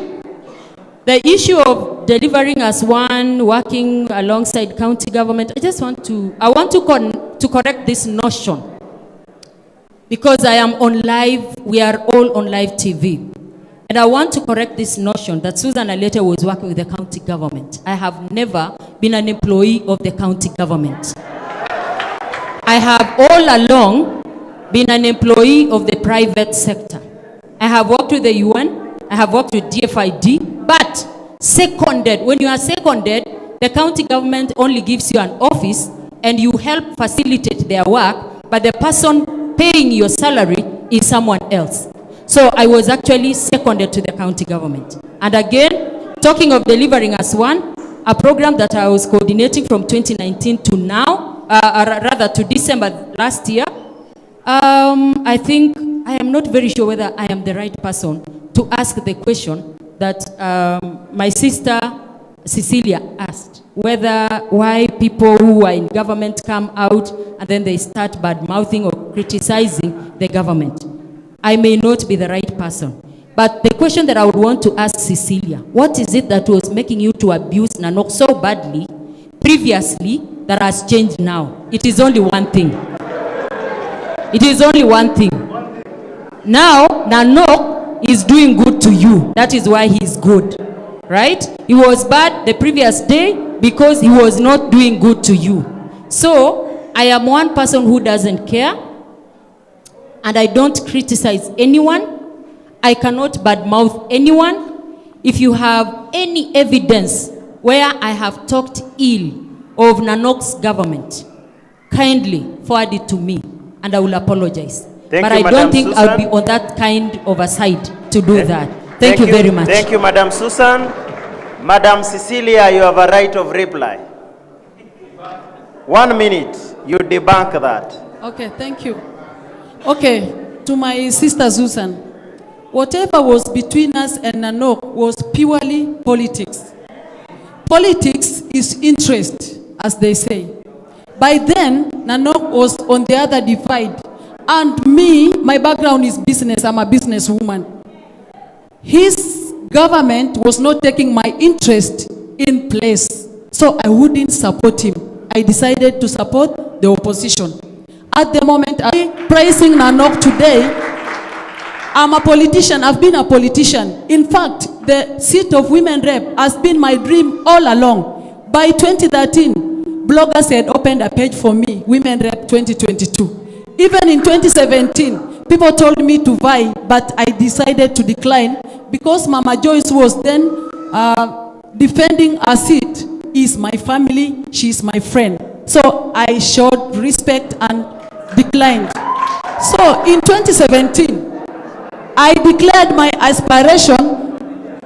The issue of delivering as one, working alongside county government, I want to correct this notion, because I am on live, we are all on live TV. And I want to correct this notion that Susan Alete was working with the county government. I have never been an employee of the county government. I have all along been an employee of the private sector. I have worked with the UN, I have worked with DFID, but seconded, when you are seconded, the county government only gives you an office and you help facilitate their work, but the person paying your salary is someone else. So I was actually seconded to the county government. And again, talking of delivering as one, a program that I was coordinating from 2019 to now, rather to December last year, I think I am not very sure whether I am the right person to ask the question that my sister Cecilia asked, why people who are in government come out and then they start bad-mouthing or criticizing the government. I may not be the right person. But the question that I would want to ask Cecilia, what is it that was making you to abuse Nanok so badly previously that has changed now? It is only one thing. It is only one thing. Now, Nanok is doing good to you. That is why he is good. Right? He was bad the previous day because he was not doing good to you. So, I am one person who doesn't care, and I don't criticize anyone. I cannot badmouth anyone. If you have any evidence where I have talked ill of Nanok's government, kindly forward it to me, and I will apologize. But I don't think I'll be on that kind of a side to do that. Thank you very much. Thank you, Madam Susan. Madam Cecilia, you have a right of reply. 1 minute, you debunk that. Okay, thank you. Okay, to my sister Susan, whatever was between us and Nanok was purely politics. Politics is interest, as they say. By then, Nanok was on the other divide. And me, my background is business. I'm a businesswoman. His government was not taking my interest in place. So I wouldn't support him. I decided to support the opposition. At the moment, I'm praising Nanok today. I'm a politician. I've been a politician. In fact, the seat of women rep has been my dream all along. By 2013, bloggers had opened a page for me, Women Rep 2022. Even in 2017, people told me to vie, but I decided to decline because Mama Joyce was then defending her seat. Is my family, she's my friend. So I showed respect and declined. So in 2017, I declared my aspiration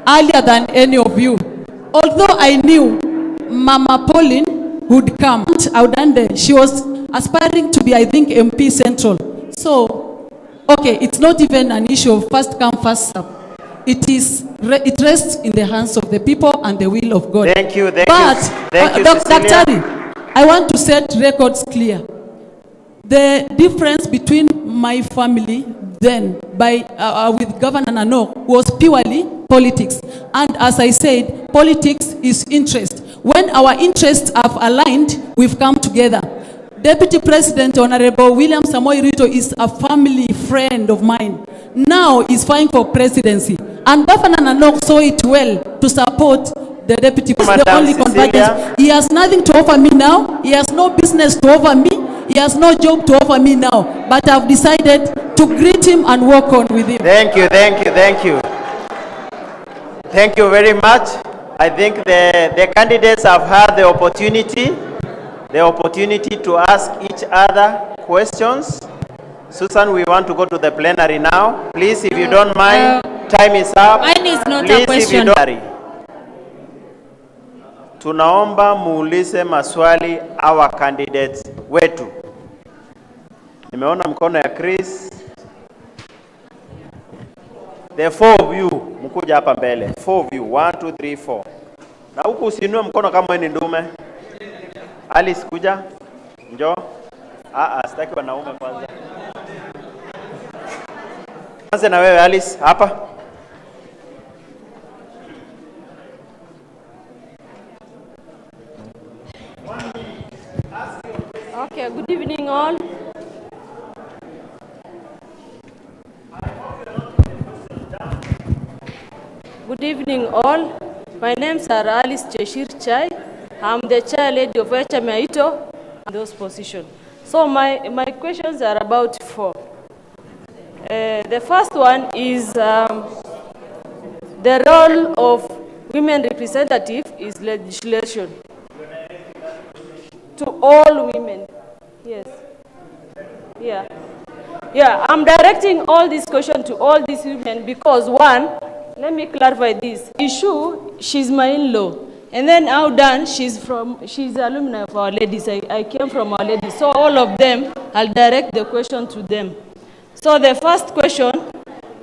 earlier than any of you. Although I knew Mama Pauline would come, she was aspiring to be, I think, MP Central. So, okay, it's not even an issue of first come, first serve. It rests in the hands of the people and the will of God. Thank you, thank you, Dr. I want to set records clear. The difference between my family then with Governor Nanok was purely politics. And as I said, politics is interest. When our interests have aligned, we've come together. Deputy President Honorable William Samoei Ruto is a family friend of mine. Now he's fighting for presidency. And Governor Nanok saw it well to support the deputy president. The only convergence. He has nothing to offer me now. He has no business to offer me. He has no job to offer me now. But I've decided to greet him and work on with him. Thank you, thank you, thank you. Thank you very much. I think the candidates have had the opportunity to ask each other questions. Susan, we want to go to the plenary now. Please, if you don't mind, time is up. Mine is not Please, a question. Tunaomba muulize maswali our candidates wetu. Nimeona mkono ya Chris. The four of you, mkuja hapa mbele. Four of you, 1, 2, 3, 4. Na huku usinue mkono kama ni ndume. Alice kuja. Njoo. Sitaki wanaume kwanza. Anza na wewe Alice, hapa. Okay, good evening all. Good evening all. My name is Alice Cheshir Chai. I'm the chair lady of HMAITO in those positions. So my questions are about 4. The first one is the role of women representative is legislation. To all women. Yes. Yeah. Yeah, I'm directing all this question to all these women because one, let me clarify this. Issue, she's my in-law. And then Audan, she's alumni of Our Ladies. I came from Our Ladies. So all of them, I'll direct the question to them. So the first question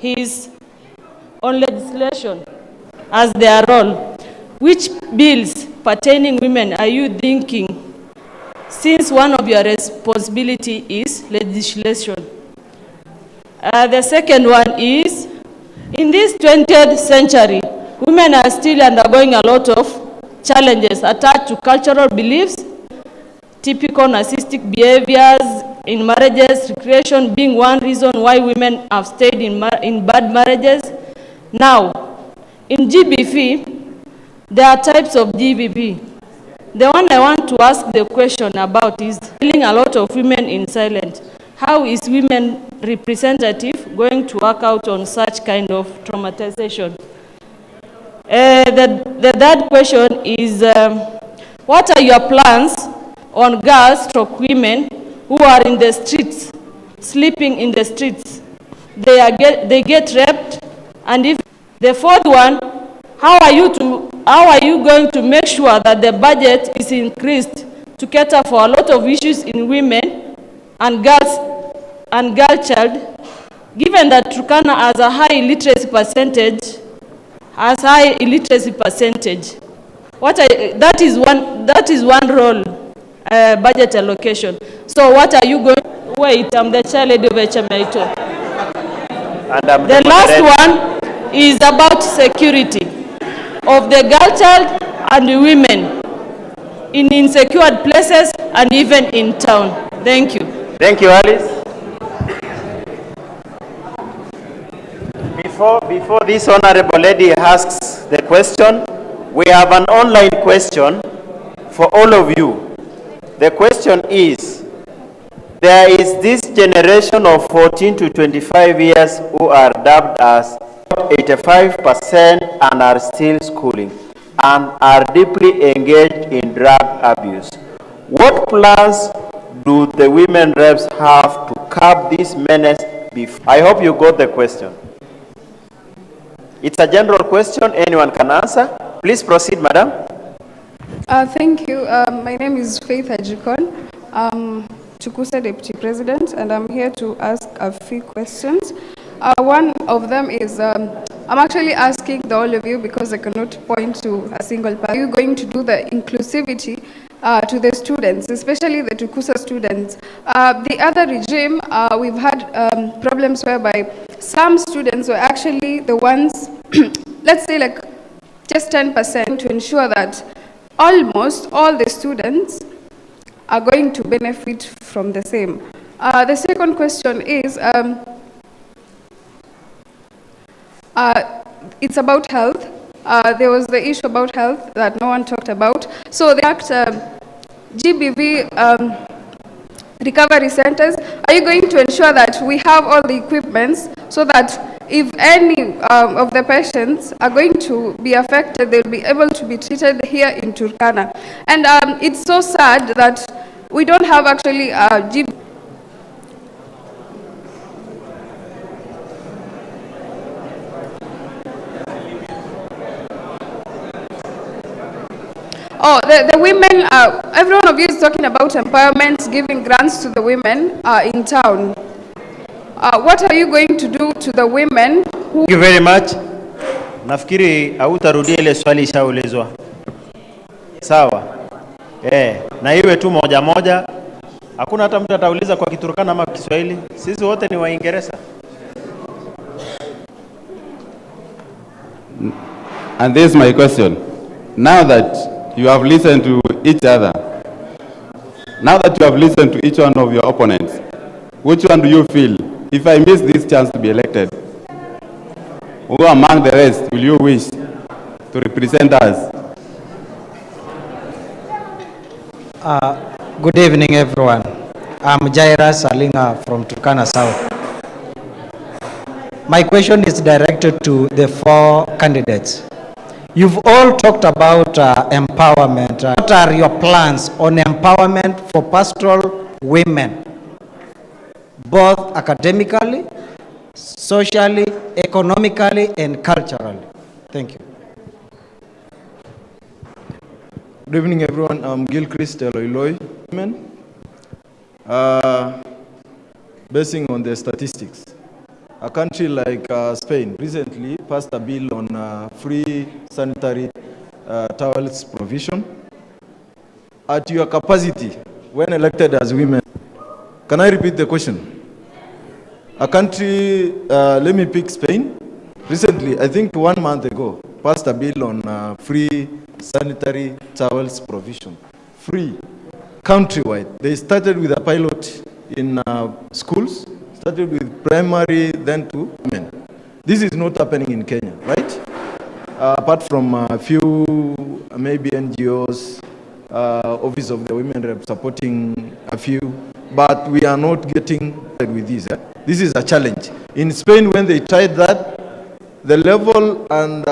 is on legislation as their role. Which bills pertaining women are you thinking, since one of your responsibility is legislation? The second one is, in this 20th century, women are still undergoing a lot of challenges attached to cultural beliefs, typical narcissistic behaviors in marriages, recreation being one reason why women have stayed in bad marriages. Now, in GBV, there are types of GBV. The one I want to ask the question about is killing a lot of women in silence. How is women representative going to work out on such kind of traumatization? The third question is, what are your plans on girls/women who are in the streets, sleeping in the streets? They get raped. And if the fourth one, how are you going to make sure that the budget is increased to cater for a lot of issues in women and girls and girl child, given that Turkana has a high illiteracy percentage? That is one role, budget allocation. So what are you going to wait? I'm the chair lady of HMAITO. The last one is about security of the girl child and the women in insecure places and even in town. Thank you. Thank you, Alice. Before this honorable lady asks the question, we have an online question for all of you. The question is, there is this generation of 14 to 25 years who are dubbed as 85% and are still schooling and are deeply engaged in drug abuse. What plans do the women reps have to curb this menace? I hope you got the question. It's a general question, anyone can answer. Please proceed, madam. Thank you. My name is Faith Ajikon. Tukusa Deputy President, and I'm here to ask a few questions. One of them is, I'm actually asking all of you because I cannot point to a single part. Are you going to do the inclusivity to the students, especially the Tukusa students? The other regime, we've had problems whereby some students were actually the ones, let's say like just 10%, to ensure that almost all the students are going to benefit from the same. The second question is, it's about health. There was the issue about health that no one talked about. So the act GBV recovery centers, are you going to ensure that we have all the equipments so that if any of the patients are going to be affected, they'll be able to be treated here in Turkana? And it's so sad that we don't have actually GBV. The women, every one of you is talking about empowerment, giving grants to the women in town. What are you going to do to the women who... Thank you very much. Nafikiri hautarudia ile swali ishaulizwa. Sawa. Na iwe tu moja moja. Hakuna hata mtu atauliza kwa Kiturkana ama Kiswahili. Sisi wote ni Waingereza. And this is my question. Now that you have listened to each other, now that you have listened to each one of your opponents, which one do you feel, if I miss this chance to be elected, who among the rest will you wish to represent us? Good evening, everyone. I'm Jaira Salinga from Turkana South. My question is directed to the 4 candidates. You've all talked about empowerment. What are your plans on empowerment for pastoral women, both academically, socially, economically, and culturally? Thank you. Good evening, everyone. I'm Gilchrist Eloiloi. Basing on the statistics, a country like Spain recently passed a bill on free sanitary towels provision. At your capacity, when elected as women, can I repeat the question? A country, let me pick Spain. Recently, I think 1 month ago, passed a bill on free sanitary towels provision. Free, countrywide. They started with a pilot in schools, started with primary, then to men. This is not happening in Kenya, right? Apart from a few, maybe NGOs, Office of the Women Rep supporting a few, but we are not getting with this. This is a challenge. In Spain, when they tried that, the level and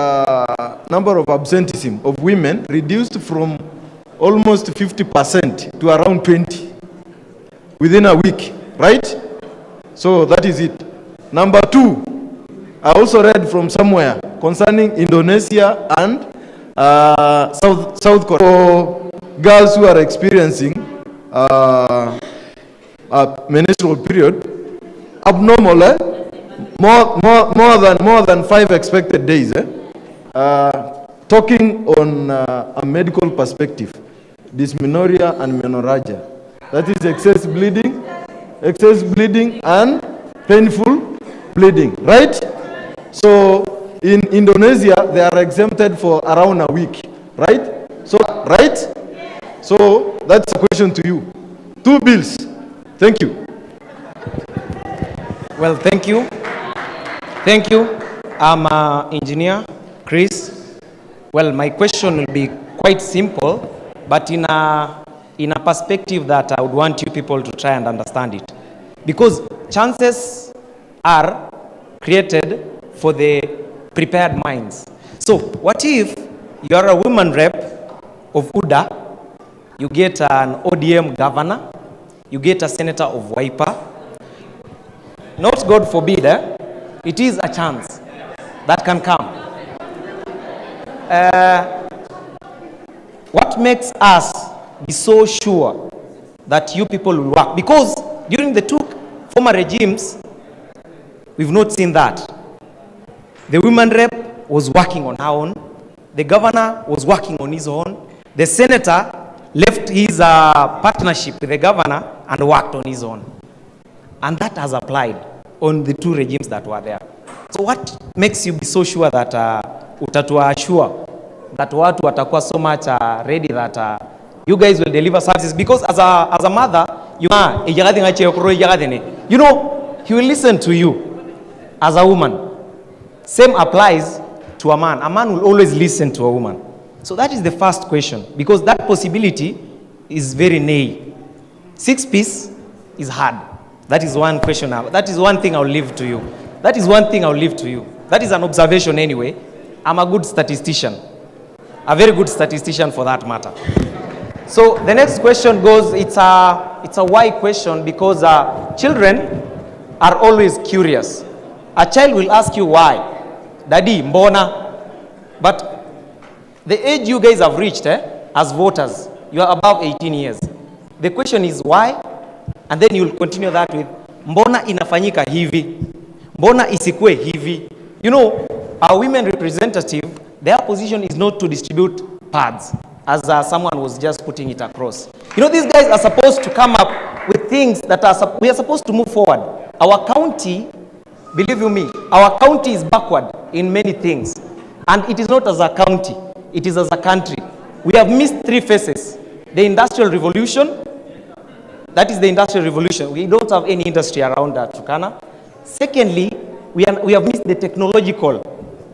number of absenteeism of women reduced from almost 50% to around 20 within a week, right? So that is it. Number 2, I also read from somewhere concerning Indonesia and South Korea. For girls who are experiencing a menstrual period, abnormal, more than 5 expected days. Talking on a medical perspective, dysmenorrhea and menorrhagia, that is excess bleeding and painful bleeding, right? So in Indonesia, they are exempted for around a week, right? So that's a question to you. 2 bills. Thank you. Well, thank you. Thank you. I'm engineer Chris. Well, my question will be quite simple, but in a perspective that I would want you people to try and understand it. Because chances are created for the prepared minds. So what if you are a woman rep of UDA, you get an ODM governor, you get a senator of Wiper? Not God forbid, it is a chance that can come. What makes us be so sure that you people will work? Because during the 2 former regimes, we've not seen that. The women rep was working on her own. The governor was working on his own. The senator left his partnership with the governor and worked on his own. And that has applied on the 2 regimes that were there. So what makes you be so sure that utatua assure that watu watakuwa so much ready that you guys will deliver services? Because as a mother, you know, he will listen to you as a woman. Same applies to a man. A man will always listen to a woman. So that is the first question, because that possibility is very naive. 6-piece is hard. That is one question. That is one thing I'll leave to you. That is one thing I'll leave to you. That is an observation anyway. I'm a good statistician. A very good statistician for that matter. So the next question goes, it's a why question, because children are always curious. A child will ask you why. Daddy, mbona? But the age you guys have reached, as voters. You are above 18 years. The question is why? And then you'll continue that with, mbona inafanyika hivi? Mbona isikue hivi? You know, our women representative, their position is not to distribute pads, as someone was just putting it across. You know, these guys are supposed to come up with things that we are supposed to move forward. Our county, believe you me, our county is backward in many things. And it is not as a county, it is as a country. We have missed 3 phases. The Industrial Revolution, that is the Industrial Revolution. We don't have any industry around Turkana. Secondly, we have missed the technological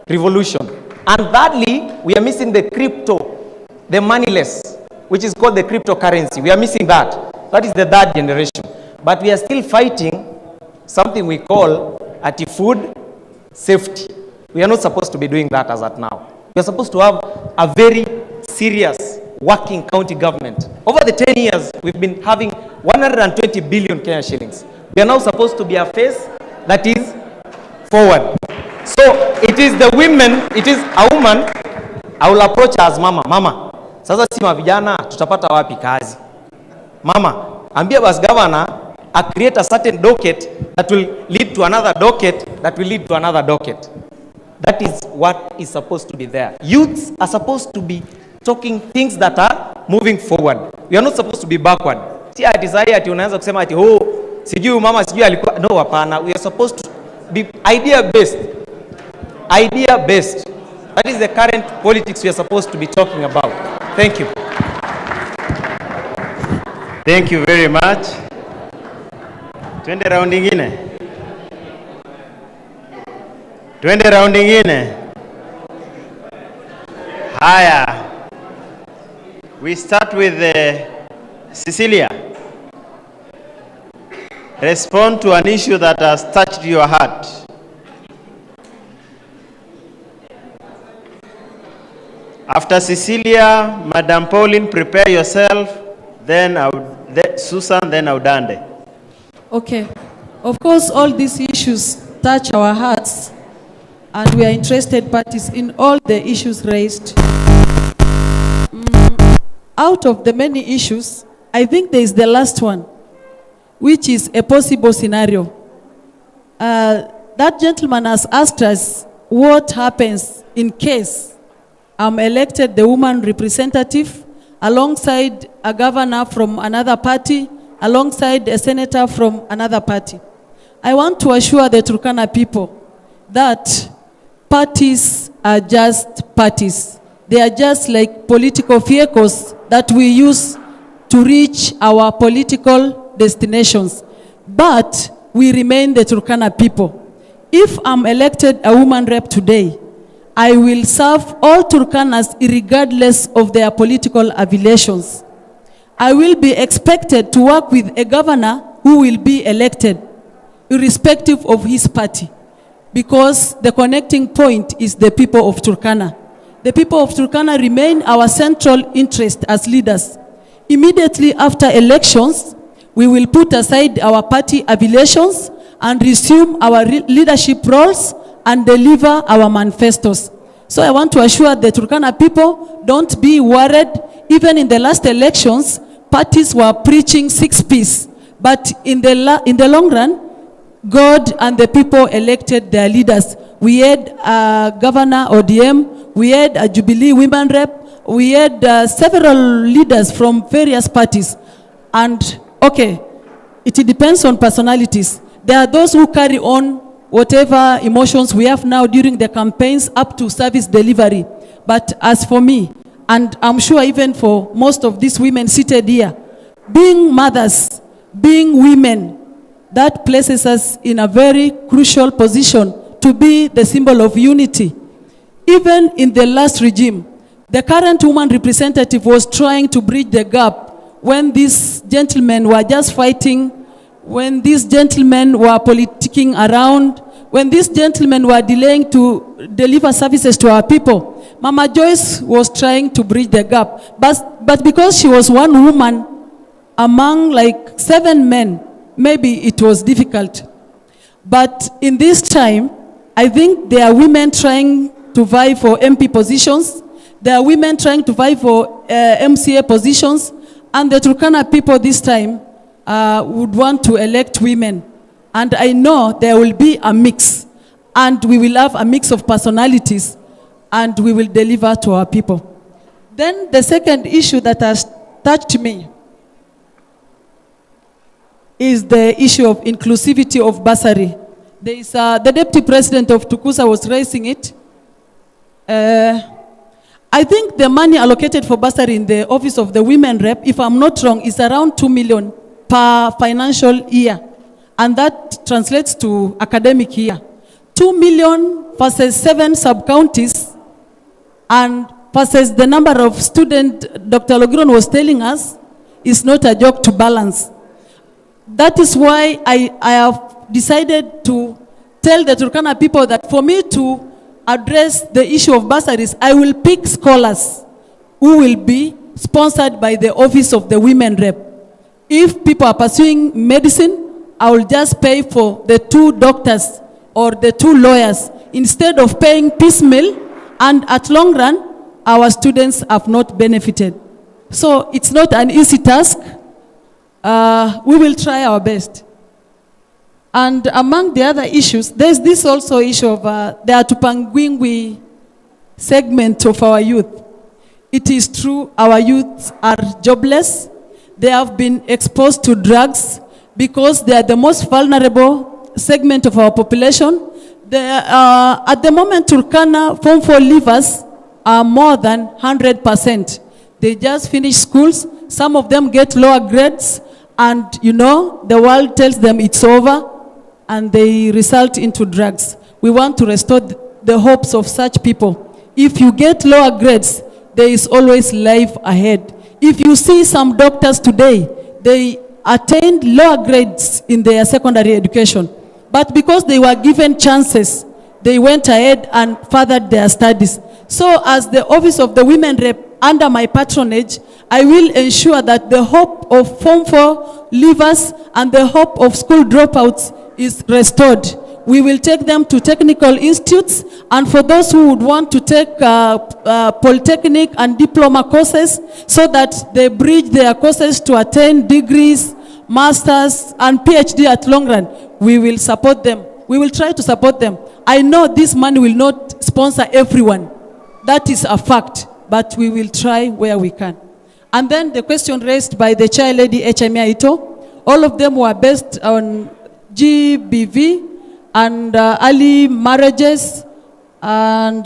revolution. And thirdly, we are missing the crypto, the moneyless, which is called the cryptocurrency. We are missing that. That is the 3rd generation. But we are still fighting something we call food safety. We are not supposed to be doing that as at now. We are supposed to have a very serious working county government. Over the 10 years, we've been having 120 billion Kenya shillings. We are now supposed to be a face that is forward. So it is the women, it is a woman, I will approach her as mama. Mama, sasa si mavijana tutapata wapi kazi? Mama, ambia bas governor create a certain docket that will lead to another docket that will lead to another docket. That is what is supposed to be there. Youths are supposed to be talking things that are moving forward. We are not supposed to be backward. Si ati sahi ati unaanza kusema ati sijui mama sijui alikuwa, no, hapana. We are supposed to be idea based. Idea based. That is the current politics we are supposed to be talking about. Thank you. Thank you very much. Twende round ingine. Twende round ingine. Haya. We start with Cecilia. Respond to an issue that has touched your heart. After Cecilia, Madam Pauline, prepare yourself. Then Susan, then Audande. Okay. Of course, all these issues touch our hearts, and we are interested parties in all the issues raised. Out of the many issues, I think there is the last one, which is a possible scenario. That gentleman has asked us what happens in case I'm elected the woman representative alongside a governor from another party, alongside a senator from another party. I want to assure the Turkana people that parties are just parties. They are just like political vehicles that we use to reach our political destinations. But we remain the Turkana people. If I'm elected a woman rep today, I will serve all Turkanas regardless of their political affiliations. I will be expected to work with a governor who will be elected, irrespective of his party, because the connecting point is the people of Turkana. The people of Turkana remain our central interest as leaders. Immediately after elections, we will put aside our party affiliations and resume our leadership roles and deliver our manifestos. So I want to assure the Turkana people, don't be worried. Even in the last elections, parties were preaching 6 P's. But in the long run, God and the people elected their leaders. We had Governor ODM, we had a Jubilee women rep, we had several leaders from various parties. And okay, it depends on personalities. There are those who carry on whatever emotions we have now during the campaigns up to service delivery. But as for me, and I'm sure even for most of these women seated here, being mothers, being women, that places us in a very crucial position to be the symbol of unity. Even in the last regime, the current woman representative was trying to bridge the gap when these gentlemen were just fighting, when these gentlemen were politicking around, when these gentlemen were delaying to deliver services to our people. Mama Joyce was trying to bridge the gap. But because she was one woman among like 7 men, maybe it was difficult. But in this time, I think there are women trying to vie for MP positions. There are women trying to vie for MCA positions, and the Turkana people this time would want to elect women. And I know there will be a mix, and we will have a mix of personalities, and we will deliver to our people. Then the second issue that has touched me is the issue of inclusivity of bursary. There is, the Deputy President of Tukusa was raising it. I think the money allocated for bursary in the office of the women rep, if I'm not wrong, is around 2 million per financial year. And that translates to academic year. 2 million versus 7 sub-counties, and versus the number of students Dr. Logron was telling us, is not a joke to balance. That is why I have decided to tell the Turkana people that for me to address the issue of bursaries, I will pick scholars who will be sponsored by the office of the women rep. If people are pursuing medicine, I will just pay for the 2 doctors or the 2 lawyers instead of paying piecemeal, and at long run, our students have not benefited. So it's not an easy task. We will try our best. And among the other issues, there's this also issue of the Atupangwingwi segment of our youth. It is true our youth are jobless. They have been exposed to drugs because they are the most vulnerable segment of our population. At the moment, Turkana Form 4 leavers are more than 100%. They just finish schools. Some of them get lower grades, and you know, the world tells them it's over, and they result into drugs. We want to restore the hopes of such people. If you get lower grades, there is always life ahead. If you see some doctors today, they attained lower grades in their secondary education, but because they were given chances, they went ahead and furthered their studies. So as the office of the women rep, under my patronage, I will ensure that the hope of Form 4 leavers and the hope of school dropouts is restored. We will take them to technical institutes, and for those who would want to take polytechnic and diploma courses, so that they bridge their courses to attain degrees, masters, and PhD at long run, we will support them. We will try to support them. I know this money will not sponsor everyone. That is a fact, but we will try where we can. And then the question raised by the chair lady HMA Ito, all of them were based on GBV and early marriages, and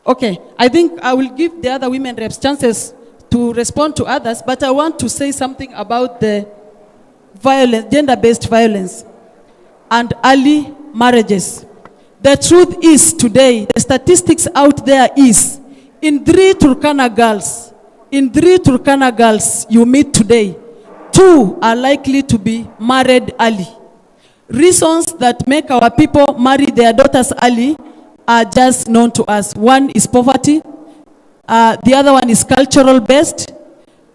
okay, I think I will give the other women reps chances to respond to others, but I want to say something about the violence, gender-based violence and early marriages. The truth is today, the statistics out there is, in 3 Turkana girls you meet today, 2 are likely to be married early. Reasons that make our people marry their daughters early are just known to us. One is poverty, the other one is cultural based,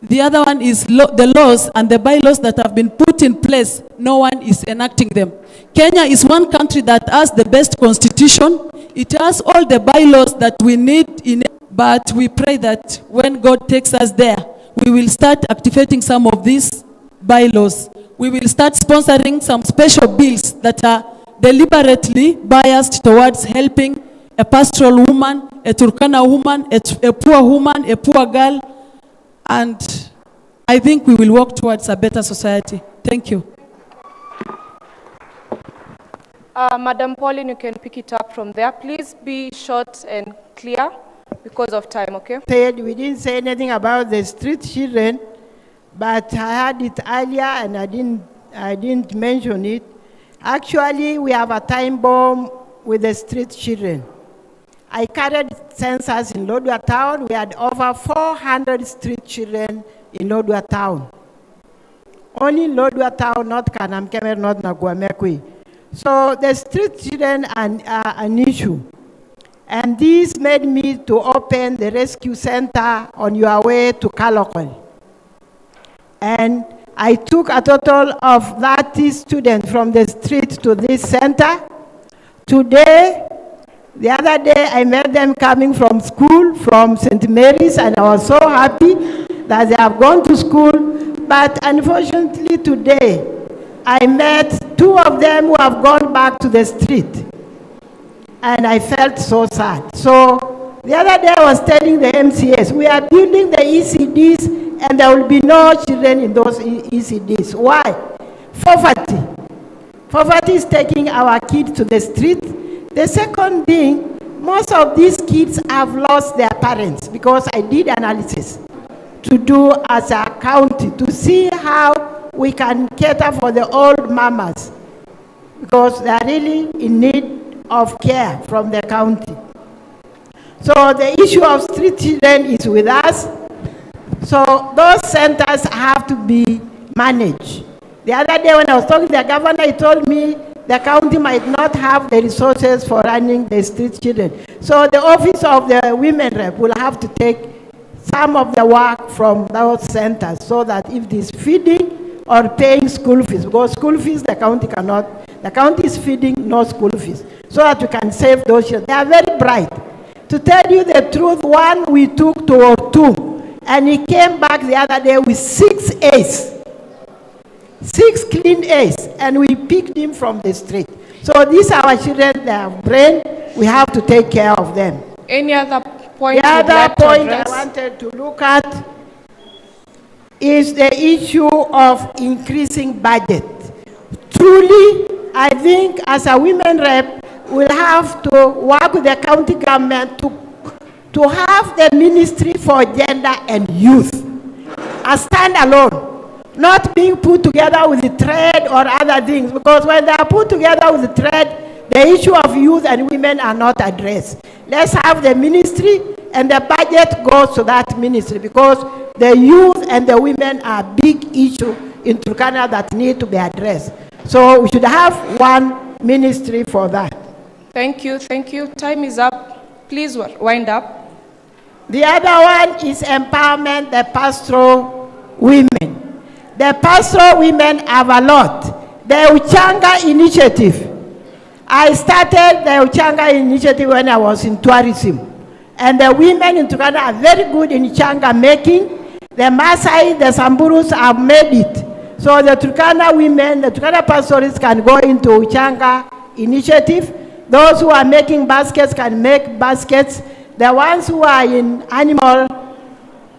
the other one is the laws and the bylaws that have been put in place. No one is enacting them. Kenya is one country that has the best constitution. It has all the bylaws that we need in it, but we pray that when God takes us there, we will start activating some of these bylaws. We will start sponsoring some special bills that are deliberately biased towards helping a pastoral woman, a Turkana woman, a poor woman, a poor girl, and I think we will work towards a better society. Thank you. Madam Pauline, you can pick it up from there. Please be short and clear because of time, okay? We didn't say anything about the street children, but I had it earlier and I didn't mention it. Actually, we have a time bomb with the street children. I carried census in Lodwar town. We had over 400 street children in Lodwar town. Only Lodwar town, not Kanamkemer, not Naguamekwi. So the street children are an issue. And this made me to open the rescue center on your way to Kalokol. And I took a total of 30 students from the street to this center. Today, The other day, I met them coming from school, from St. Mary's, and I was so happy that they have gone to school. But unfortunately today, I met 2 of them who have gone back to the street. And I felt so sad. So the other day I was telling the MCS, we are building the ECDs and there will be no children in those ECDs. Why? Poverty. Poverty is taking our kids to the street. The second thing, most of these kids have lost their parents because I did analysis to do as a county to see how we can cater for the old mamas because they are really in need of care from the county. So the issue of street children is with us. So those centers have to be managed. The other day when I was talking to the governor, he told me the county might not have the resources for running the street children. So the office of the women rep will have to take some of the work from those centers so that if it is feeding or paying school fees, because school fees the county cannot, the county is feeding no school fees, so that we can save those children. They are very bright. To tell you the truth, one we took to Ortum, and he came back the other day with 6 A's. 6 clean A's, and we picked him from the street. So these are our children, they have brain, we have to take care of them. Any other point? The other point I wanted to look at is the issue of increasing budget. Truly, I think as a women rep, we'll have to work with the county government to have the Ministry for Gender and Youth, a standalone. Not being put together with the trade or other things, because when they are put together with the trade, the issue of youth and women are not addressed. Let's have the ministry and the budget goes to that ministry, because the youth and the women are a big issue in Turkana that need to be addressed. So we should have one ministry for that. Thank you, thank you. Time is up. Please wind up. The other one is empowerment the pastoral women. The pastoral women have a lot. The Uchanga Initiative. I started the Uchanga Initiative when I was in tourism. And the women in Turkana are very good in Uchanga making. The Maasai, the Samburus have made it. So the Turkana women, the Turkana pastorists can go into Uchanga Initiative. Those who are making baskets can make baskets. The ones who are in animal,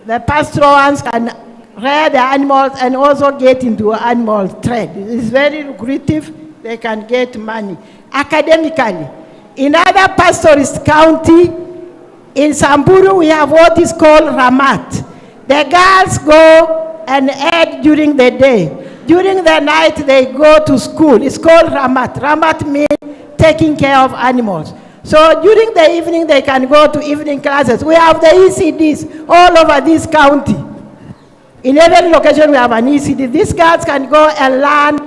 the pastoral ones can rear the animals and also get into animal trade. It's very lucrative. They can get money. Academically, in other pastorist county, in Samburu, we have what is called Ramat. The girls go and aid during the day. During the night, they go to school. It's called Ramat. Ramat means taking care of animals. So during the evening, they can go to evening classes. We have the ECDs all over this county. In every location, we have an ECD. These girls can go and learn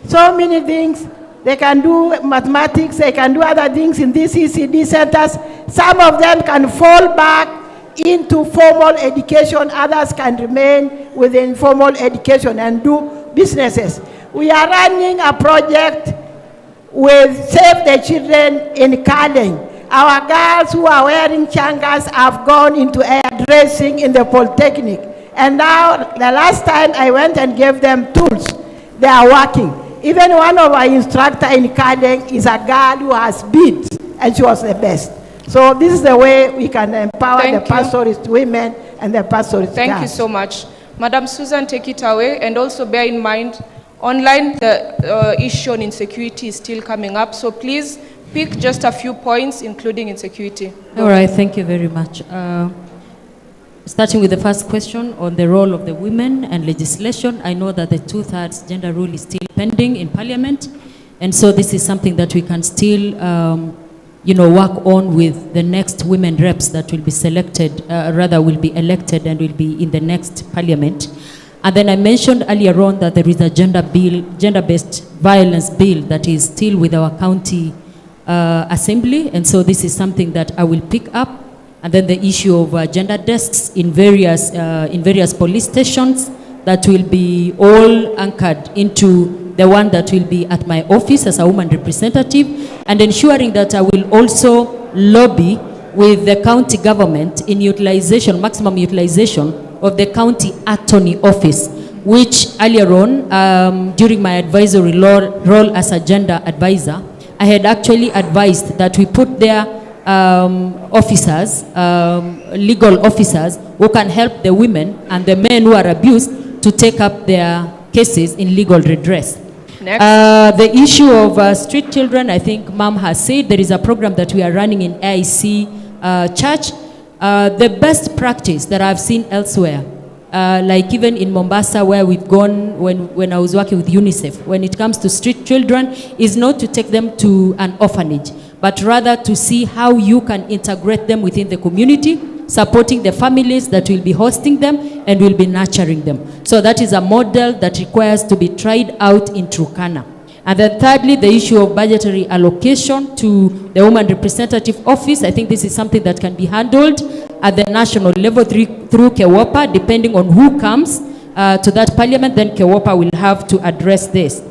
so many things. They can do mathematics, they can do other things in these ECD centers. Some of them can fall back into formal education, others can remain within formal education and do businesses. We are running a project with Save the Children in Kaleng. Our girls who are wearing changas have gone into hairdressing in the Polytechnic. And now, the last time I went and gave them tools, they are working. Even one of our instructors in Kaleng is a girl who has beads, and she was the best. So this is the way we can empower the pastorist women and the pastorist Thank girls. you so much. Madam Susan, take it away, and also bear in mind, online the issue on insecurity is still coming up, so please pick just a few points, including insecurity. All right, thank you very much. Starting with the first question on the role of the women and legislation, I know that the 2/3 gender rule is still pending in Parliament, and so this is something that we can still, work on with the next women reps that will be selected, will be elected and will be in the next Parliament. And then I mentioned earlier on that there is a gender-based violence bill that is still with our county assembly, and so this is something that I will pick up. And then the issue of gender desks in various police stations that will be all anchored into the one that will be at my office as a woman representative, and ensuring that I will also lobby with the county government in utilization, maximum utilization of the county attorney office, which earlier on, during my advisory role as a gender advisor, I had actually advised that we put there officers, legal officers, who can help the women and the men who are abused to take up their cases in legal redress. Next. The issue of street children, I think Mom has said there is a program that we are running in AIC Church. The best practice that I've seen elsewhere, like even in Mombasa where we've gone when I was working with UNICEF, when it comes to street children, is not to take them to an orphanage, but rather to see how you can integrate them within the community, supporting the families that will be hosting them and will be nurturing them. So that is a model that requires to be tried out in Turkana. And then thirdly, the issue of budgetary allocation to the Women Representative Office. I think this is something that can be handled at the national level through KEWOPA, depending on who comes to that parliament, then KEWOPA will have to address this.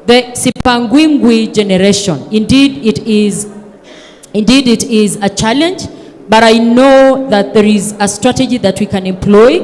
The Sipangwingwi generation, indeed it is a challenge, but I know that there is a strategy that we can employ.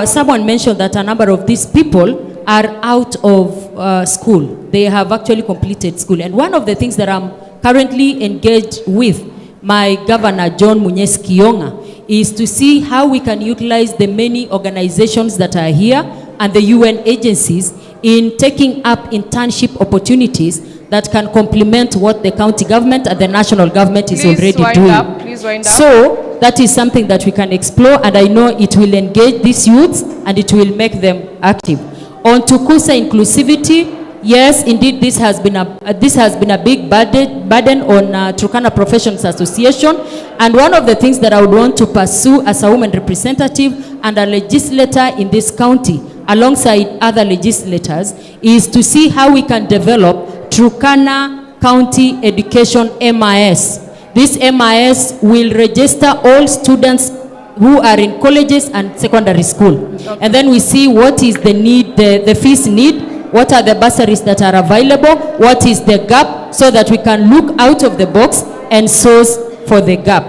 Someone mentioned that a number of these people are out of school. They have actually completed school. And one of the things that I'm currently engaged with my governor, John Munyes Kionga, is to see how we can utilize the many organizations that are here and the UN agencies in taking up internship opportunities that can complement what the county government and the national government is already doing. Please wind up. So that is something that we can explore, and I know it will engage these youths and it will make them active. On Tukusa inclusivity, yes, indeed, this has been a big burden on Turkana Professions Association, and one of the things that I would want to pursue as a woman representative and a legislator in this county, alongside other legislators, is to see how we can develop Turkana County Education MIS. This MIS will register all students who are in colleges and secondary school. Okay. And then we see what is the need, the fees need, what are the bursaries that are available, what is the gap, so that we can look out of the box and source for the gap.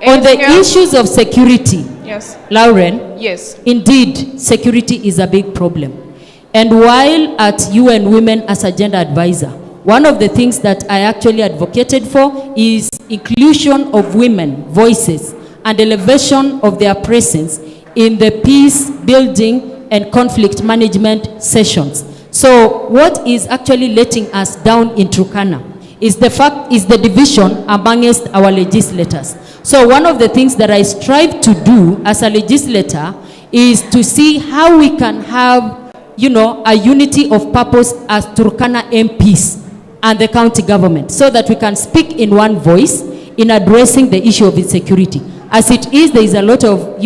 On the issues of security, yes, Lauren, yes, indeed, security is a big problem. And while at UN Women as a gender advisor, one of the things that I actually advocated for is inclusion of women voices and elevation of their presence in the peace building and conflict management sessions. So what is actually letting us down in Turkana is the division amongst our legislators. So one of the things that I strive to do as a legislator is to see how we can have, a unity of purpose as Turkana MPs and the county government, so that we can speak in one voice in addressing the issue of insecurity. As it is, there is a lot of,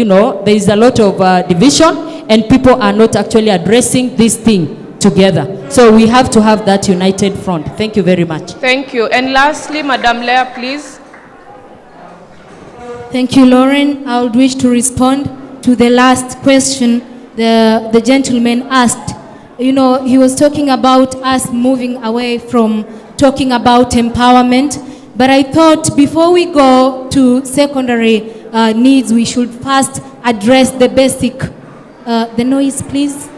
division, and people are not actually addressing this thing together. So we have to have that united front. Thank you very much. Thank you. And lastly, Madam Leah, please. Thank you, Lauren. I would wish to respond to the last question the gentleman asked. He was talking about us moving away from talking about empowerment, but I thought before we go to secondary needs, we should first address the basic, the noise please.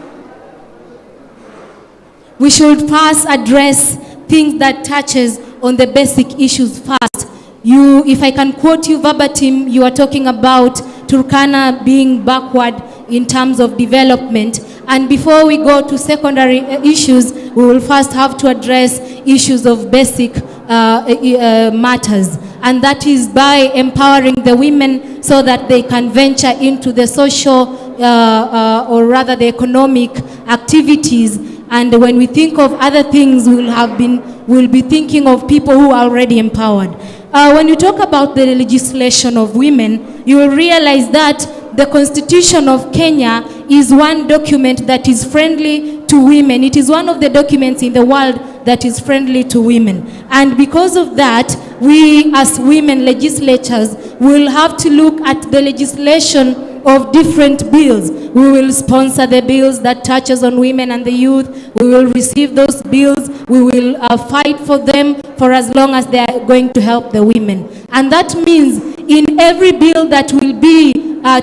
We should first address things that touches on the basic issues first. If I can quote you verbatim, you are talking about Turkana being backward in terms of development. And before we go to secondary issues, we will first have to address issues of basic matters. And that is by empowering the women so that they can venture into the social or rather the economic activities. And when we think of other things, we'll be thinking of people who are already empowered. When you talk about the legislation of women, you will realize that the Constitution of Kenya is one document that is friendly to women. It is one of the documents in the world that is friendly to women. And because of that, we as women legislators will have to look at the legislation of different bills. We will sponsor the bills that touches on women and the youth. We will receive those bills. We will fight for them for as long as they are going to help the women. And that means in every bill that will be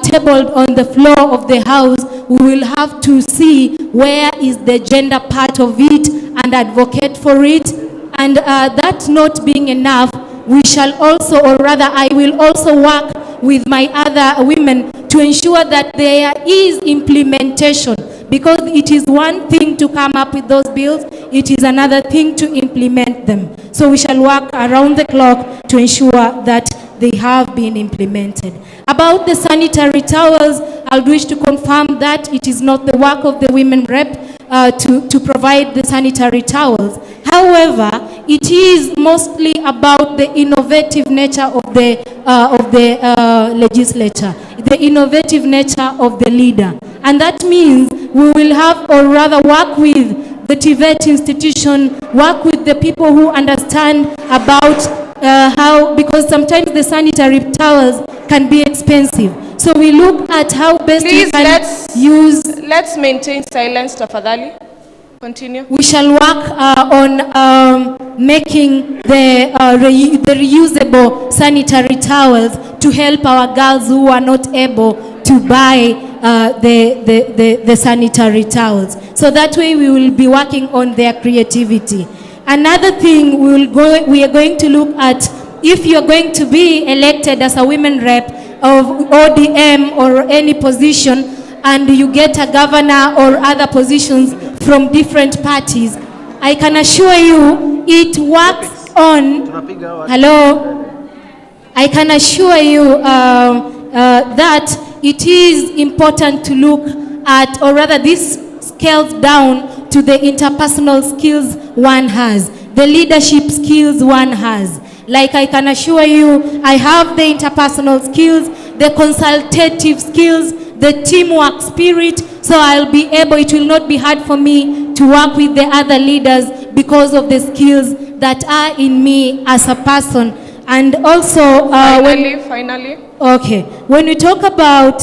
tabled on the floor of the House, we will have to see where is the gender part of it and advocate for it. And that not being enough, we shall also, or rather I will also work with my other women to ensure that there is implementation, because it is one thing to come up with those bills, it is another thing to implement them. So we shall work around the clock to ensure that they have been implemented. About the sanitary towels, I wish to confirm that it is not the work of the women rep to provide the sanitary towels. However, it is mostly about the innovative nature of the legislature, the innovative nature of the leader. And that means we will have, or rather work with the TVET institution, work with the people who understand about how, because sometimes the sanitary towels can be expensive. So we look at how best we can let's maintain silence, tafadhali. Continue. We shall work on making the reusable sanitary towels to help our girls who are not able to buy the sanitary towels. So that way we will be working on their creativity. Another thing we are going to look at, if you're going to be elected as a women rep of ODM or any position, and you get a governor or other positions from different parties, I can assure you it works on, hello, I can assure you that it is important to look at, or rather this scales down to the interpersonal skills one has, the leadership skills one has. Like I can assure you, I have the interpersonal skills, the consultative skills, the teamwork spirit, so I'll be able, it will not be hard for me to work with the other leaders because of the skills that are in me as a person. And also, finally. Okay, when we talk about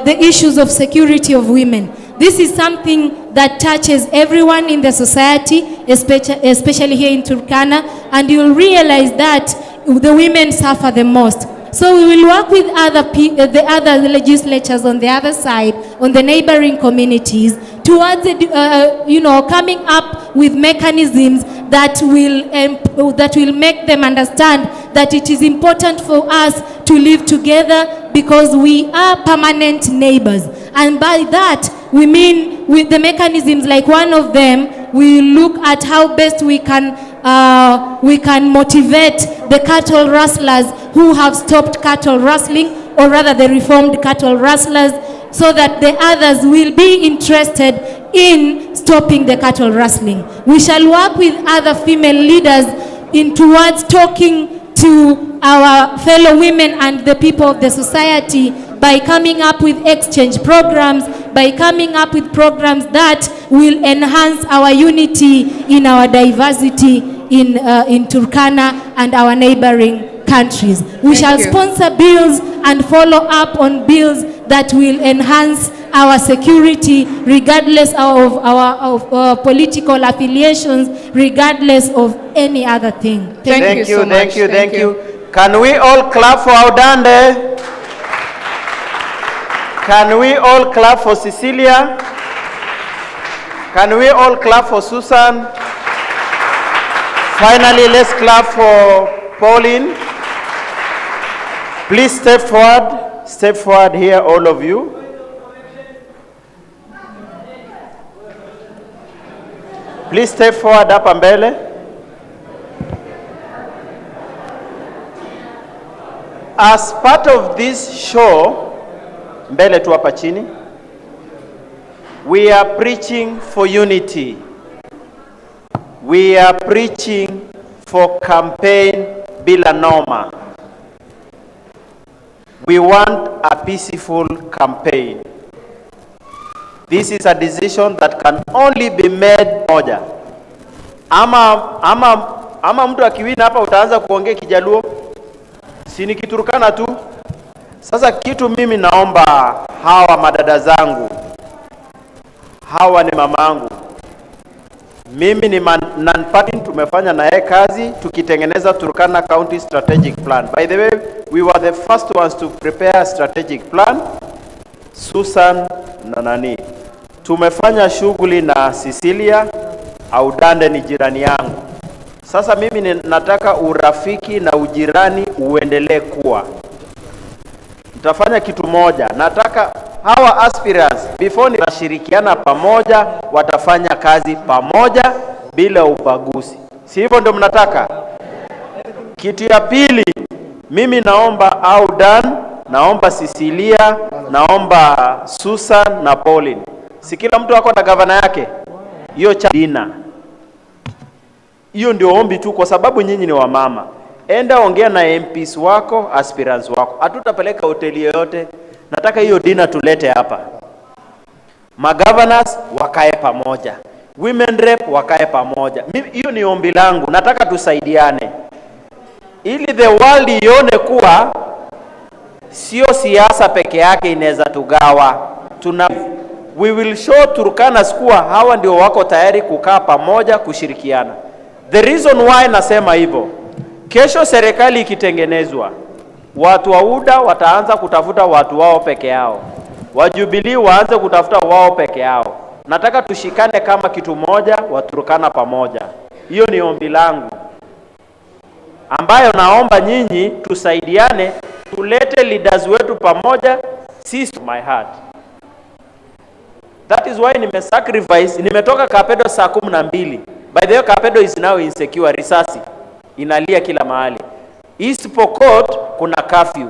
the issues of security of women, this is something that touches everyone in the society, especially here in Turkana, and you'll realize that the women suffer the most. So we will work with the other legislatures on the other side, on the neighboring communities, towards coming up with mechanisms that will make them understand that it is important for us to live together because we are permanent neighbors. And by that, we mean with the mechanisms, like one of them, we look at how best we can motivate the cattle rustlers who have stopped cattle rustling, or rather the reformed cattle rustlers, so that the others will be interested in stopping the cattle rustling. We shall work with other female leaders in towards talking to our fellow women and the people of the society by coming up with exchange programs, by coming up with programs that will enhance our unity in our diversity in Turkana and our neighboring countries. We shall sponsor bills and follow up on bills that will enhance our security regardless of our political affiliations, regardless of any other thing. Thank you. Can we all clap for Audande? Can we all clap for Cecilia? Can we all clap for Susan? Finally, let's clap for Pauline. Please step forward here, all of you. Please step forward hapa mbele. As part of this show, mbele tu hapa chini, we are preaching for unity. We are preaching for campaign bila noma. We want a peaceful campaign. This is a decision that can only be made moja. Ama mtu akiwina hapa utaanza kuongea Kijaluo. Si ni Kiturkana tu. Sasa kitu mimi naomba hawa madada zangu, hawa ni mamangu, mimi ni non-party, tumefanya na yeye kazi tukitengeneza Turkana County Strategic Plan. By the way, we were the first ones to prepare a strategic plan. Susan na nani, tumefanya shughuli na Cecilia, Audande ni jirani yangu. Sasa mimi nataka urafiki na ujirani uendelee kuwa. Nitafanya kitu moja, nataka hawa aspirants before nashirikiana pamoja, watafanya kazi pamoja bila ubaguzi. Si hivyo ndio mnataka? Kitu ya pili, mimi naomba Audan, naomba Cecilia, naomba Susan na Pauline. Si kila mtu ako na gavana yake? Hiyo cha dina. Hiyo ndio ombi tu, kwa sababu nyinyi ni wamama. Enda ongea na MPs wako, aspirants wako. Hatutapeleka hoteli yoyote. Nataka hiyo dina tulete hapa. Magovernors wakae pamoja. Women rep wakae pamoja. Hiyo ni ombi langu. Nataka tusaidiane. Ili the world ione kuwa sio siasa peke yake inaweza tugawa. We will show Turkanas kuwa hawa ndio wako tayari kukaa pamoja kushirikiana. The reason why nasema hivyo, kesho serikali ikitengenezwa, watu wa UDA wataanza kutafuta watu wao peke yao. Wa Jubilee waanze kutafuta wao peke yao. Nataka tushikane kama kitu moja, waturukana pamoja. Hiyo ni ombi langu, ambayo naomba nyinyi tusaidiane, tulete leaders wetu pamoja. Sisi my heart. That is why nimesacrifice, nimetoka Kapedo saa 12. By the way, Kapedo is now insecure, risasi inalia kila mahali. East Pokot kuna curfew.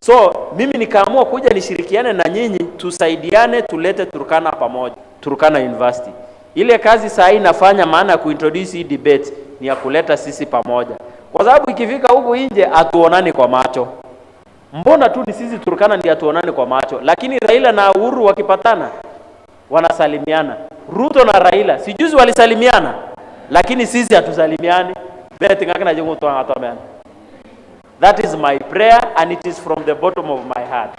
So mimi nikaamua kuja nishirikiane na nyinyi, tusaidiane, tulete Turkana pamoja. Turkana University. Ile kazi saa hii nafanya, maana ya kuintroduce hii debate ni ya kuleta sisi pamoja. Kwa sababu ikifika huku nje hatuonani kwa macho. Mbona tu ni sisi Turkana ndio hatuonani kwa macho, lakini Raila na Uhuru wakipatana wanasalimiana. Ruto na Raila sijuzi walisalimiana, lakini sisi hatusalimiani. That is my prayer and it is from the bottom of my heart.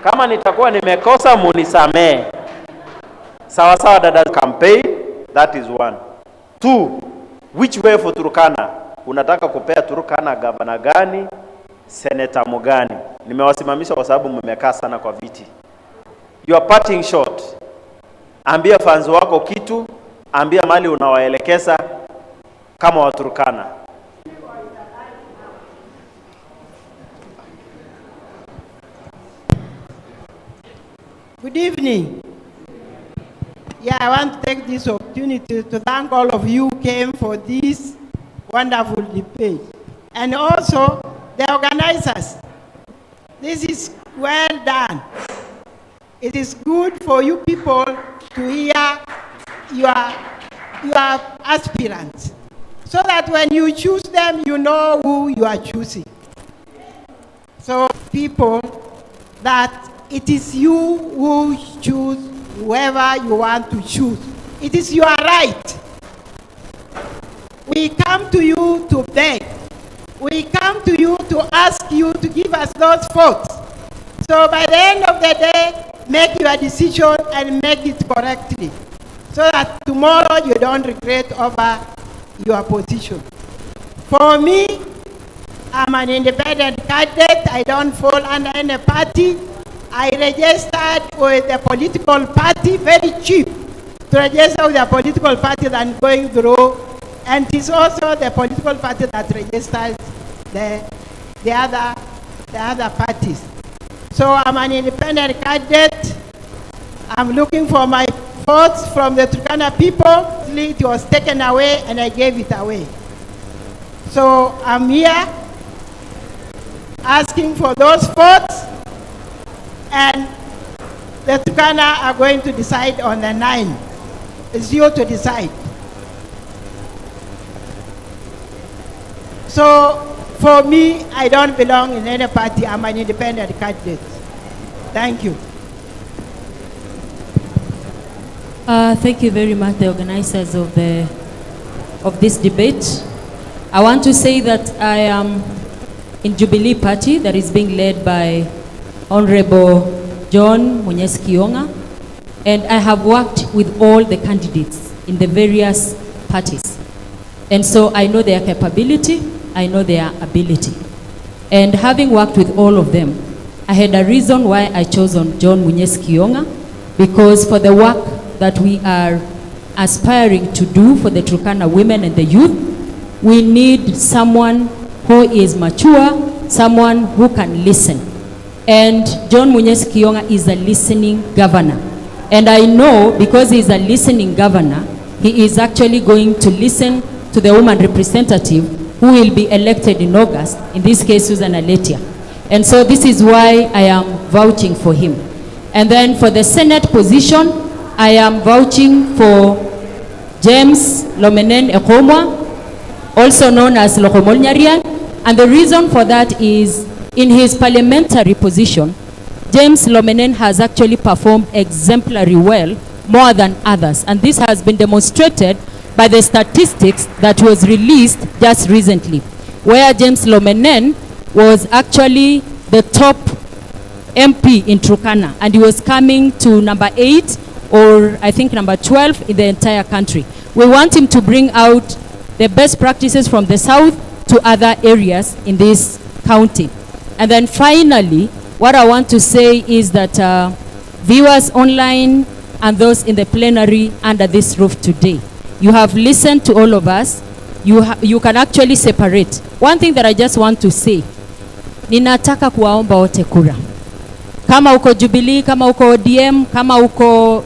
Kama nitakuwa nimekosa munisamee. Sawa sawa dada campaign, that is one. Two, which way for Turkana? Unataka kupea Turkana gavana gani? Senator mgani? Nimewasimamisha kwa sababu mmekaa sana kwa viti. You are parting short. Ambia fans wako kitu, ambia mali unawaelekeza kama Waturkana. Good evening. Yeah, I want to take this opportunity to thank all of you who came for this wonderful debate. And also the organizers. This is well done. It is good for you people to hear your aspirants, so that when you choose them, you know who you are choosing. So people, that it is you who choose whoever you want to choose. It is your right. We come to you to beg. We come to you to ask you to give us those votes. So by the end of the day, make your decision and make it correctly, so that tomorrow you don't regret over your position. For me, I'm an independent candidate. I don't fall under any party. I registered with a political party, very cheap to register with a political party than going through. And it's also the political party that registers the other parties. So I'm an independent candidate. I'm looking for my votes from the Turkana people. It was taken away and I gave it away. So I'm here asking for those votes, and the Turkana are going to decide on the 9th. It's you to decide. So for me, I don't belong in any party. I'm an independent candidate. Thank you. Thank you very much, the organizers of this debate. I want to say that I am in Jubilee Party that is being led by Honorable John Munyeskionga, and I have worked with all the candidates in the various parties. And so I know their capability, I know their ability. And having worked with all of them, I had a reason why I chose on John Munyeskionga, because for the work that we are aspiring to do for the Turkana women and the youth, we need someone who is mature, someone who can listen. And John Munyeskionga is a listening governor. And I know because he's a listening governor, he is actually going to listen to the woman representative who will be elected in August, in this case Susan Aletia. And so this is why I am vouching for him. And then for the Senate position, I am vouching for James Lomenen Ekomwa, also known as Lokomol Nyarian. And the reason for that is, in his parliamentary position, James Lomenen has actually performed exemplary well, more than others. And this has been demonstrated by the statistics that was released just recently, where James Lomenen was actually the top MP in Turkana, and he was coming to number 8 or I think number 12 in the entire country. We want him to bring out the best practices from the south to other areas in this county. And then finally, what I want to say is that viewers online and those in the plenary under this roof today, you have listened to all of us. You can actually separate. One thing that I just want to say, ninataka kuwaomba wote kura. Kama uko Jubilee, kama uko ODM, kama uko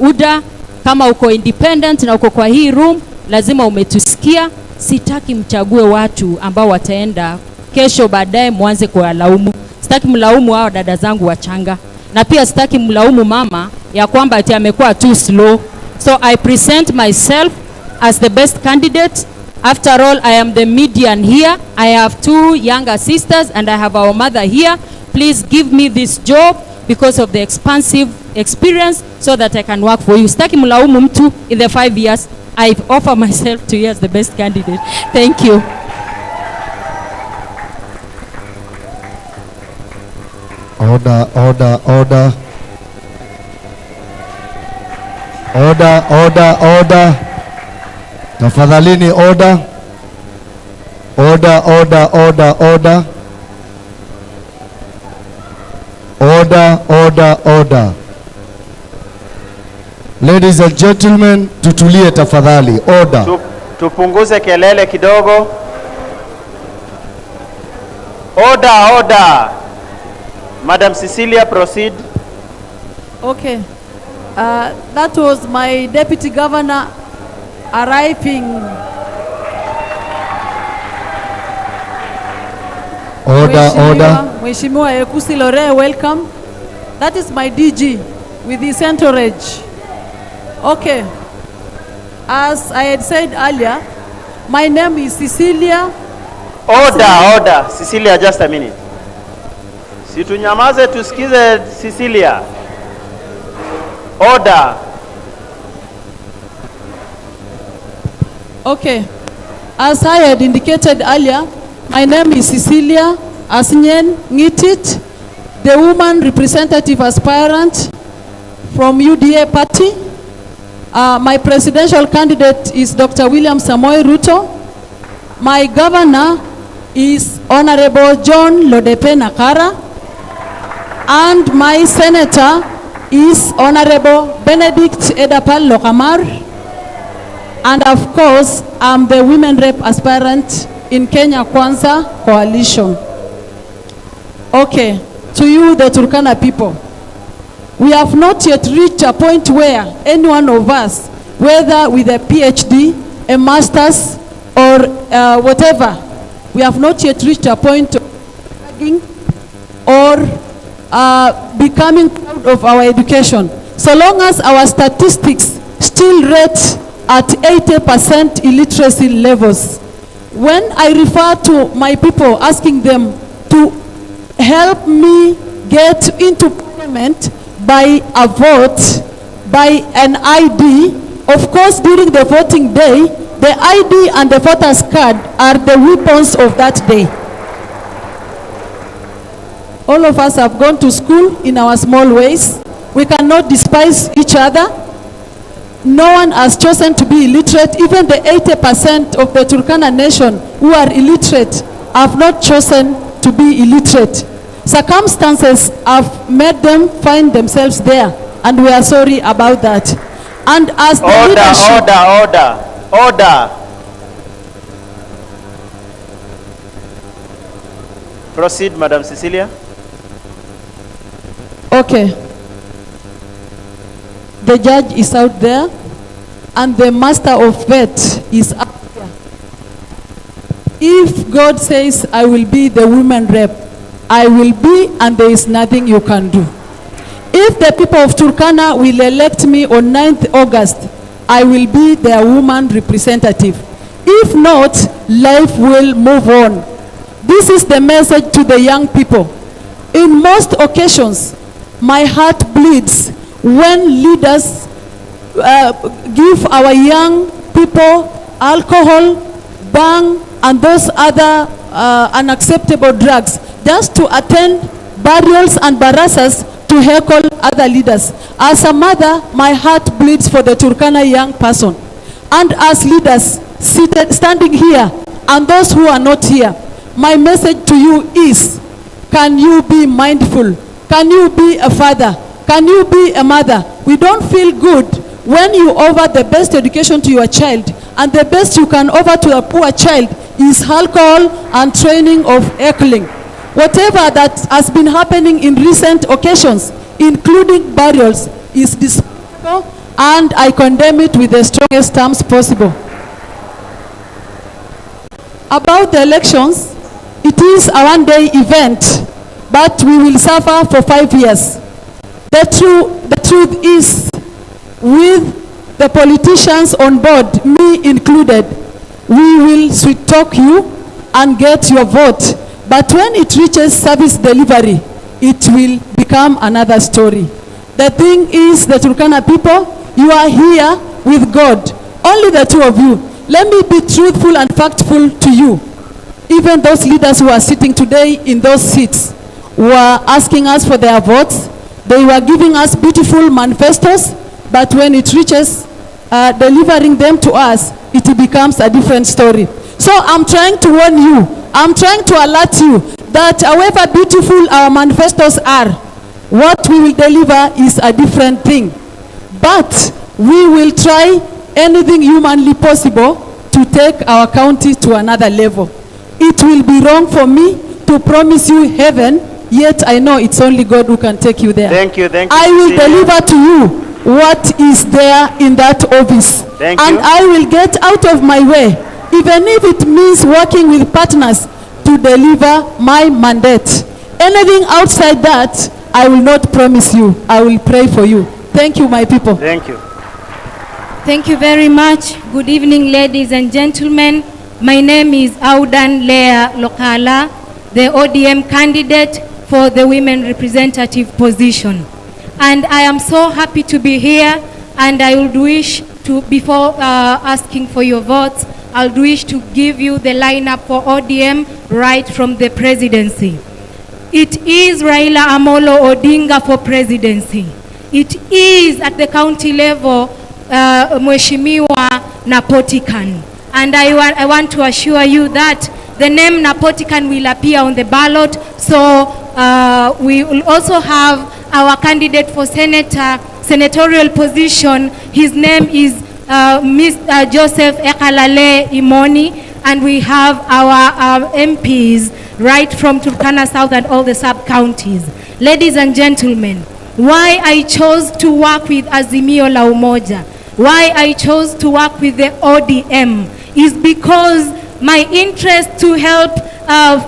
UDA, kama uko independent na uko kwa hii room, lazima umetusikia. Sitaki mchague watu ambao wataenda kesho baadaye mwanze kuwalaumu. Sitaki mlaumu hao dada zangu wachanga. Na pia sitaki mlaumu mama ya kwamba ati amekuwa too slow. So I present myself as the best candidate. After all, I am the median here. I have 2 younger sisters and I have our mother here. Please give me this job because of the expansive experience so that I can work for you. Sitaki mlaumu mtu. In the 5 years, I've offered myself to you as the best candidate. Thank you. Order, order, order. Order, order, order. Tafadhalini order. Order, order, order, order. Order, order, order. Ladies and gentlemen, tutulie tafadhali. Order. Tupunguze kelele kidogo. Order, order. Madam Cecilia, proceed. Okay. That was my deputy governor arriving. Order, order. Mheshimiwa Ekusi Lore, welcome. That is my DG with his entourage. Okay. As I had said earlier, my name is Cecilia. Order. Cecilia, just a minute. Situnyamaze tusikize Cecilia. Order. Okay. As I had indicated earlier, my name is Cecilia Asinyen Ngitit, the woman representative aspirant from UDA party. My presidential candidate is Dr. William Samoei Ruto. My governor is Honorable John Lodepe Nakara. And my senator is Honorable Benedict Edapal Lokamar. And of course, I'm the women rep aspirant in Kenya Kwanza Coalition. Okay, to you, the Turkana people. We have not yet reached a point where any one of us, whether with a PhD, a master's, or whatever, we have not yet reached a point of bragging or becoming proud of our education. So long as our statistics still rate at 80% illiteracy levels. When I refer to my people asking them to help me get into parliament by a vote, by an ID, of course during the voting day, the ID and the voter's card are the weapons of that day. All of us have gone to school in our small ways. We cannot despise each other. No one has chosen to be illiterate. Even the 80% of the Turkana nation who are illiterate have not chosen to be illiterate. Circumstances have made them find themselves there, and we are sorry about that. And as the leadership... Order. Proceed, Madam Cecilia. Okay. The judge is out there, and the master of vet is out there. If God says, I will be the women rep, I will be, and there is nothing you can do. If the people of Turkana will elect me on 9th August, I will be their woman representative. If not, life will move on. This is the message to the young people. In most occasions, my heart bleeds when leaders give our young people alcohol, bang, and those other unacceptable drugs just to attend burials and barasas to heckle other leaders. As a mother, my heart bleeds for the Turkana young person. And as leaders standing here and those who are not here, my message to you is, can you be mindful? Can you be a father? Can you be a mother? We don't feel good when you offer the best education to your child, and the best you can offer to a poor child is alcohol and training of heckling. Whatever that has been happening in recent occasions, including burials, is despicable, and I condemn it with the strongest terms possible. About the elections, it is a one-day event, but we will suffer for 5 years. The truth is, with the politicians on board, me included, we will sweet talk you and get your vote. But when it reaches service delivery, it will become another story. The thing is, the Turkana people, you are here with God, only the two of you. Let me be truthful and factful to you. Even those leaders who are sitting today in those seats were asking us for their votes. They were giving us beautiful manifestos, but when it reaches delivering them to us, it becomes a different story. So I'm trying to warn you, I'm trying to alert you that however beautiful our manifestos are, what we will deliver is a different thing. But we will try anything humanly possible to take our county to another level. It will be wrong for me to promise you heaven, yet I know it's only God who can take you there. Thank you. I will deliver to you what is there in that office. Thank and you. I will get out of my way, even if it means working with partners to deliver my mandate. Anything outside that, I will not promise you. I will pray for you. Thank you, my people. Thank you. Thank you very much. Good evening, ladies and gentlemen. My name is Audan Lea Lokala, the ODM candidate for the women representative position. And I am so happy to be here, and I would wish to, before asking for your votes, I would wish to give you the lineup for ODM right from the presidency. It is Raila Amolo Odinga for presidency. It is at the county level, Mheshimiwa Napotikan. And I want to assure you that the name Napotikan will appear on the ballot. So we will also have our candidate for senatorial position. His name is Mr. Joseph Ekalale Imoni. And we have our MPs right from Turkana South and all the sub-counties. Ladies and gentlemen, why I chose to work with Azimio la Umoja, why I chose to work with the ODM, is because my interest to help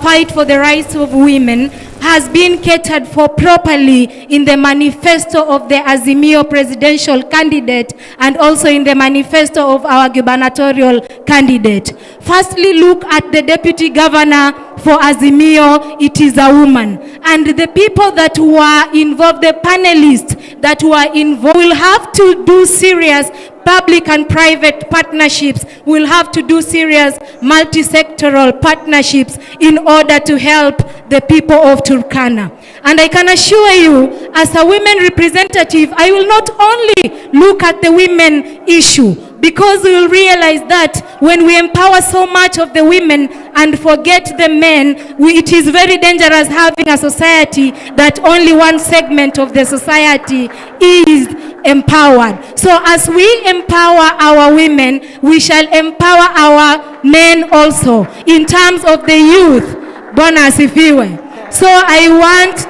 fight for the rights of women has been catered for properly in the manifesto of the Azimio presidential candidate and also in the manifesto of our gubernatorial candidate. Firstly, look at the deputy governor for Azimio. It is a woman. And the people that were involved, the panelists that were involved, will have to do serious public and private partnerships. Will have to do serious multi-sectoral partnerships in order to help the people of Turkana. And I can assure you, as a women representative, I will not only look at the women issue, because we will realize that when we empower so much of the women and forget the men, it is very dangerous having a society that only one segment of the society is empowered. So as we empower our women, we shall empower our men also in terms of the youth. Bwana asifiwe. So I want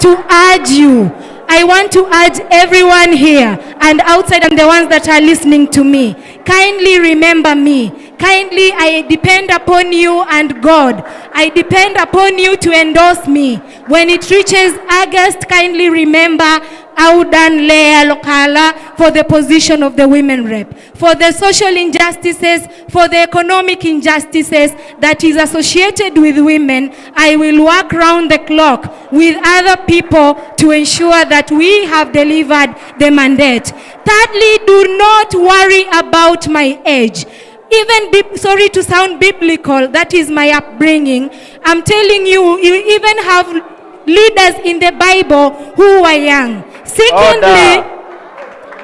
to urge everyone here and outside and the ones that are listening to me, kindly remember me. Kindly, I depend upon you and God. I depend upon you to endorse me. When it reaches August, kindly remember Audan Lea Lokala for the position of the women rep, for the social injustices, for the economic injustices that is associated with women. I will work round the clock with other people to ensure that we have delivered the mandate. Thirdly, do not worry about my age. Even, sorry to sound biblical, that is my upbringing. I'm telling you, you even have leaders in the Bible who are young. Secondly,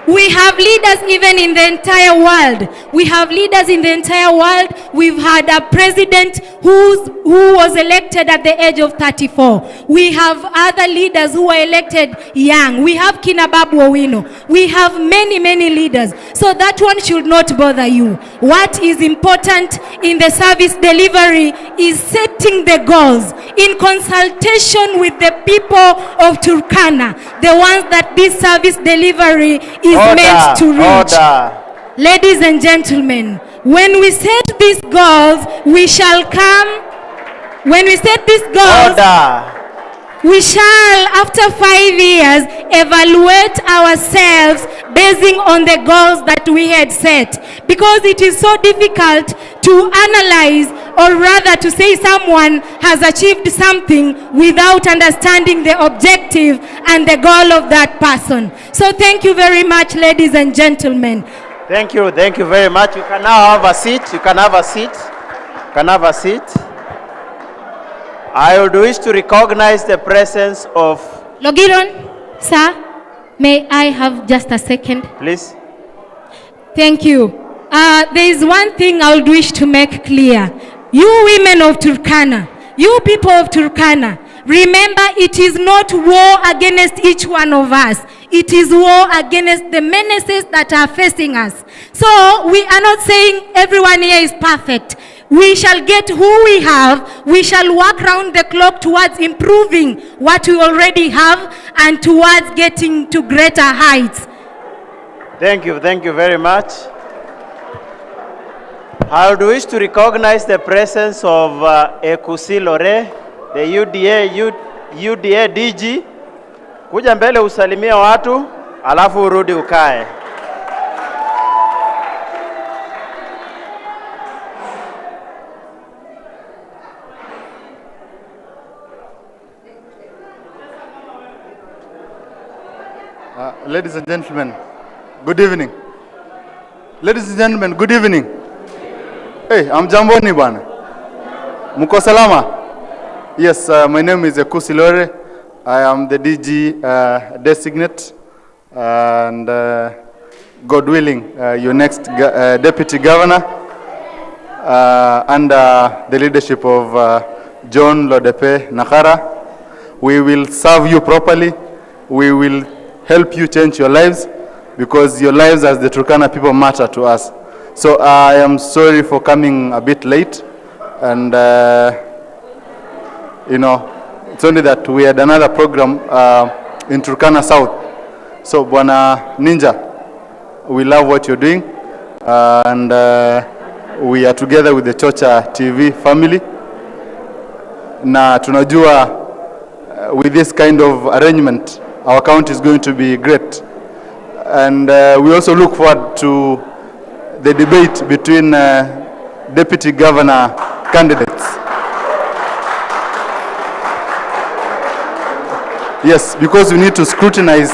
we have leaders even in the entire world. We have leaders in the entire world. We've had a president who was elected at the age of 34. We have other leaders who were elected young. We have Kinababu Owino. We have many, many leaders. So that one should not bother you. What is important in the service delivery is setting the goals in consultation with the people of Turkana, the ones that this service delivery is meant to reach. Ladies and gentlemen, when we set these goals, we shall come. When we set these goals, we shall, after 5 years, evaluate ourselves basing on the goals that we had set. Because it is so difficult to analyze, or rather to say someone has achieved something without understanding the objective and the goal of that person. So thank you very much, ladies and gentlemen. Thank you very much. You can now have a seat. You can have a seat. You can have a seat. I would wish to recognize the presence of... Logiron, sir, may I have just a second? Please. Thank you. There is one thing I would wish to make clear. You women of Turkana, you people of Turkana, remember it is not war against each one of us. It is war against the menaces that are facing us. So we are not saying everyone here is perfect. We shall get who we have. We shall work round the clock towards improving what we already have and towards getting to greater heights. Thank you very much. I would wish to recognize the presence of Ekusi Lore, the UDA DG. Kuja mbele usalimie watu, alafu urudi ukae. Ladies and gentlemen, good evening. Ladies and gentlemen, good evening. Hey, I'm Jamboni bwana. Muko salama? Yes, my name is Ekusi Lore. I am the DG designate, and God willing, your next deputy governor, under the leadership of John Lodepe Nakara. We will serve you properly. We will help you change your lives, because your lives as the Turkana people matter to us. So I am sorry for coming a bit late, and you know, it's only that we had another program in Turkana South. So Bwana Ninja, we love what you're doing, and we are together with the Chocha TV family. Na tunajua with this kind of arrangement, our county is going to be great. And we also look forward to the debate between deputy governor candidates. Yes, because we need to scrutinize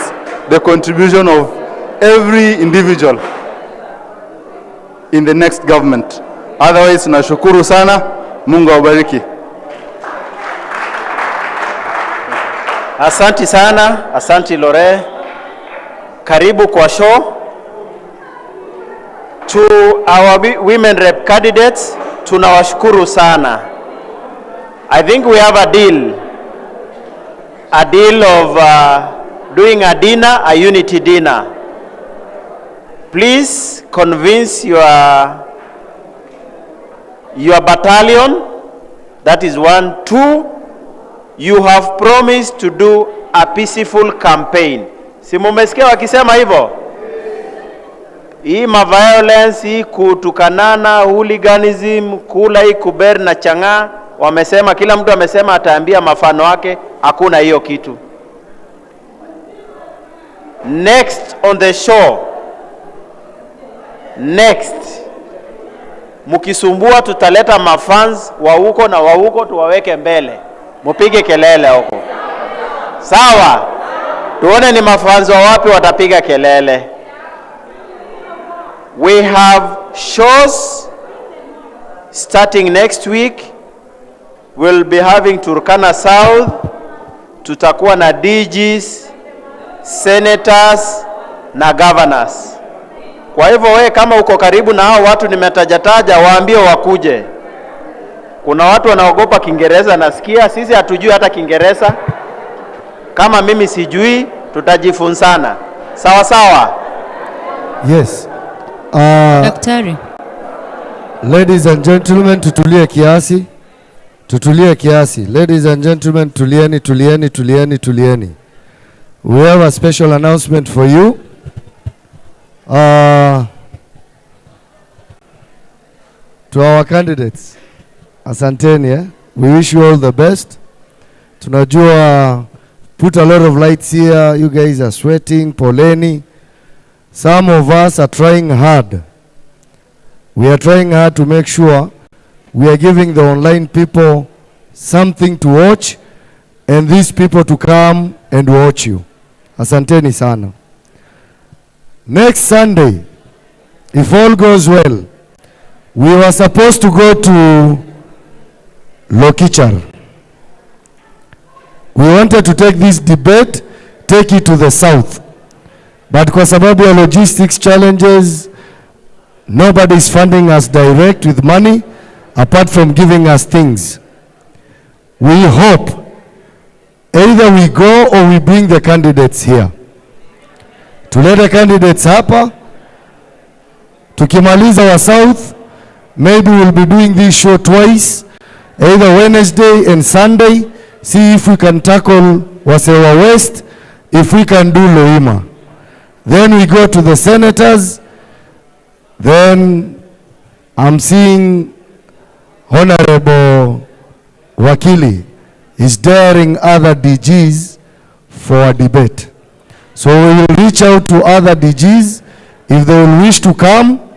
the contribution of every individual in the next government. Otherwise, nashukuru sana. Mungu awabariki. Asanti sana, asanti Lore. Karibu kwa show. To our women rep candidates, tunawashukuru sana. I think we have a deal of doing a dinner, a unity dinner. Please convince your battalion. That is 1. 2, you have promised to do a peaceful campaign. Si mumesikia wakisema hivyo? Hii violence, hii kutukanana, hooliganism, kula hii kuber na changa, wamesema, kila mtu amesema ataambia mafano wake, hakuna hiyo kitu. Next on the show, mukisumbua tutaleta mafans wa huko na wa huko tuwaweke mbele. Mupige kelele huko. Sawa? Tuone ni mafans wa wapi watapiga kelele. We have shows starting next week. We'll be having Turkana South. Tutakuwa na DGs, senators na governors. Kwa hivyo we kama uko karibu na hao watu nimetajataja, waambie wakuje. Kuna watu wanaogopa Kiingereza nasikia, sisi hatujui hata Kiingereza. Kama mimi sijui, tutajifunzana. Sawa sawa? Yes. Daktari. Ladies and gentlemen, tutulie kiasi. Tutulie kiasi. Ladies and gentlemen, tulieni. We have a special announcement for you. To our candidates, asanteni. We wish you all the best. Tunajua, put a lot of lights here. You guys are sweating, poleni. Some of us are trying hard. We are trying hard to make sure we are giving the online people something to watch and these people to come and watch you. Asanteni sana. Next Sunday, if all goes well, we were supposed to go to Lokichar. We wanted to take this debate, take it to the south. But kwa sababu ya logistics challenges, nobody is funding us direct with money, apart from giving us things. We hope either we go or we bring the candidates here. Tulete candidates hapa. Tukimaliza wa south, maybe we'll be doing this show twice, either Wednesday and Sunday. See if we can tackle Wasewa West, if we can do Loima. Then we go to the senators. Then I'm seeing Honorable Wakili is daring other DGs for a debate. So we will reach out to other DGs if they will wish to come.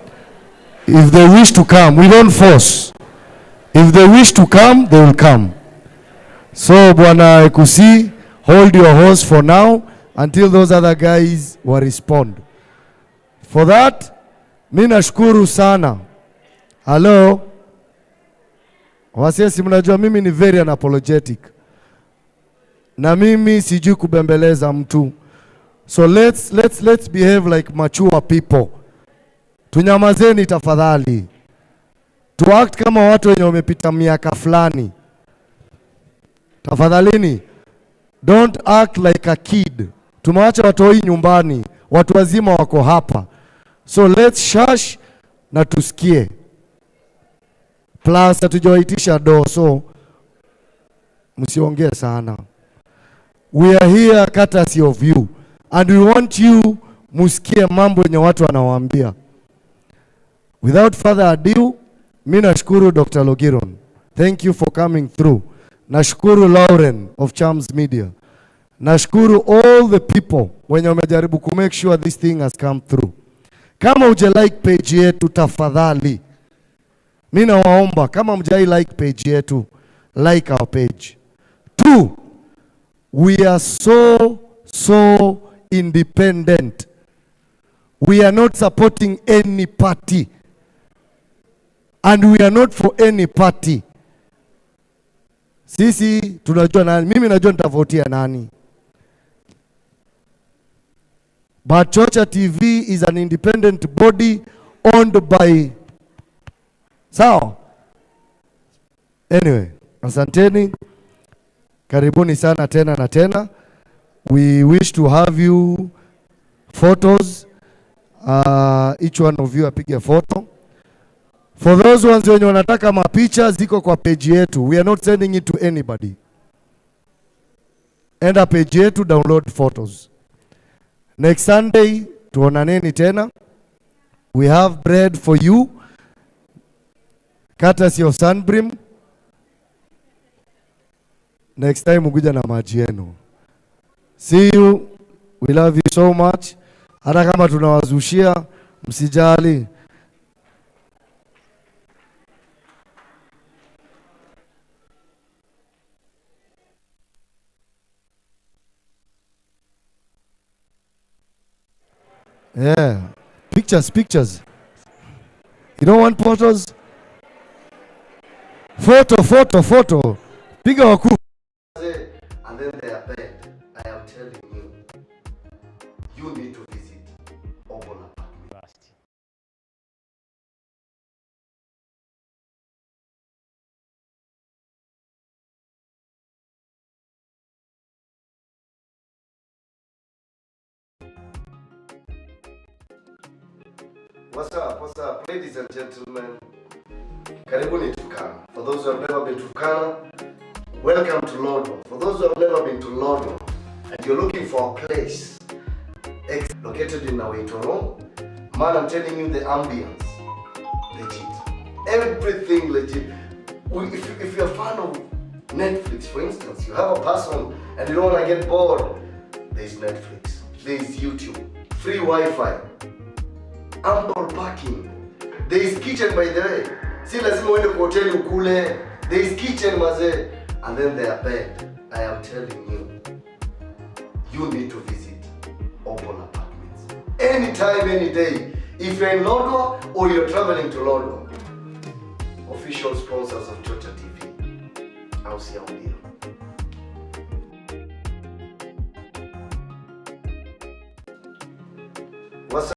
If they wish to come, we don't force. If they wish to come, they will come. So Bwana Ekusi, hold your horse for now until those other guys will respond. For that, mimi nashukuru sana. Hello. Wasiesi, mnajua mimi ni very unapologetic. Na mimi sijui kubembeleza mtu. So let's behave like mature people. Tunyamazeni tafadhali. To act kama watu wenye wamepita miaka fulani. Tafadhalini. Don't act like a kid. Tumewacha watoi nyumbani. Watu wazima wako hapa. So let's shush na tusikie. Plus hatujawaitisha do, so msiongee sana. We are here courtesy of you and we want you musikie mambo yenye watu wanawaambia. Without further ado, mimi nashukuru Dr. Logiron. Thank you for coming through. Nashukuru Lauren of Charms Media. Nashukuru all the people wenye wamejaribu ku make sure this thing has come through. Kama uje like page yetu tafadhali. Mimi nawaomba kama mjai like page yetu, like our page. 2, we are so independent. We are not supporting any party. And we are not for any party. Sisi tunajua nani, mimi najua nitavotia nani. But Chocha TV is an independent body owned by... Sawa? Anyway, asanteni. Karibuni sana tena na tena. We wish to have you photos. Each one of you apige photo. For those ones wenye wanataka mapicha ziko kwa page yetu. We are not sending it to anybody. Enda page yetu, download photos. Next Sunday tuonaneni tena. We have bread for you. Courtesy of Sunbrim. Next time ukuja na maji yenu. See you. We love you so much. Hata kama tunawazushia, msijali. Yeah. Pictures. You don't want photos? Photo. Piga waku. And then they are bad. I am telling you, you need to visit Obola University. What's up, ladies and gentlemen? Karibuni Turkana. For those who have never been to Turkana, welcome to Lodwar. For those who have never been to Lodwar and you're looking for a place located in Awitoro, man, I'm telling you the ambience, legit. Everything legit. If you're a fan of Netflix, for instance, you have a person and you don't want to get bored, there's Netflix, there's YouTube, free Wi-Fi, ample parking, there is kitchen, by the way. Si lazima uende kwa hoteli ukule. There is kitchen maze. And then they are bed. I am telling you, you need to visit Opal Apartments. Anytime, any day. If you're in Lodwar or you're traveling to Lodwar. Official sponsors of Chocha TV. I'll see you on